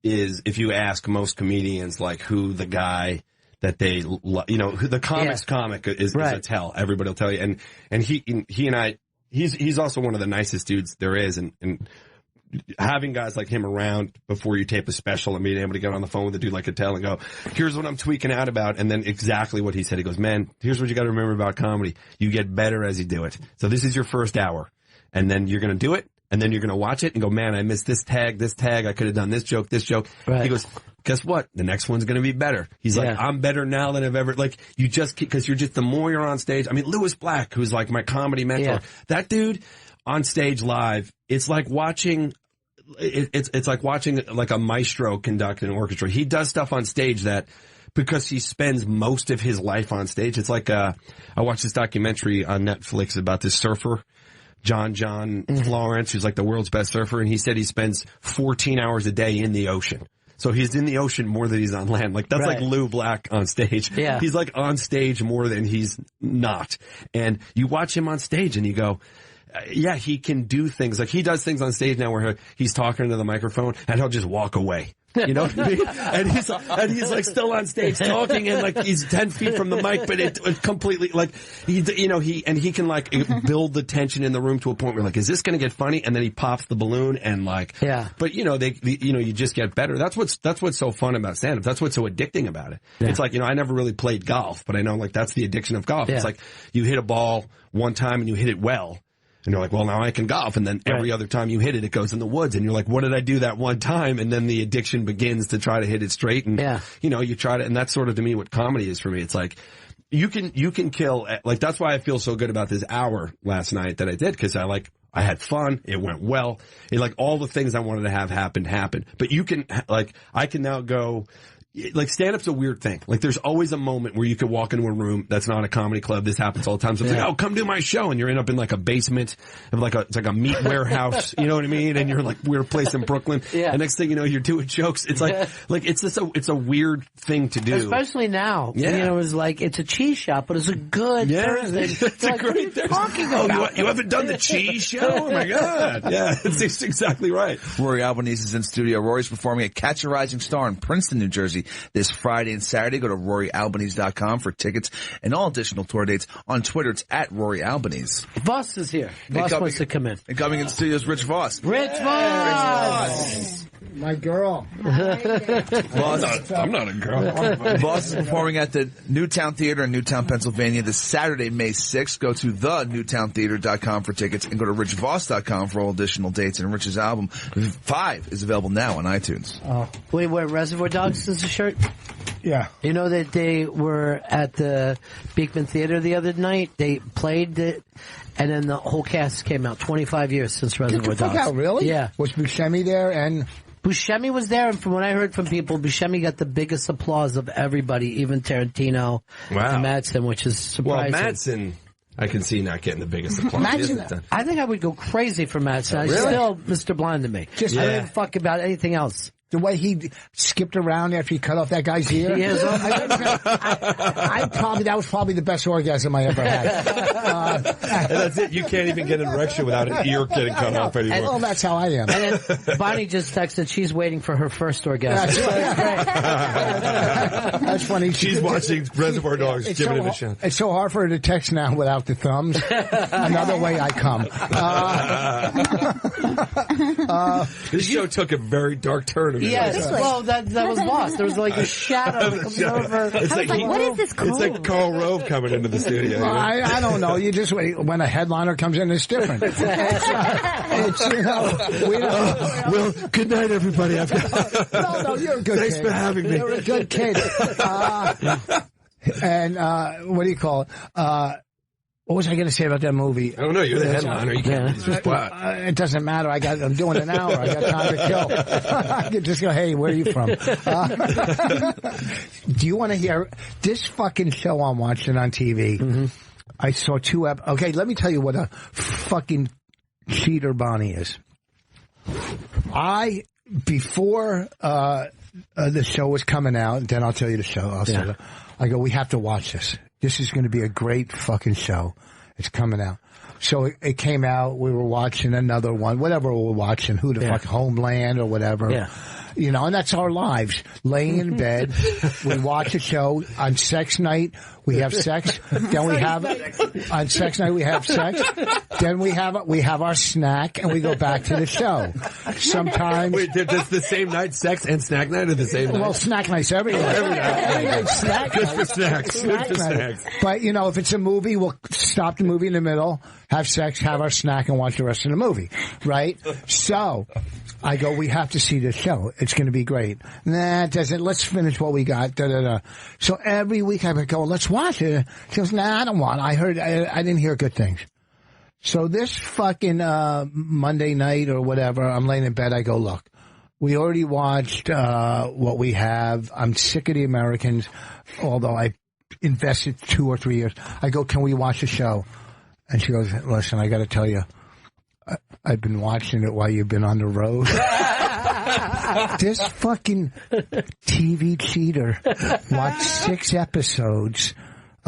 is, if you ask most comedians, like, who the guy that they, you know, who the comic is Attell. Everybody will tell you. And he and I, he's also one of the nicest dudes there is. And having guys like him around before you tape a special and being able to get on the phone with a dude like Attell and go, here's what I'm tweaking out about. And then exactly what he said. He goes, man, here's what you got to remember about comedy. You get better as you do it. So this is your first hour. And then you're going to do it. And then you're going to watch it and go, man, I missed this tag. I could have done this joke. Right. He goes, guess what? The next one's going to be better. He's like, I'm better now than I've ever, like, you just, because you're just, the more you're on stage. I mean, Lewis Black, who's like my comedy mentor, that dude on stage live, it's like watching, it's like watching like a maestro conduct an orchestra. He does stuff on stage that, because he spends most of his life on stage. It's like, I watched this documentary on Netflix about this surfer, John Florence, who's like the world's best surfer. And he said he spends 14 hours a day in the ocean. So he's in the ocean more than he's on land. Like, that's like Lou Black on stage. Yeah. He's like on stage more than he's not. And you watch him on stage and you go, yeah, he can do things. Like, he does things on stage now where he's talking to the microphone and he'll just walk away. You know what I mean? And he's like still on stage talking and like he's 10 feet from the mic, but it completely like he can like build the tension in the room to a point where like, is this going to get funny? And then he pops the balloon and like, but you know, you just get better. That's what's so fun about stand-up. That's what's so addicting about it. Yeah. It's like, you know, I never really played golf, but I know like that's the addiction of golf. Yeah. It's like you hit a ball one time and you hit it well. And you're like, well, now I can golf. And then every other time you hit it, it goes in the woods. And you're like, what did I do that one time? And then the addiction begins to try to hit it straight. And, you know, you try to, and that's sort of to me what comedy is for me. It's like, you can kill, like, that's why I feel so good about this hour last night that I did. Cause I had fun. It went well. Like, all the things I wanted to have happened. But you can, like, I can now go, like, stand-up's a weird thing. Like, there's always a moment where you could walk into a room that's not a comedy club. This happens all the time. So it's like, oh, come do my show. And you end up in like a basement of it's like a meat warehouse. You know what I mean? And you're like, weird place in Brooklyn. Yeah. And next thing you know, you're doing jokes. It's like it's just it's a weird thing to do. Especially now. Yeah. You know, it's like, it's a cheese shop, but it's a good Thursday. It's like, a great Thursday. Talking about? You haven't done the cheese show? Oh my God. Yeah, it's exactly right. Rory Albanese is in studio. Rory's performing at Catch a Rising Star in Princeton, New Jersey this Friday and Saturday. Go to RoryAlbanese.com for tickets and all additional tour dates. On Twitter, it's at Rory Albanese. Voss is here. Voss wants to come in. And coming in the studio is Rich Voss. Rich Voss! My girl. Voss, I'm not a girl. Voss is performing at the Newtown Theater in Newtown, Pennsylvania this Saturday, May 6th. Go to thenewtowntheater.com for tickets and go to richvoss.com for all additional dates. And Rich's album, 5, is available now on iTunes. Wait, where Reservoir Dogs is a shirt? Yeah. You know that they were at the Beekman Theater the other night? They played it, and then the whole cast came out. 25 years since Reservoir Dogs. Out, really? Yeah. Was Buscemi there? And Buscemi was there, and from what I heard from people, Buscemi got the biggest applause of everybody, even Tarantino and Madsen, which is surprising. Well, Madsen, I can see not getting the biggest applause. Madsen, I think I would go crazy for Madsen. Really? Still Mr. Blind to me. I didn't fuck about anything else. The way he skipped around after he cut off that guy's ear. Yes. That was probably the best orgasm I ever had. And that's it. You can't even get an erection without an ear getting cut off anymore. Well, that's how I am. And then Bonnie just texted she's waiting for her first orgasm. That's funny. She's watching Reservoir Dogs, giving it a shot. It's so hard for her to text now without the thumbs. Another way I come. This show took a very dark turn. Yes, well, that was lost. There was like a shadow that comes over. It's like, what is this called? It's like Karl Rove coming into the studio. Well, I don't know. You just wait. When a headliner comes in, it's different. It's well, good night, everybody. No, you're a good Thanks kid. for having me. You're a good kid. And what do you call it? What was I going to say about that movie? I don't know. You're the headliner. You can't just plot. It doesn't matter. I'm doing an hour. I got time to kill. I can just go, hey, where are you from? Do you want to hear this fucking show I'm watching on TV? Mm-hmm. I saw 2 Okay, let me tell you what a fucking cheater Bonnie is. Before the show was coming out, then I'll tell you the show. I go, we have to watch this. This is going to be a great fucking show. It's coming out. So it came out. We were watching another one, whatever we were watching, who the fuck, Homeland or whatever. Yeah. You know, and that's our lives. Laying in bed, we watch a show. On sex night, we have sex. Then on sex night, we have sex. Then we have our snack, and we go back to the show. Sometimes. Wait, does the same night sex and snack night or the same night? Well, snack night's every night. Every night. Snack Good night. for snacks. Good for snacks. But, you know, if it's a movie, we'll stop the movie in the middle, have sex, have our snack, and watch the rest of the movie. Right? So, I go, we have to see this show. It's going to be great. Nah, it doesn't. Let's finish what we got. Da, da, da. So every week I would go, let's watch it. She goes, nah, I don't want it. I didn't hear good things. So this fucking Monday night or whatever, I'm laying in bed. I go, look, we already watched what we have. I'm sick of the Americans, although I invested 2 or 3 years. I go, can we watch the show? And she goes, listen, I got to tell you, I've been watching it while you've been on the road. This fucking TV cheater watched 6 episodes.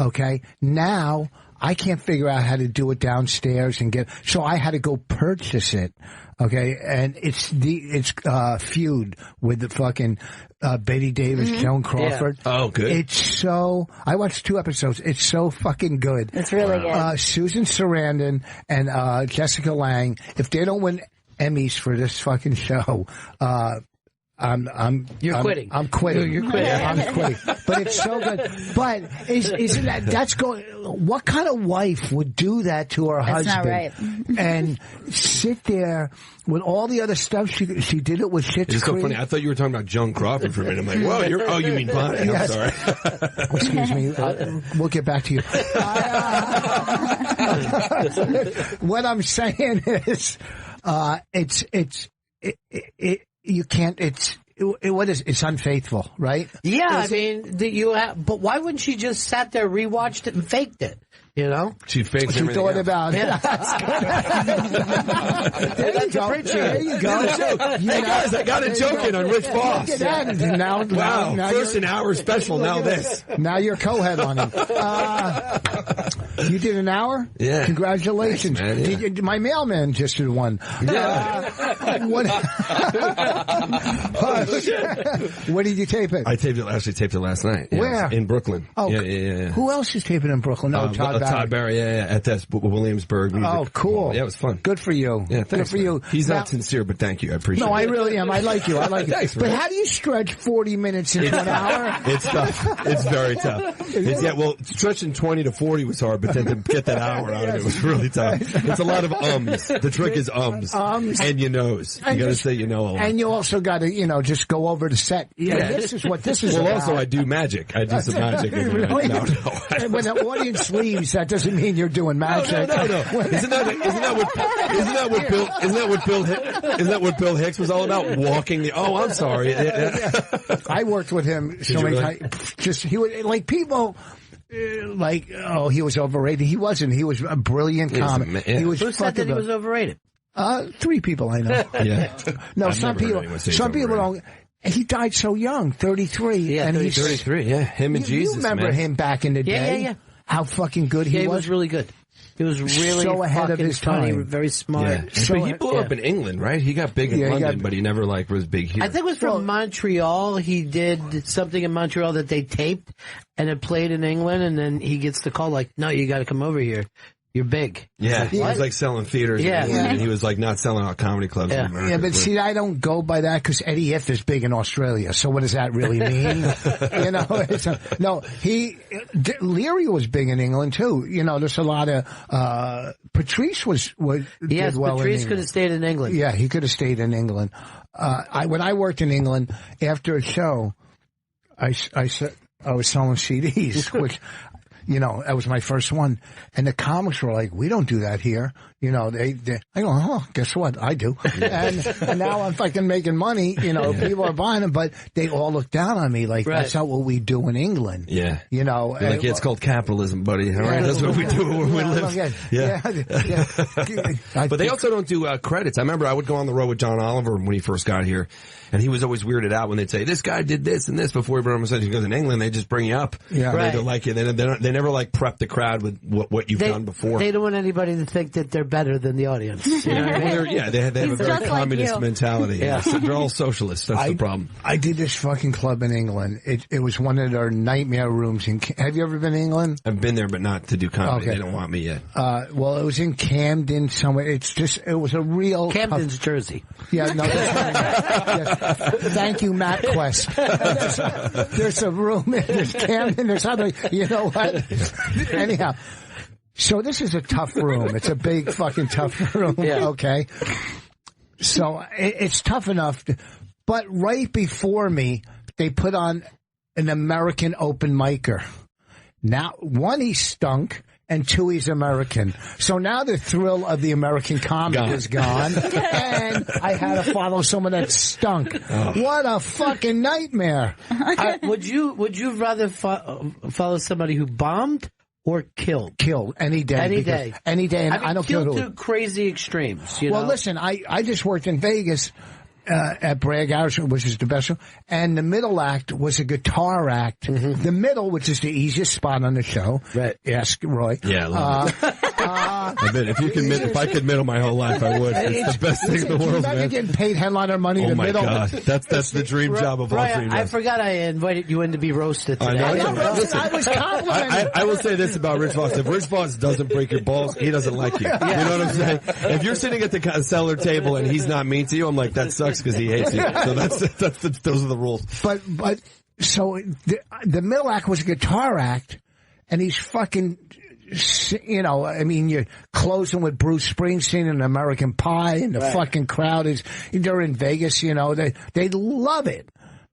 Okay. Now I can't figure out how to do it downstairs so I had to go purchase it. Okay. And it's Feud with the fucking, Betty Davis, Joan Crawford. Yeah. Oh, good. I watched 2 episodes. It's so fucking good. It's really good. Susan Sarandon and, Jessica Lange, if they don't win Emmys for this fucking show, You're quitting. I'm quitting. You're quitting. I'm quitting. But it's so good. But isn't that's going, what kind of wife would do that to her husband? That's not right. And sit there with all the other stuff she did it with Schitt's It's so Creek. funny. I thought you were talking about Joan Crawford for a minute. I'm like, whoa, you mean Bonnie. Yes. I'm sorry. Excuse me. We'll get back to you. What I'm saying is, you can't, it's unfaithful, right? Yeah, but why wouldn't she just sat there, rewatched it, and faked it? You know? She faked She thought about it. There you go. There you go. Hey guys, I got a joke in on Rich Voss. Look at that. Now, first an hour special, now this. Now you're co-head on him. You did an hour? Yeah. Congratulations. Thanks, man, My mailman just did one. What did you tape it? I actually taped it last night. Yeah, Where? In Brooklyn. Oh, yeah. Who else is taping in Brooklyn? Oh, Todd Barry, yeah, at that Williamsburg Music. Oh, cool. Yeah, it was fun. Good for you. Yeah, thanks. Good for you. He's not sincere, but thank you. I appreciate it. No, I really am. I like you. Thanks, But how do you stretch 40 minutes into an hour? It's tough. It's very tough. Stretching 20 to 40 was hard, but then to get that hour out of it was really tough. It's a lot of ums. The trick is ums. And you knows. You gotta say you know a lot. And you also gotta, just go over the set. Yeah, this is what this is about. Well, also I do magic. I do some magic. Really? No. When the audience leaves, that doesn't mean you're doing magic. No. Isn't that what Bill Hicks was all about? Walking the. Oh, I'm sorry. I worked with him so many times. He would people. He was overrated. He wasn't. He was a brilliant comic. Who said that he was overrated? 3 people I know. Yeah. No, some people don't. He died so young, 33. Yeah, and 33. Yeah, him and Jesus. You remember him back in the day? Yeah. How fucking good he was really good. He was really so ahead of his funny, time. very smart. Yeah. But he blew up in England, right? He got big in London, but he never was big here. I think it was from Montreal. He did something in Montreal that they taped, and it played in England, and then he gets the call like, no, you got to come over here. You're big. Yeah, he was like selling theaters, and he was like not selling out comedy clubs. In America. Yeah, but see, I don't go by that because Eddie If is big in Australia. So what does that really mean? Leary was big in England too. There's a lot of Patrice did well. Patrice could have stayed in England. Yeah, he could have stayed in England. When I worked in England after a show, I was selling CDs, which. That was my first one. And the comics were like, we don't do that here. I go, guess what? I do. And now I'm fucking making money. People are buying them, but they all look down on me like, that's not what we do in England. Yeah. It's called capitalism, buddy. All right. That's what we do where we live. Yeah. But they also don't do credits. I remember I would go on the road with John Oliver when he first got here. And he was always weirded out when they'd say, this guy did this and this before he brought him on. Because in England, they just bring you up. Yeah. Right. They don't like you. They never prep the crowd with what you've done before. They don't want anybody to think that they're better than the audience. You know what I mean? They have a very communist mentality. Yeah. So they're all socialists. That's the problem. I did this fucking club in England. It was one of their nightmare rooms. Have you ever been to England? I've been there, but not to do comedy. Okay. They don't want me yet. Well, it was in Camden somewhere. It was a real... Camden's Jersey. Yeah, no. Thank you, MapQuest. There's a room. There's Camden. There's other... You know what? Anyhow. So this is a tough room. It's a big fucking tough room. Yeah. Okay. So it's tough enough. But right before me, they put on an American open micer. Now, one, he stunk, and two, he's American. So now the thrill of the American comic is gone, and I had to follow someone that stunk. Oh. What a fucking nightmare! Would you rather follow somebody who bombed or killed? Killed any day. Any day. And I don't care who. To crazy extremes. Well, listen, I just worked in Vegas. At Brad Garrison, which is the best show. And the middle act was a guitar act. Mm-hmm. The middle, which is the easiest spot on the show. Right. Ask Roy. Yeah, I bet if I could middle my whole life, I would. It's the best thing in the world, man. Getting paid headliner money to middle. Oh my God. That's the dream job of all dream jobs. I forgot I invited you in to be roasted today. I know. Listen, I was complimenting. I will say this about Rich Voss. If Rich Voss doesn't break your balls, he doesn't like you. Yeah. You know what I'm saying? If you're sitting at the cellar table and he's not mean to you, I'm like, that sucks because he hates you. So those are the rules. But so the middle act was a guitar act, and he's fucking, you're closing with Bruce Springsteen and American Pie, and the fucking crowd they're in Vegas, they love it,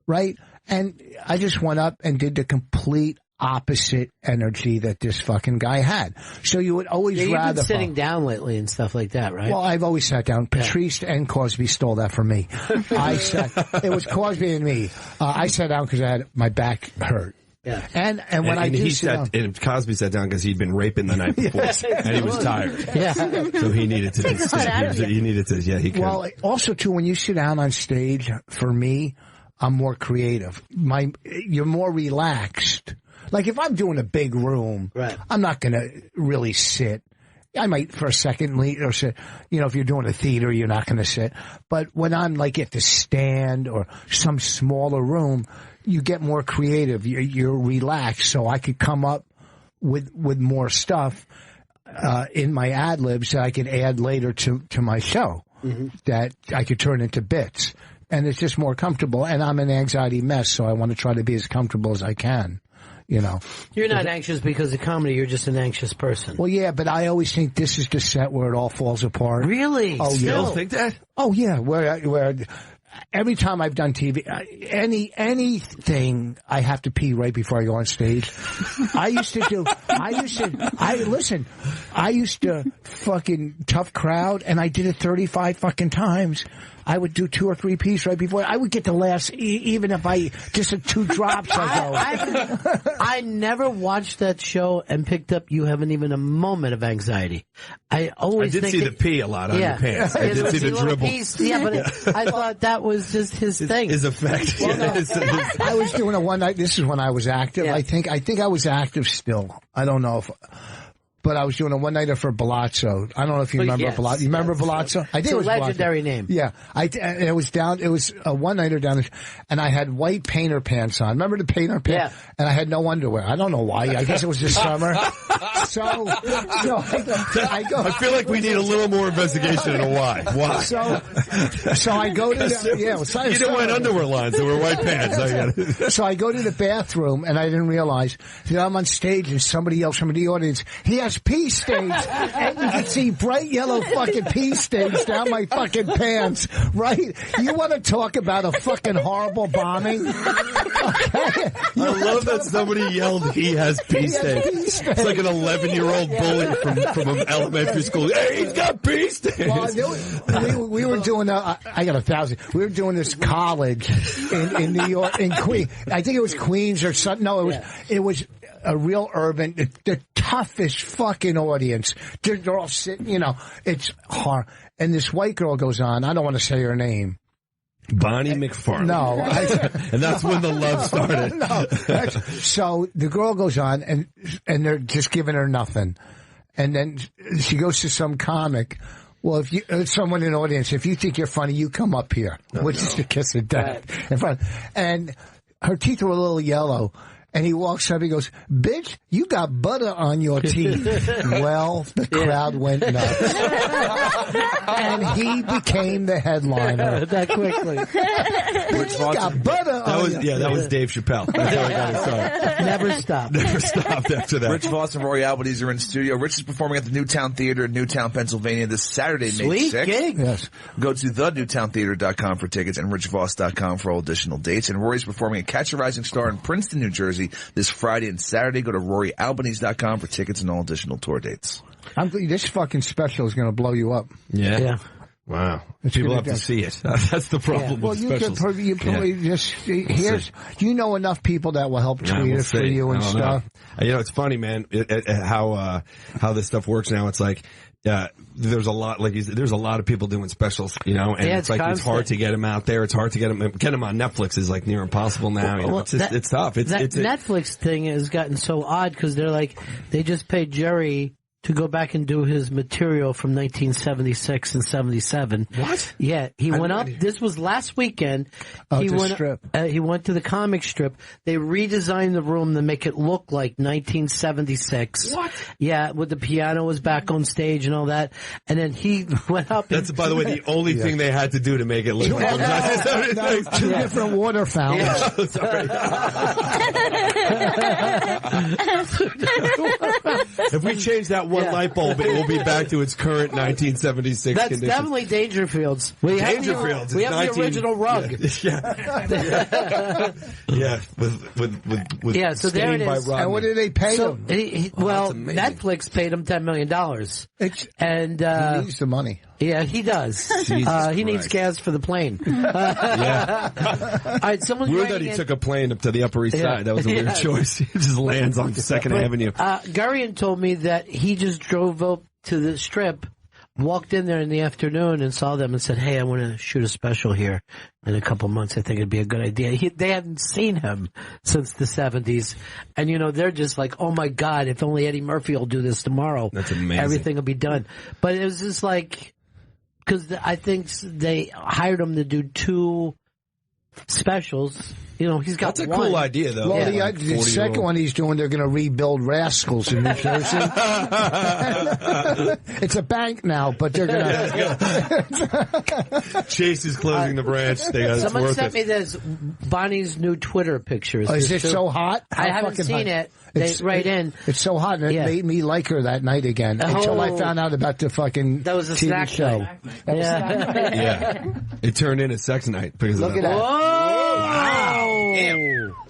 right? And I just went up and did the complete opposite energy that this fucking guy had. So you would always rather... You've been sitting down lately and stuff like that, right? Well, I've always sat down. Patrice and Cosby stole that from me. It was Cosby and me. I sat down because I had my back hurt. Yeah. And when I did sit down... And Cosby sat down because he'd been raping the night before. And he was tired. Yeah. So he needed to... he could. Well, also, too, when you sit down on stage, for me, I'm more creative. You're more relaxed. Like, if I'm doing a big room, I'm not going to really sit. I might for a second lean or sit. If you're doing a theater, you're not going to sit. But when I'm like at the stand or some smaller room, you get more creative. You're relaxed. So I could come up with more stuff in my ad libs that I could add later to my show that I could turn into bits. And it's just more comfortable. And I'm an anxiety mess, so I want to try to be as comfortable as I can. You're not anxious because of comedy. You're just an anxious person. Well, yeah, but I always think this is the set where it all falls apart. Really? Oh, Still? yeah. You think that? Oh, yeah. Where every time I've done TV, anything, I have to pee right before I go on stage. I used to fucking tough crowd, and I did it 35 fucking times. I would do 2 or 3 pieces right before. I would get the last, even if I just 2 drops. I never watched that show and picked up You Haven't Even a Moment of Anxiety. I did see the pee a lot on your pants. I did see the dribble. I thought that was just his thing. His effect. Well, no, I was doing a one night. This is when I was active. I think I was active still. I don't know if. But I was doing a one-nighter for Palazzo. I don't know if you remember Palazzo. You remember Palazzo? I think it was a legendary name. Yeah. It was a one-nighter down there, and I had white painter pants on. Remember the painter pants? Yeah. And I had no underwear. I don't know why. I guess it was the summer. So I go. I feel like we need a little more investigation into why. Why? So I go to the, you didn't wear underwear lines. There were white pants. I got it. So I go to the bathroom, and I didn't realize that I'm on stage, and somebody yells from the audience, he has pee stains, and you can see bright yellow fucking pee stains down my fucking pants, right? You want to talk about a fucking horrible bombing? Okay. I love that somebody yelled, he has pee stains. It's like an 11-year-old bully from an elementary school. Hey, he's got pee stains. Well, we were doing, I got 1,000. We were doing this college in New York, in Queens. I think it was Queens or something. No, it was a real urban, the toughest fucking audience. They're all sitting, it's hard. And this white girl goes on. I don't want to say her name. Bonnie McFarlane. No. And that's when the love started. No. So the girl goes on, and they're just giving her nothing. And then she goes to some comic. Well, if someone in the audience, if you think you're funny, you come up here, which is the kiss of death in front. And her teeth were a little yellow. And he walks up, he goes, bitch, you got butter on your teeth. Well, the crowd went nuts. And he became the headliner. That quickly. Bitch, you got butter on your teeth. That was Dave Chappelle. That's how he got his start. Never stopped. Never stopped after that. Rich Voss and Rory Albanese are in studio. Rich is performing at the Newtown Theater in Newtown, Pennsylvania this Saturday, May 6th. Gig. Yes. Go to thenewtowntheater.com for tickets and richvoss.com for all additional dates. And Rory's performing at Catch a Rising Star in Princeton, New Jersey this Friday and Saturday. Go to roryalbanese.com for tickets and all additional tour dates. This fucking special is going to blow you up. Yeah. Wow. People have to see it. That's the problem with specials. You know enough people that will help tweet it for you and stuff. It's funny, man, how this stuff works now. It's like, there's a lot of people doing specials, and it's like constant. It's hard to get them out there. It's hard to get them on Netflix is like near impossible now. It's tough. It's Netflix thing has gotten so odd because they just paid Jerry to go back and do his material from 1976 and 77. What? Yeah, he went up. This was last weekend. He went to the comic strip. They redesigned the room to make it look like 1976. What? Yeah, with the piano was back on stage and all that. And then he went up. That's, by the way, the only thing they had to do to make it look like 1976. Two different water fountains. Yeah. Sorry. If we change that one light bulb, it will be back to its current 1976 That's conditions. Definitely Dangerfield's. We have the original rug. Yeah, with so there it is. And what did they pay him? Netflix paid him $10 million. And he needs the money. Yeah, he does. He needs gas for the plane. Yeah. All right, someone's weird that he took a plane up to the Upper East Side. That was a weird choice. He just lands on 2nd Avenue. Gurian told me that he just drove up to the Strip, walked in there in the afternoon and saw them and said, hey, I want to shoot a special here in a couple months. I think it'd be a good idea. They hadn't seen him since the 70s. And, they're just like, oh, my God, if only Eddie Murphy will do this tomorrow. That's amazing. Everything will be done. But it was just like, because I think they hired him to do 2 specials. He's got That's a one. cool idea, though. Well, the second one he's doing, they're going to rebuild Rascals in New Jersey. It's a bank now, but they're going to... Chase is closing the branch. Someone sent me this Bonnie's new Twitter pictures. Is it so hot? I haven't seen it. It's so hot, and it made me like her that night again until I found out about the fucking that was a TV show. Yeah. It turned into sex night because Look of at that.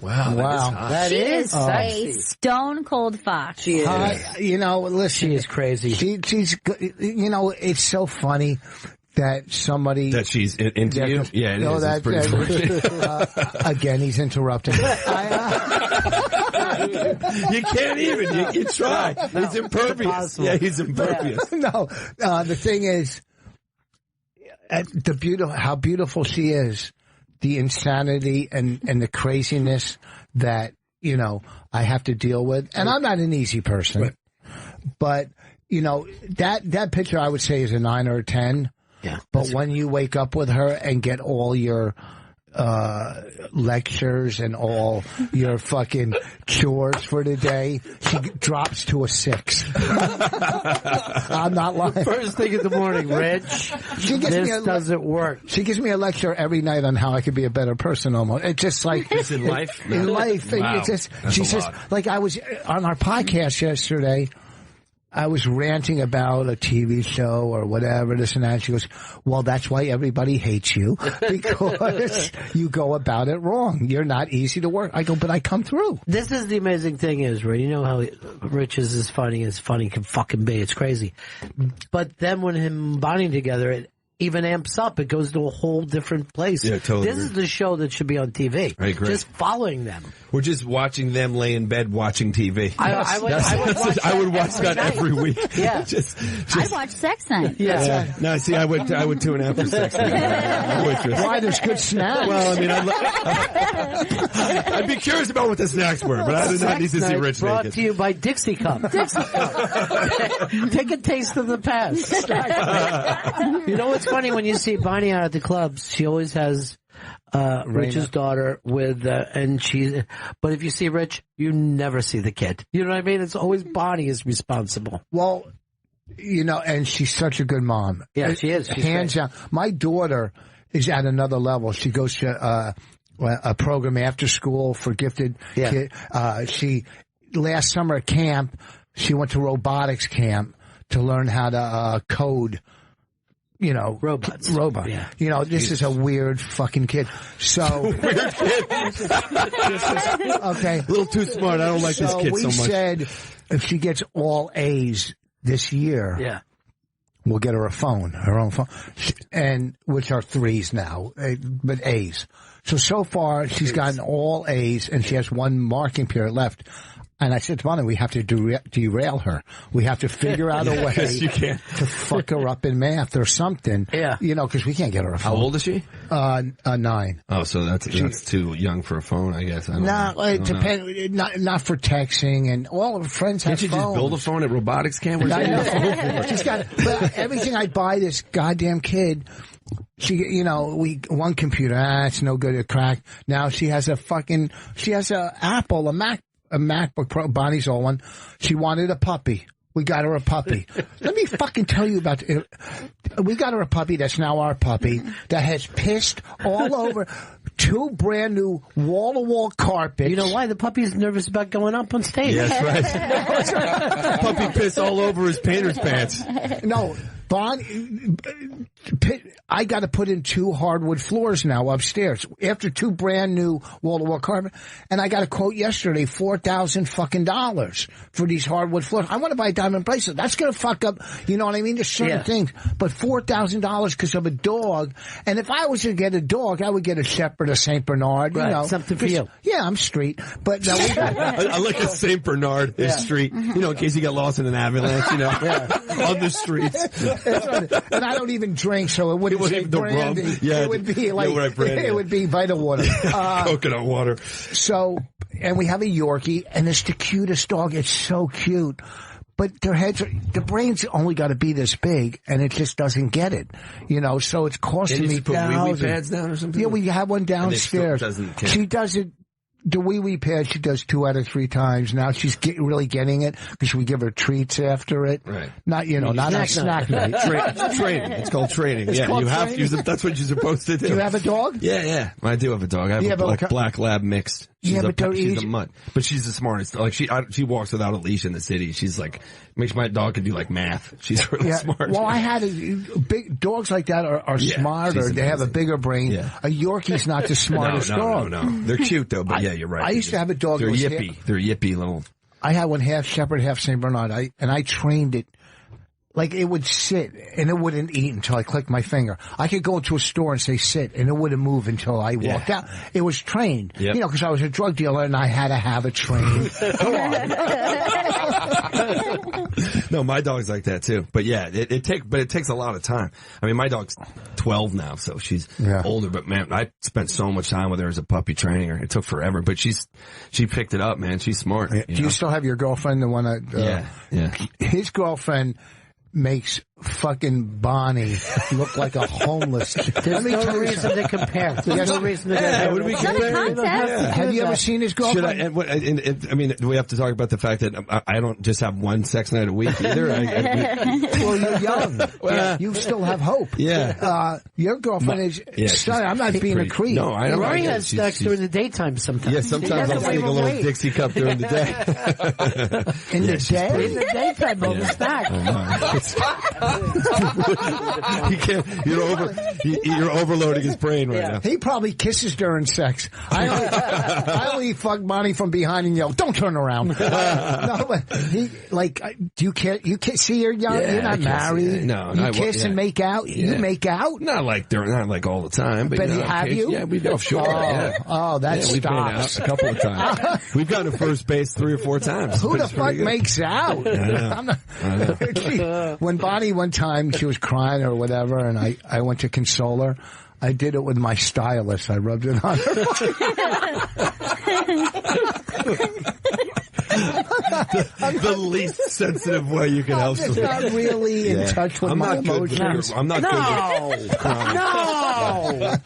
Wow. Wow. That is a stone cold fox. She is. Listen, she is crazy. She's, it's so funny. that somebody that she's into you. Yeah, it is. That, it's pretty funny. Again, he's interrupting. You can't even. You try. He's impervious. Yeah, he's impervious. No, the thing is, how beautiful she is, the insanity and the craziness that I have to deal with, and I'm not an easy person, but that picture I would say is a 9 or a 10. Yeah. But when you wake up with her and get all your lectures and all your fucking chores for the day, she drops to a 6. I'm not lying. First thing in the morning, Rich. This doesn't work. She gives me a lecture every night on how I could be a better person. Almost, it's just like just in life. In life, wow. it's just she says like I was on our podcast yesterday. I was ranting about a TV show or whatever, this and that. She goes, well, that's why everybody hates you, because you go about it wrong. You're not easy to work. I go, but I come through. This is the amazing thing is, right? You know how Rich is as funny can fucking be. It's crazy. But then when him and Bonnie together, it even amps up. It goes to a whole different place. Yeah, totally. This is the show that should be on TV. I agree. Just following them. We're just watching them lay in bed watching TV. I would watch that every week. Yeah. I watch Sex Night. Yeah. No, see, I would tune out for Sex Night. Why? There's good snacks. Well, I mean, I'd be curious about what the snacks were, but I do not need to see Rich brought naked. to you by Dixie Cup. Dixie Cup. Take a taste of the past. You know what's funny when you see Bonnie out at the clubs? She always has Rich's daughter with, but if you see Rich, you never see the kid. You know what I mean? It's always Bonnie is responsible. Well, and she's such a good mom. Yeah, she is. She's hands down. My daughter is at another level. She goes to a program after school for gifted kids. Last summer at camp, she went to robotics camp to learn how to code. Robots. Robot. Yeah. This is a weird fucking kid. So weird kid. Okay. A little too smart. I don't like this kid so much. We said if she gets all A's this year, we'll get her a phone, her own phone, and which are 3s now, but A's. So far she's gotten all A's, and she has one marking period left. And I said to Bonnie, we have to derail her. We have to figure out a way to fuck her up in math or something. Yeah. Because we can't get her a phone. How old is she? 9. Oh, so that's too young for a phone, I guess. It depends. Not for texting, and all her friends have phones. Can't you just build a phone at robotics camp? She's got everything I buy this goddamn kid. She, one computer, it's no good at crack. Now she has a Apple, a MacBook Pro. Bonnie's old one. She wanted a puppy. We got her a puppy. Let me fucking tell you about it. We got her a puppy that's now our puppy that has pissed all over 2 brand new wall-to-wall carpets. You know why? The puppy's nervous about going up on stage. Yes, right. Puppy piss all over his painter's pants. No. I got to put in 2 hardwood floors now upstairs after 2 brand new wall-to-wall carpet, and I got a quote yesterday, $4,000 fucking dollars for these hardwood floors. I want to buy a diamond bracelet. That's going to fuck up. You know what I mean? There's certain things, but $4,000 because of a dog. And if I was to get a dog, I would get a Shepherd, a Saint Bernard. Right, something for you. Yeah, I'm street, but no, I like a Saint Bernard is street. In case you get lost in an ambulance. On the streets. And I don't even drink, so it wouldn't say brandy. It would be like it would be Vita water, coconut water. So, and we have a Yorkie, and it's the cutest dog. It's so cute, but the brain's only got to be this big, and it just doesn't get it. So it's costing me thousands. Wee pads down or something. Yeah, we have one downstairs. She does it. The wee pad she does 2 out of 3 times. Now she's really getting it because we give her treats after it. Right. Not not a snack night. Trading. It's called trading. You have to use it. That's what you're supposed to do. Do you have a dog? Yeah. I do have a dog. I have a black lab mixed. She's a mutt, but she's the smartest. Like she walks without a leash in the city. She's like makes my dog can do like math. She's really smart. Well, I had big dogs like that are smarter. They have a bigger brain. Yeah. A Yorkie's not the smartest dog. No. They're cute though. But you're right. I used to have a dog. They're yippy. They're yippy little. I had one half Shepherd, half Saint Bernard. I trained it like it would sit and it wouldn't eat until I clicked my finger. I could go into a store and say sit and it wouldn't move until I walked out. It was trained, you know, because I was a drug dealer and I had to have it trained. No, my dog's like that too. But yeah, it takes a lot of time. I mean, my dog's 12 now, so she's older. But man, I spent so much time with her as a puppy training her. It took forever, but she picked it up, man. She's smart. Do you still have your girlfriend, the one that? His girlfriend makes fucking Bonnie look like a homeless. There's no reason to compare. There's no reason to compare. What do we compare? Have you ever seen his girlfriend? I mean, do we have to talk about the fact that I don't just have one sex night a week either? Well, you're young. You still have hope. Yeah. Your girlfriend is. Sorry, I'm not being a creep. No, I don't. Rory has sex during the daytime sometimes. Yeah, sometimes I'll stick a little Dixie cup during the day. In the day? In the daytime, on the snack. You're overloading his brain right now. He probably kisses during sex. I only fuck Bonnie from behind and yell, "Don't turn around!" No, but he you kiss. See, you're young. You're not married. No, you kiss and make out. You make out. Not like all the time. But have you? Yeah, we know. Sure. That's we've been out a couple of times. We've gone to first base 3 or 4 times. Who the fuck makes out? I know. When Bonnie one time she was crying or whatever, and I went to console her. I did it with my stylus. I rubbed it on her. the least sensitive way you can help someone. I'm not really in touch with my emotions. I'm not good with crying. No!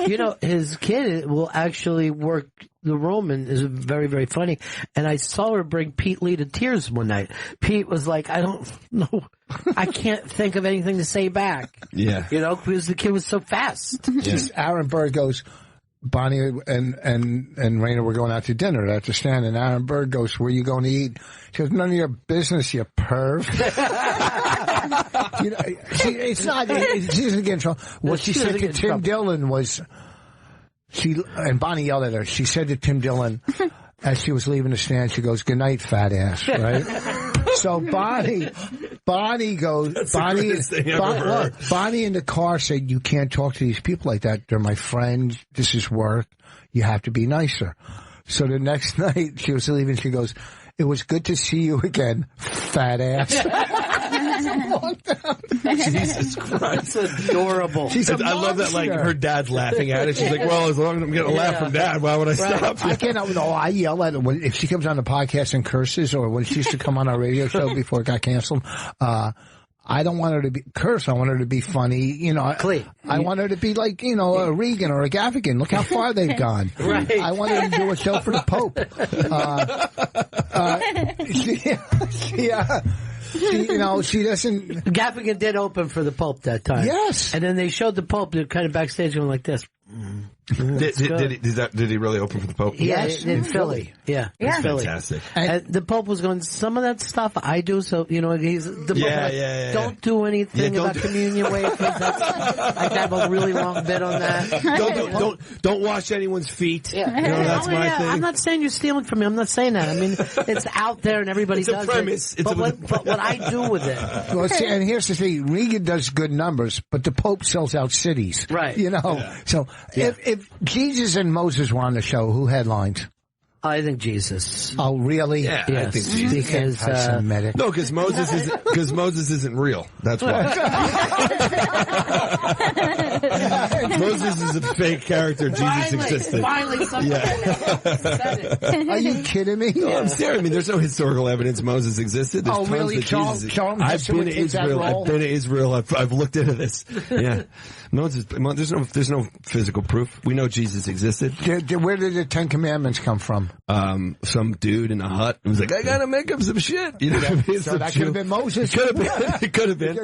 You know, his kid will actually work the Roman is very, very funny. And I saw her bring Pete Lee to tears one night. Pete was like, I don't know. I can't think of anything to say back. Yeah. You know, because the kid was so fast. Just Aaron Bird goes, Bonnie and Raina were going out to dinner at the stand, and Aaron Bird goes, "Where you going to eat?" She goes, "None of your business, you perv." You know, it's not. She doesn't get in trouble. What she said to Tim Dillon was, and Bonnie yelled at her. She said to Tim Dillon as she was leaving the stand, she goes, "Good night, fat ass." Right. So Bonnie goes. Bonnie in the car said, "You can't talk to these people like that. They're my friends. This is work. You have to be nicer." So the next night she was leaving. She goes, "It was good to see you again, fat ass." Jesus Christ. That's adorable. I love that, like, her dad's laughing at it. She's like, well, as long as I'm getting a laugh from Dad, why would I stop? I cannot. No, I yell at her if she comes on the podcast and curses, or when she used to come on our radio show before it got canceled. I don't want her to be curse. I want her to be funny. You know, I want her to be like, you know, a Regan or a Gaffigan. Look how far they've gone. Right. I want her to do a show for the Pope. She doesn't. Gaffigan did open for the Pope that time. Yes. And then they showed the Pope kind of backstage going like this. Did he really open for the Pope? Yes, in Philly. Yeah, That's Philly. Fantastic. And the Pope was going, some of that stuff I do, so, you know, he's the Pope don't do anything about communion wafers. I have a really long bit on that. Don't wash anyone's feet. Yeah. You know, that's my thing. I'm not saying you're stealing from me. I'm not saying that. I mean, it's out there and everybody does premise. it. But what I do with it. Well, see, and here's the thing. Regan does good numbers, but the Pope sells out cities. Right. You know? Yeah. So if Jesus and Moses were on the show, who headlines? I think Jesus. Oh, really? Yeah, yes. I think Jesus. Because no, because Moses isn't real. That's why. Moses is a fake character. Jesus existed. Finally, somebody said it. Are you kidding me? No, I'm serious. I mean, there's no historical evidence Moses existed. There's tons really? that I've been to Israel. I've looked into this. Yeah. There's no physical proof. We know Jesus existed. Where did the 10 Commandments come from? Some dude in a hut was like, I gotta make up some shit. You know what I mean? So that could have been Moses. It could have been.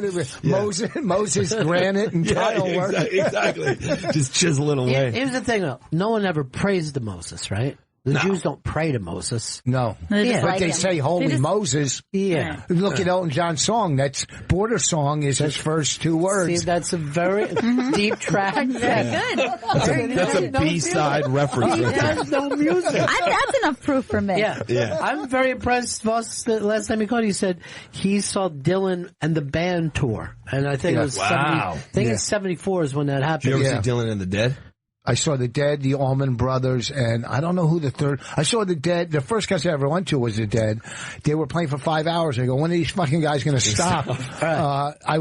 Yeah. Moses, granite, and tile work. Exactly. Just chisel it away. Here's the thing, though. No one ever praised the Moses, right? The Jews don't pray to Moses. No. They just But like they him. say Holy They just- Moses. Yeah. Look at Elton John's song. That's Border Song is his first two words. See, that's a very deep track. Very good. That's a B-side reference. He has no music. That's enough proof for me. Yeah. I'm very impressed. Voss, the last time he called, he said he saw Dylan and the band tour. And I think it was 70, I think it's 74 is when that happened. Did you ever see Dylan and the Dead? I saw the Dead, the Allman Brothers, and I don't know who the third. I saw the Dead. The first concert I ever went to was the Dead. They were playing for 5 hours. I go, when are these fucking guys going to stop? I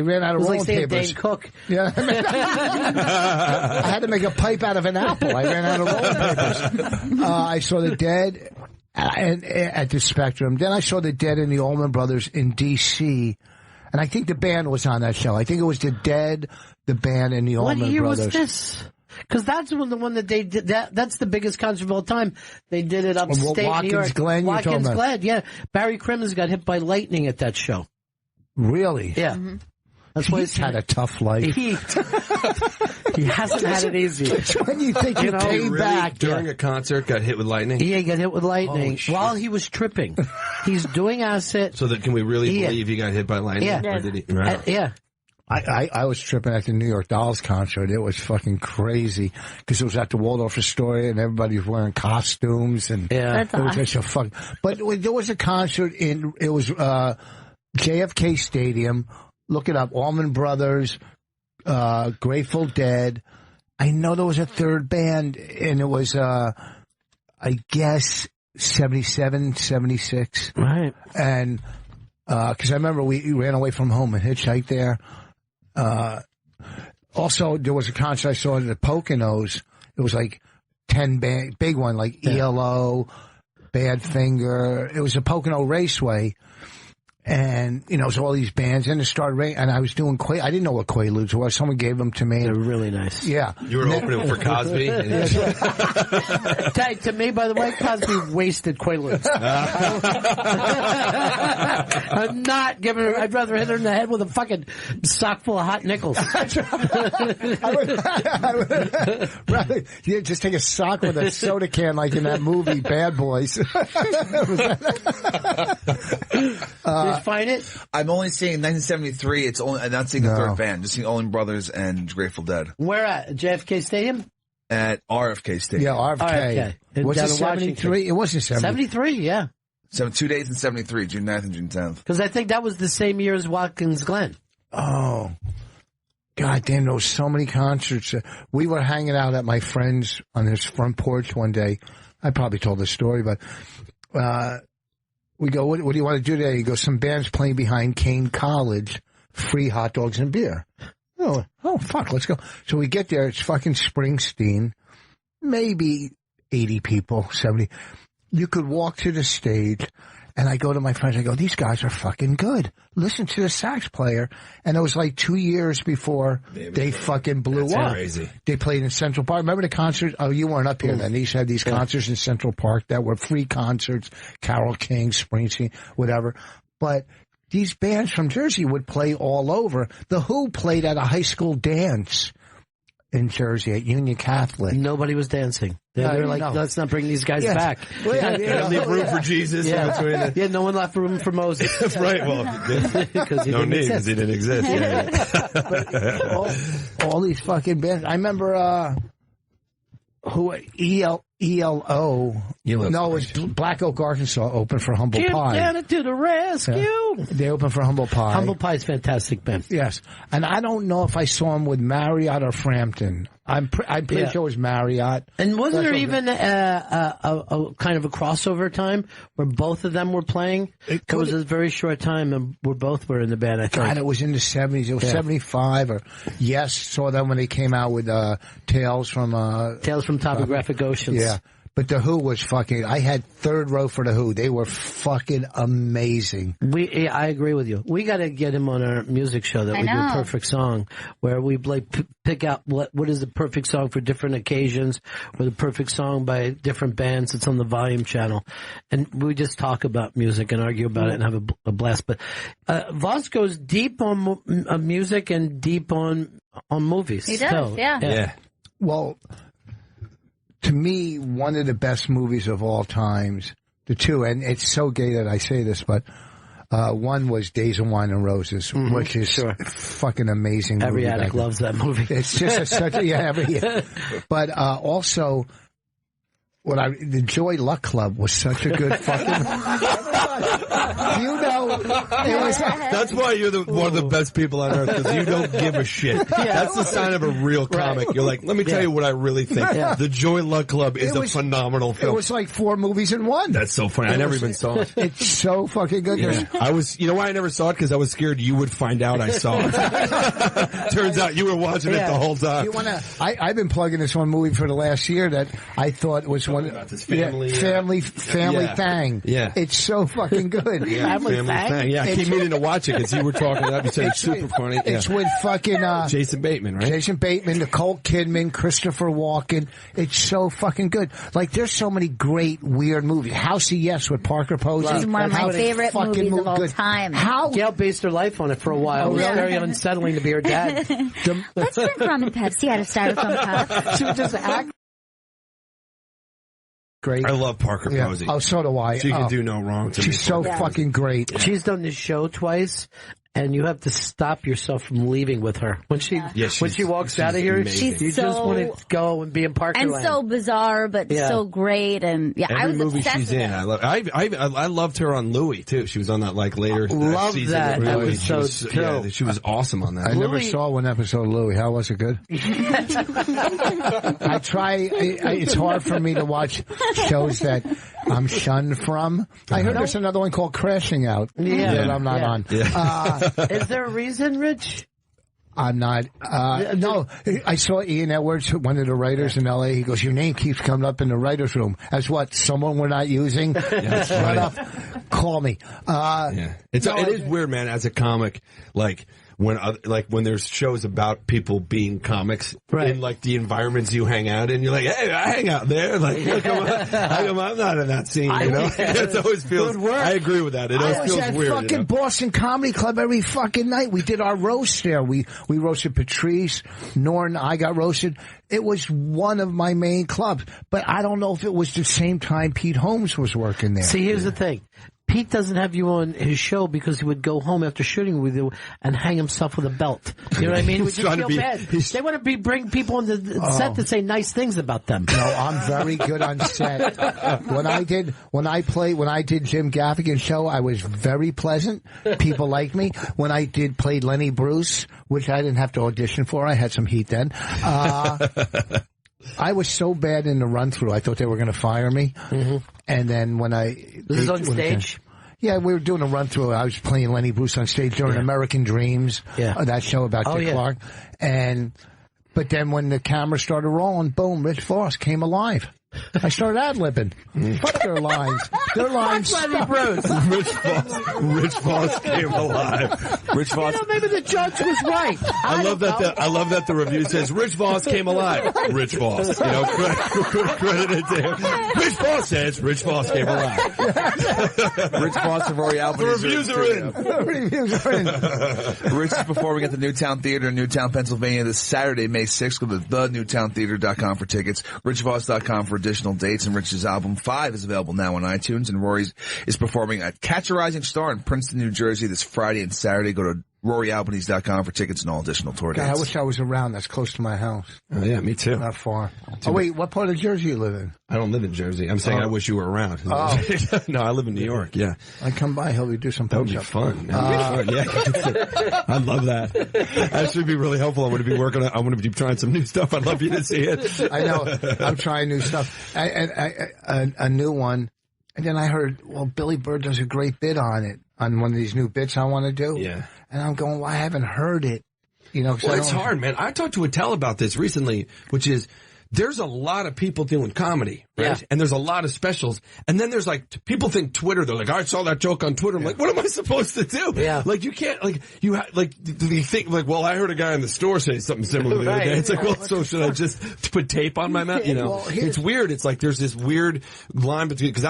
ran out of rolling papers. Dane Cook. Yeah, I had to make a pipe out of an apple. I ran out of rolling papers. I saw the Dead at the Spectrum. Then I saw the Dead and the Allman Brothers in D.C. And I think the band was on that show. I think it was the Dead, the band, and the Allman Brothers. What year was this? Because that's the one that they did. That's the biggest concert of all time. They did it upstate Watkins New York. Glen, you're talking Watkins about? Glen, yeah. Barry Crimmins got hit by lightning at that show. Really? Yeah. That's why He's had a tough life. He hasn't had it easy. When you think you came back during a concert, got hit with lightning. Yeah, he got hit with lightning while he was tripping. He's doing acid. So that can we really believe he got hit by lightning? Yeah. Or did he? Right. Yeah. I was tripping at the New York Dolls concert. It was fucking crazy because it was at the Waldorf Astoria and everybody was wearing costumes and That's it was just a fuck. But there was a concert it was JFK Stadium. Look it up. Allman Brothers, Grateful Dead. I know there was a third band and it was I guess 77, 76. Right. And because I remember we ran away from home and hitchhiked there. Also, there was a concert I saw at the Poconos. It was like 10 band, big one, like ELO, Badfinger. It was a Pocono Raceway. And, you know, it was all these bands. And it started raining. And I was doing I didn't know what Quaaludes were. Someone gave them to me. They're really nice. Yeah. You were opening for Cosby? To me, by the way, Cosby wasted Quaaludes. I'm not giving her, I'd rather hit her in the head with a fucking sock full of hot nickels. I would rather you just take a sock with a soda can like in that movie Bad Boys. Did you find it? I'm only seeing 1973. I'm not seeing the third band. Just seeing Allman Brothers and Grateful Dead. Where at? JFK Stadium? At RFK Stadium. Yeah, RFK. Was it 73? It wasn't 73. 73, yeah. 2 days in 73, June 9th and June 10th. Because I think that was the same year as Watkins Glen. Oh. God damn, there was so many concerts. We were hanging out at my friend's on his front porch one day. I probably told the story, but we go, what do you want to do today? He goes, some band's playing behind Kane College, free hot dogs and beer. Oh, fuck, let's go. So we get there, it's fucking Springsteen, maybe 80 people, 70. You could walk to the stage, and I go to my friends, I go, these guys are fucking good. Listen to the sax player. And it was like 2 years before they fucking blew up. Crazy. They played in Central Park. Remember the concerts? Oh, you weren't up here then. They used to have these concerts in Central Park that were free concerts. Carole King, Springsteen, whatever. But these bands from Jersey would play all over. The Who played at a high school dance in Jersey at Union Catholic. Nobody was dancing. They were like, let's not bring these guys back. Well, yeah, leave room for Jesus. Yeah, no one left room for Moses. Right, well, because he no didn't need, exist. because he didn't exist. Yeah. But all these fucking bands. I remember ELO. No, it was Black Oak, Arkansas opened for Humble Jim Pie. Janet to the rescue. Yeah. They opened for Humble Pie. Humble Pie's fantastic band. Yes. And I don't know if I saw him with Marriott or Frampton. I'm pretty sure it was Marriott. And wasn't there even a kind of a crossover time where both of them were playing? It was a very short time, and we both were in the band, I think. God, it was in the 70s. It was 75 or yes, saw them when they came out with Tales from Topographic Oceans. Yeah. But the Who was fucking. I had third row for the Who. They were fucking amazing. I agree with you. We got to get him on our music show that we do Perfect Song, where we like pick out what is the perfect song for different occasions, or the perfect song by different bands. It's on the Volume channel, and we just talk about music and argue about it and have a blast. But Voss goes deep on music and deep on movies. He does, yeah. Well, to me, one of the best movies of all times, the two, and it's so gay that I say this, but one was Days of Wine and Roses, which is fucking amazing. Every addict loves that movie. It's just But also, the Joy Luck Club was such a good fucking. You know, it was. That's why you're one of the best people on earth, because you don't give a shit. That's the sign of a real comic. You're like, let me tell you what I really think. The Joy Luck Club is a phenomenal film. It was like 4 movies in one. That's so funny. I never even saw it. It's so fucking good. I was, you know why I never saw it? Because I was scared you would find out I saw it. Turns out you were watching it the whole time. I've been plugging this one movie for the last year that I thought was one about this family thing. Yeah, it's so fucking good. Family Thing. Yeah, I keep meaning to watch it because you were talking about it. You said it's super funny. It's with fucking Jason Bateman, right? Jason Bateman, Nicole Kidman, Christopher Walken. It's so fucking good. Like, there's so many great weird movies. House of Yes with Parker Posey. This is one of my favorite movies of all time. Gail based her life on it for a while. It was very unsettling to be her dad. Let's drink rum and Pepsi out of styrofoam cups. She would just act. Great. I love Parker Posey. Oh, so do I. She can do no wrong to me. She's so fucking great. She's done this show twice, and you have to stop yourself from leaving with her. When she walks out of here, you just want to go and be in Parker and Land. so bizarre, but so great. And every I was movie obsessed she's with in, it. I loved her on Louie too. She was on that later Love season. that of Louie. episode too. Yeah, she was awesome on that. I never saw one episode of Louie. How was it good? I try. It's hard for me to watch shows that I'm shunned from. I heard there's another one called Crashing Out that I'm not on. Is there a reason, Rich? I'm not. No, I saw Ian Edwards, one of the writers in L.A. He goes, your name keeps coming up in the writer's room. As what? Someone we're not using? Shut up. Call me. It is weird, man, as a comic, when there's shows about people being comics in like the environments you hang out in, you're like, hey, I hang out there. Like, how come I'm not in that scene? You know, it always feels. I agree with that. It always feels weird. I was at fucking Boston Comedy Club every fucking night. We did our roast there. We roasted Patrice, Norton. I got roasted. It was one of my main clubs, but I don't know if it was the same time Pete Holmes was working there. See, here's the thing. Pete doesn't have you on his show because he would go home after shooting with you and hang himself with a belt. You know what I mean? We just feel bad. They want to bring people on the set to say nice things about them. No, I'm very good on set. When I did Jim Gaffigan's show, I was very pleasant. People liked me. When I played Lenny Bruce, which I didn't have to audition for, I had some heat then. I was so bad in the run-through, I thought they were going to fire me. Mm-hmm. And then when This is on stage? Yeah, we were doing a run-through. I was playing Lenny Bruce on stage during American Dreams, that show about Dick Clark. But then when the camera started rolling, boom, Rich Voss came alive. I started ad-libbing. Fuck their lines. Their lines. Rich Voss came alive. Rich Voss. You know, maybe the judge was right. I love that the review says Rich Voss came alive. Rich Voss. You know, credited to him. Rich Voss says Rich Voss came alive. Rich Voss and Rory Albanese. The reviews are in. Rich is performing at the Newtown Theater in Newtown, Pennsylvania this Saturday, May 6th. Go to thenewtowntheater.com for tickets. richvoss.com for additional dates, and Rich's album 5 is available now on iTunes, and Rory's is performing at Catch a Rising Star in Princeton, New Jersey this Friday and Saturday. Go to RoryAlbanese.com for tickets and all additional tour dates. I wish I was around. That's close to my house. Oh, yeah, me too. Not far. Oh, wait, what part of Jersey you live in? I don't live in Jersey. I'm saying I wish you were around. Oh. No, I live in New York, yeah. I come by, help you do some That would be fun. Yeah. I love that. That should be really helpful. I'm going to be working on, I'm going to be trying some new stuff. I'd love you to see it. I know. I'm trying new stuff. A new one. And then I heard, well, Billy Bird does a great bit on it, on one of these new bits I want to do. Yeah. And I'm going, well, I haven't heard it. You know, well, it's hard, man. I talked to Attell about this recently, which is there's a lot of people doing comedy, right? Yeah. And there's a lot of specials. And then there's like, people think Twitter, they're like, I saw that joke on Twitter. I'm like, what am I supposed to do? Yeah. Like, you can't, like, do you think, like, well, I heard a guy in the store say something similar the other day. It's like, well, so should I just put tape on my mouth? You know, well, it's weird. It's like, there's this weird line between, because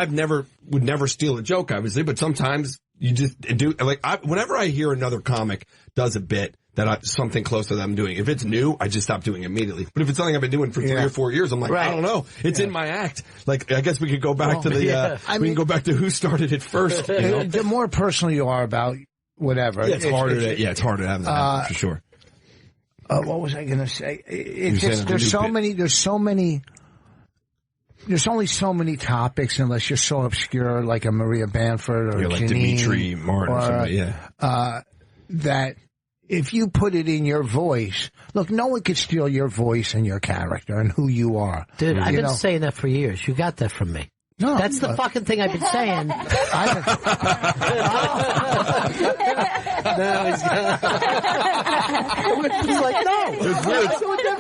would never steal a joke, obviously, but sometimes you just do, like, whenever I hear another comic does a bit something close to that I'm doing. If it's new, I just stop doing it immediately. But if it's something I've been doing for 3 or 4 years, I'm like, I don't know. It's in my act. Like, I guess we could go back to the, we can go back to who started it first. You know? The more personal you are about whatever. Yeah, it's harder to have that for sure. What was I going to say? There's only so many topics unless you're so obscure like a Maria Bamford or like Janine Dimitri Martin or somebody, that if you put it in your voice, look, no one could steal your voice and your character and who you are. Dude, I've been saying that for years. You got that from me. No, that's the fucking thing I've been saying. No, he's like, no.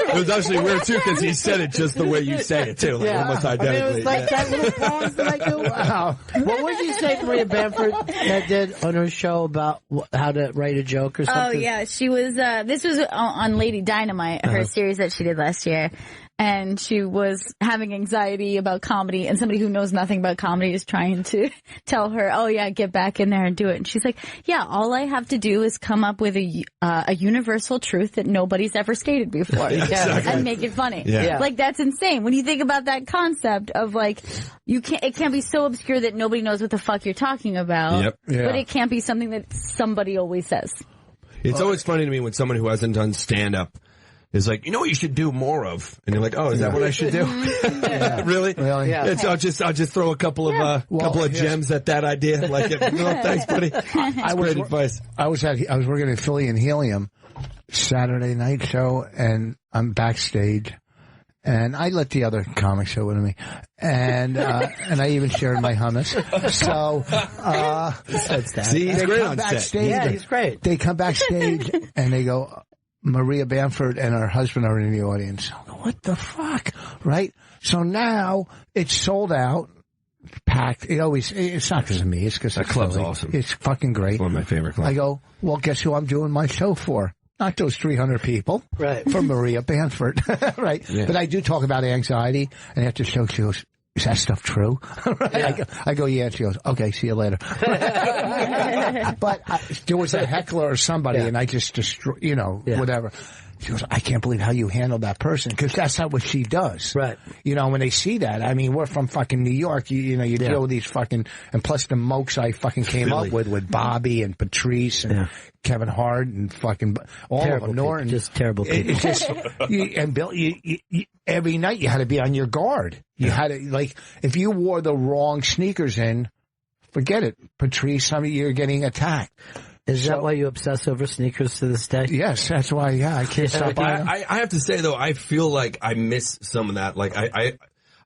It was actually weird too because he said it just the way you say it too, like almost identically. I mean, it was like that little pause that I go, wow. What would you say Maria Bamford that did on her show about how to write a joke or something? Oh yeah, she was. This was on Lady Dynamite, her series that she did last year. And she was having anxiety about comedy, and somebody who knows nothing about comedy is trying to tell her, oh yeah, get back in there and do it. And she's like, yeah, all I have to do is come up with a universal truth that nobody's ever stated before. And make it funny. Yeah. Like, that's insane. When you think about that concept of like, it can't be so obscure that nobody knows what the fuck you're talking about, but it can't be something that somebody always says. It's always funny to me when someone who hasn't done stand-up is like, you know what you should do more of? And you're like, oh, is that what I should do? Really? Yeah. I'll just throw a couple of gems at that idea. Like, no, thanks, buddy. Great advice. I was working at Philly and Helium Saturday night show, and I'm backstage, and I let the other comics show with me, and I even shared my hummus. So, see, he's great on set. Yeah, he's great. They come backstage and they go, Maria Bamford and her husband are in the audience. What the fuck? Right? So now it's sold out, packed. It's not because of me. It's because that club's awesome. It's fucking great. One of my favorite clubs. I go, well, guess who I'm doing my show for? Not those 300 people. Right. For Maria Bamford. Right. Yeah. But I do talk about anxiety, and after the show, she goes, is that stuff true? Right? Yeah. I go, yeah. She goes, okay, see you later. But there was a heckler or somebody, and I just whatever. She goes, I can't believe how you handled that person, because that's not what she does. Right. When they see that, I mean, we're from fucking New York. You deal with these fucking, and plus the mokes I fucking came up with Bobby and Patrice and Kevin Hart and fucking all terrible of them. Norton. Just terrible people. It's just, and Bill, every night you had to be on your guard. You had to, like, if you wore the wrong sneakers in, forget it. Patrice, you're getting attacked. Is that why you obsess over sneakers to this day? Yes, that's why, I can't stop buying them. I have to say, though, I feel like I miss some of that. Like,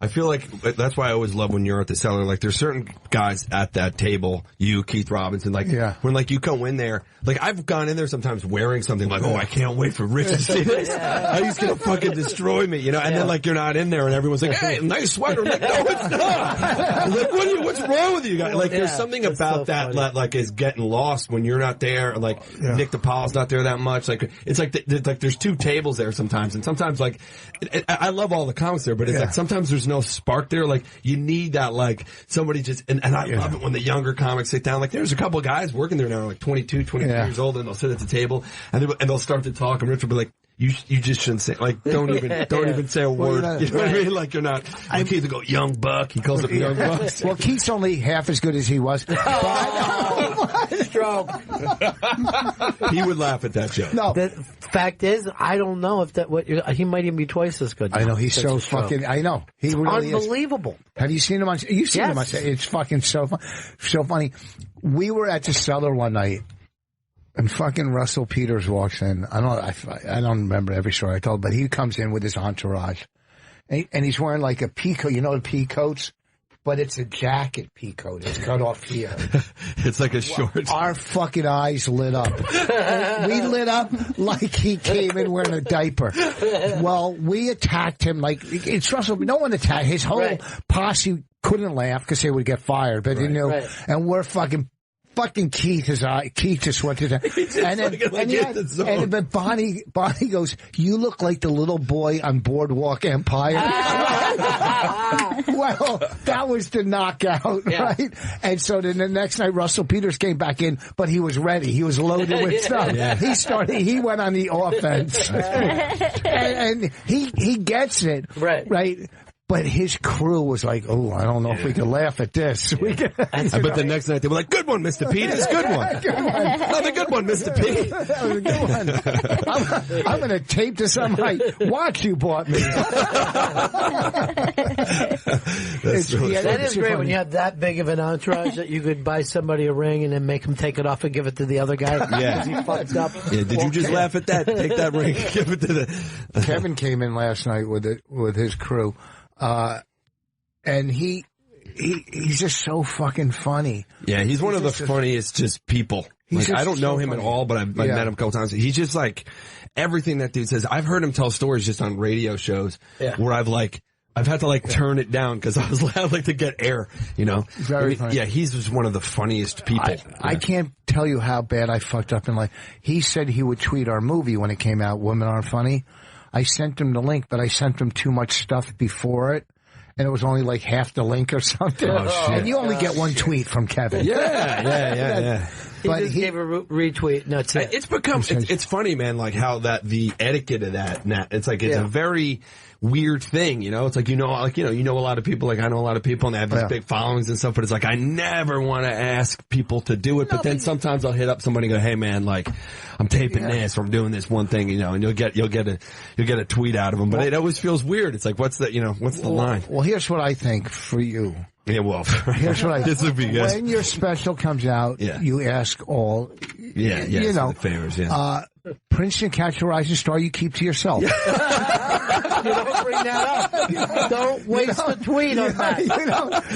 I feel like that's why I always love when you're at the cellar. Like, there's certain guys at that table, you, Keith Robinson, like, when, like, you go in there, like, I've gone in there sometimes wearing something like, oh, I can't wait for Rich to see this. He's gonna fucking destroy me, and then, like, you're not in there, and everyone's like, hey, nice sweater. I'm like, no, it's not. I'm like, what's wrong with you guys? Like, there's something about that, like, is getting lost when you're not there, and, like, Nick DePaul's not there that much. Like, it's like, there's two tables there sometimes, and sometimes, like, I love all the comics there, but it's like, sometimes there's no spark there. Like, you need that, like, somebody just, and I love it when the younger comics sit down. Like, there's a couple of guys working there now, like 22, 23 years old, and they'll sit at the table, and they'll start to talk, and Rich will be like, you just shouldn't say, like, don't even say a word. You know what I mean? Like, you're not, I Keith will go, young buck. He calls him young buck. Well, Keith's only half as good as he was. Stroke. He would laugh at that joke. No. The fact is, I don't know if he might even be twice as good. I know, he's so fucking, I know. He really unbelievable. Have you seen him on, you've seen him on, it's fucking so funny. We were at the cellar one night, and fucking Russell Peters walks in. I don't remember every story I told, but he comes in with his entourage, and he's wearing like a pea coat. You know the pea coats, but it's a jacket pea coat. It's cut off here. It's like a short. Our fucking eyes lit up. We lit up like he came in wearing a diaper. Well, we attacked him like it's Russell. No one attacked his whole posse. Couldn't laugh because they would get fired, but and we're fucking fucking Keith just went to that. But Bonnie goes, you look like the little boy on Boardwalk Empire. Well, that was the knockout, right? And so then the next night, Russell Peters came back in, but he was ready. He was loaded with stuff. Yeah. He went on the offense. and he gets it. Right? But his crew was like, oh, I don't know if we can laugh at this. But the next night they were like, good one, Mr. Peters, good one. Another good one, Mr. P. That was a good one. I'm going to tape to some watch you bought me. That is great when you have that big of an entourage that you could buy somebody a ring and then make him take it off and give it to the other guy. Yeah. He fucked up. Yeah, did you just laugh at that? Take that ring, give it to the... Kevin came in last night with his crew. And he's just so fucking funny. Yeah, he's one of the funniest just people. Like, I don't know him at all, but I've met him a couple times. He's just like everything that dude says. I've heard him tell stories just on radio shows where I've had to turn it down because I was like to get air, you know. Very funny. Yeah, he's just one of the funniest people. I can't tell you how bad I fucked up in life. He said he would tweet our movie when it came out, Women Aren't Funny. I sent him the link, but I sent him too much stuff before it, and it was only like half the link or something. Oh, shit. And you only get one tweet from Kevin. Yeah. But he gave a retweet. No, it's become, it's funny, man, like how the etiquette of that, it's like, it's a very weird thing, you know? It's like, you know a lot of people, like I know a lot of people and they have these big followings and stuff, but it's like, I never want to ask people to do it, but then sometimes I'll hit up somebody and go, hey man, like, I'm taping this or I'm doing this one thing, you know, and you'll get a tweet out of them, but it always feels weird. It's like, what's the line? Well, here's what I think for you. Yeah, well, here's what I this would be good. When your special comes out, you ask all, you know, favors, Princeton Catch a Rising Star, you keep to yourself. You don't bring that up. Don't waste the tweet on that.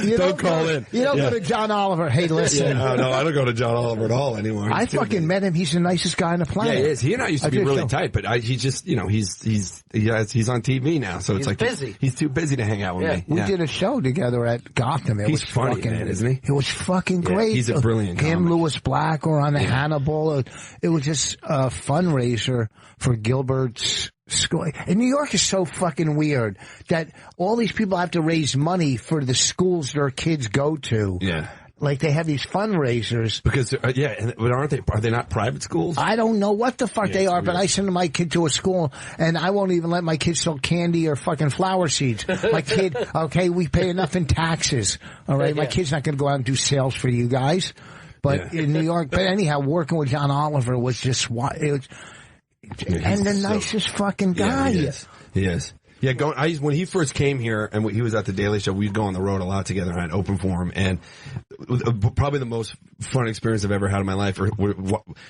You don't call in. You don't go to John Oliver. Hey, listen. No, I don't go to John Oliver at all anymore. I fucking met him. He's the nicest guy on the planet. Yeah, he is. He and I used to be really tight, but he just, you know, he's on TV now, so it's like busy. He's too busy to hang out with me. We did a show together at Gotham. It was funny, man, isn't he? It was fucking great. He's a brilliant comic. Him, Louis Black, or on the Hannibal. It was just a fundraiser for Gilbert's school. And New York is so fucking weird that all these people have to raise money for the schools their kids go to. Yeah. Like they have these fundraisers. Because, but are they not private schools? I don't know what the fuck they are, but I send my kid to a school and I won't even let my kid sell candy or fucking flower seeds. My kid, okay, we pay enough in taxes. All right. My kid's not going to go out and do sales for you guys. But in New York, but anyhow, working with John Oliver was just and the nicest fucking guy. Yeah, he is. Yeah, when he first came here and he was at the Daily Show, we'd go on the road a lot together and I'd open for him. And probably the most fun experience I've ever had in my life,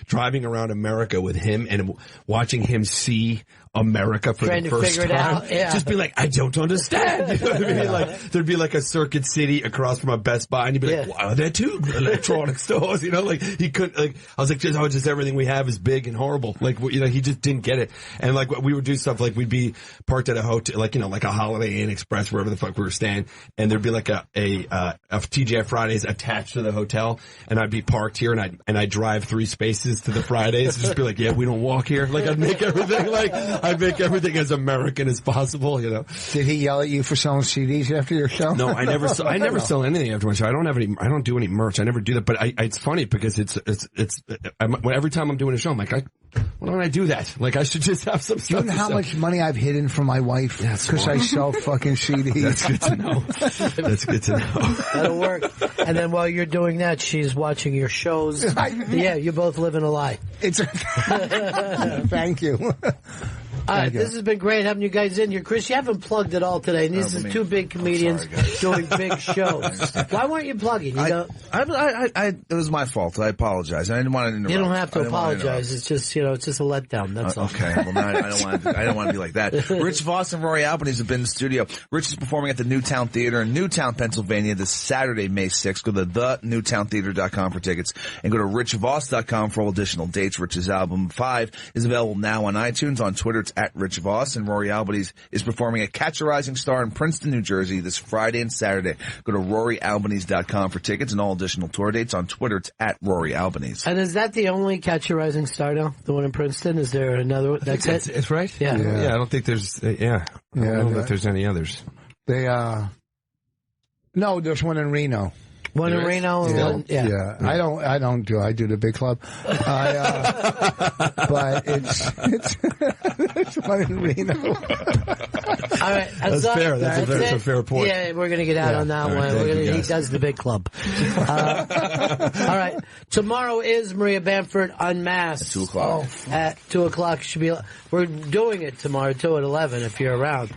driving around America with him and watching him see America for the first time. Just be like, I don't understand. You know what I mean? Like, there'd be like a Circuit City across from a Best Buy and you'd be like, why are there two electronic stores? You know, like he couldn't, like, I was like, just everything we have is big and horrible. Like, you know, he just didn't get it. And like, we would do stuff like we'd be parked at a hotel, like, you know, like a Holiday Inn Express, wherever the fuck we were staying. And there'd be like a TGI Fridays attached to the hotel. And I'd be parked here and I'd drive 3 spaces to the Fridays. Just be like, yeah, we don't walk here. Like, I'd make everything as American as possible, you know. Did he yell at you for selling CDs after your show? No, I never sell anything after my show. I don't do any merch. I never do that. But it's funny because every time I'm doing a show, I'm like, why don't I do that? Like, I should just have some stuff. You know how much money I've hidden from my wife because I sell fucking CDs. That's good to know. That's good to know. That'll work. And then while you're doing that, she's watching your shows. Yeah, you're both living a lie. Thank you. All right, this has been great having you guys in here. Chris, you haven't plugged at all today. And these are 2 big comedians doing big shows. Why weren't you plugging? It was my fault. I apologize. I didn't want to interrupt. You don't have to apologize. It's just, it's just a letdown. That's all. Okay. Well, now I don't want to be like that. Rich Voss and Rory Albanese have been in the studio. Rich is performing at the Newtown Theater in Newtown, Pennsylvania this Saturday, May 6th. Go to thenewtowntheater.com for tickets and go to richvoss.com for all additional dates. Rich's album 5 is available now on iTunes, on Twitter. It's It's at Rich Voss, and Rory Albanese is performing at Catch a Rising Star in Princeton, New Jersey this Friday and Saturday. Go to RoryAlbanese.com for tickets and all additional tour dates. On Twitter, it's at Rory Albanese. And is that the only Catch a Rising Star now? The one in Princeton? Is there another one? That's it? It's right? Yeah. I don't think there's, I don't know if there's any others. No, there's one in Reno. One in Reno and one, I do the big club. But it's one in Reno. All right. That's fair. That's a fair point. Yeah, we're going to get out on that one. He does the big club. All right. Tomorrow is Maria Bamford Unmasked. At 2 o'clock. At 2 o'clock. We're doing it tomorrow, too, at 11 if you're around.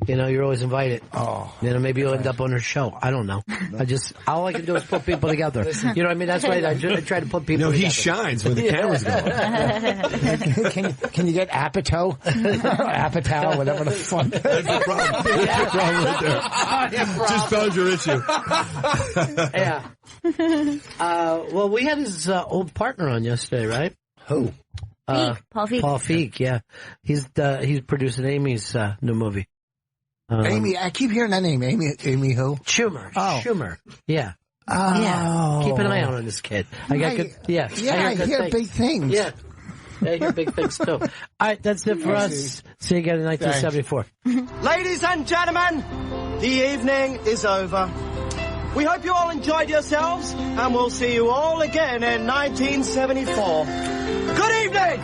You know, you're always invited. Maybe you'll end up on her show. I don't know. All I can do is put people together. You know what I mean? That's right. I try to put people together. He shines when the camera's going. Can you get Apatow? Apatow, whatever the fuck. That's the problem. That's the problem right there. Just found your issue. Well, we had his old partner on yesterday, right? Who? Paul Feig. Paul Feig, yeah. He's producing Amy's new movie. Amy, I keep hearing that name. Amy who? Schumer. Oh. Schumer. Yeah. Oh. Yeah. Keep an eye on this kid. I hear big things. Yeah. I hear big things too. All right, that's it for us. See you again in 1974. Ladies and gentlemen, the evening is over. We hope you all enjoyed yourselves, and we'll see you all again in 1974. Good evening!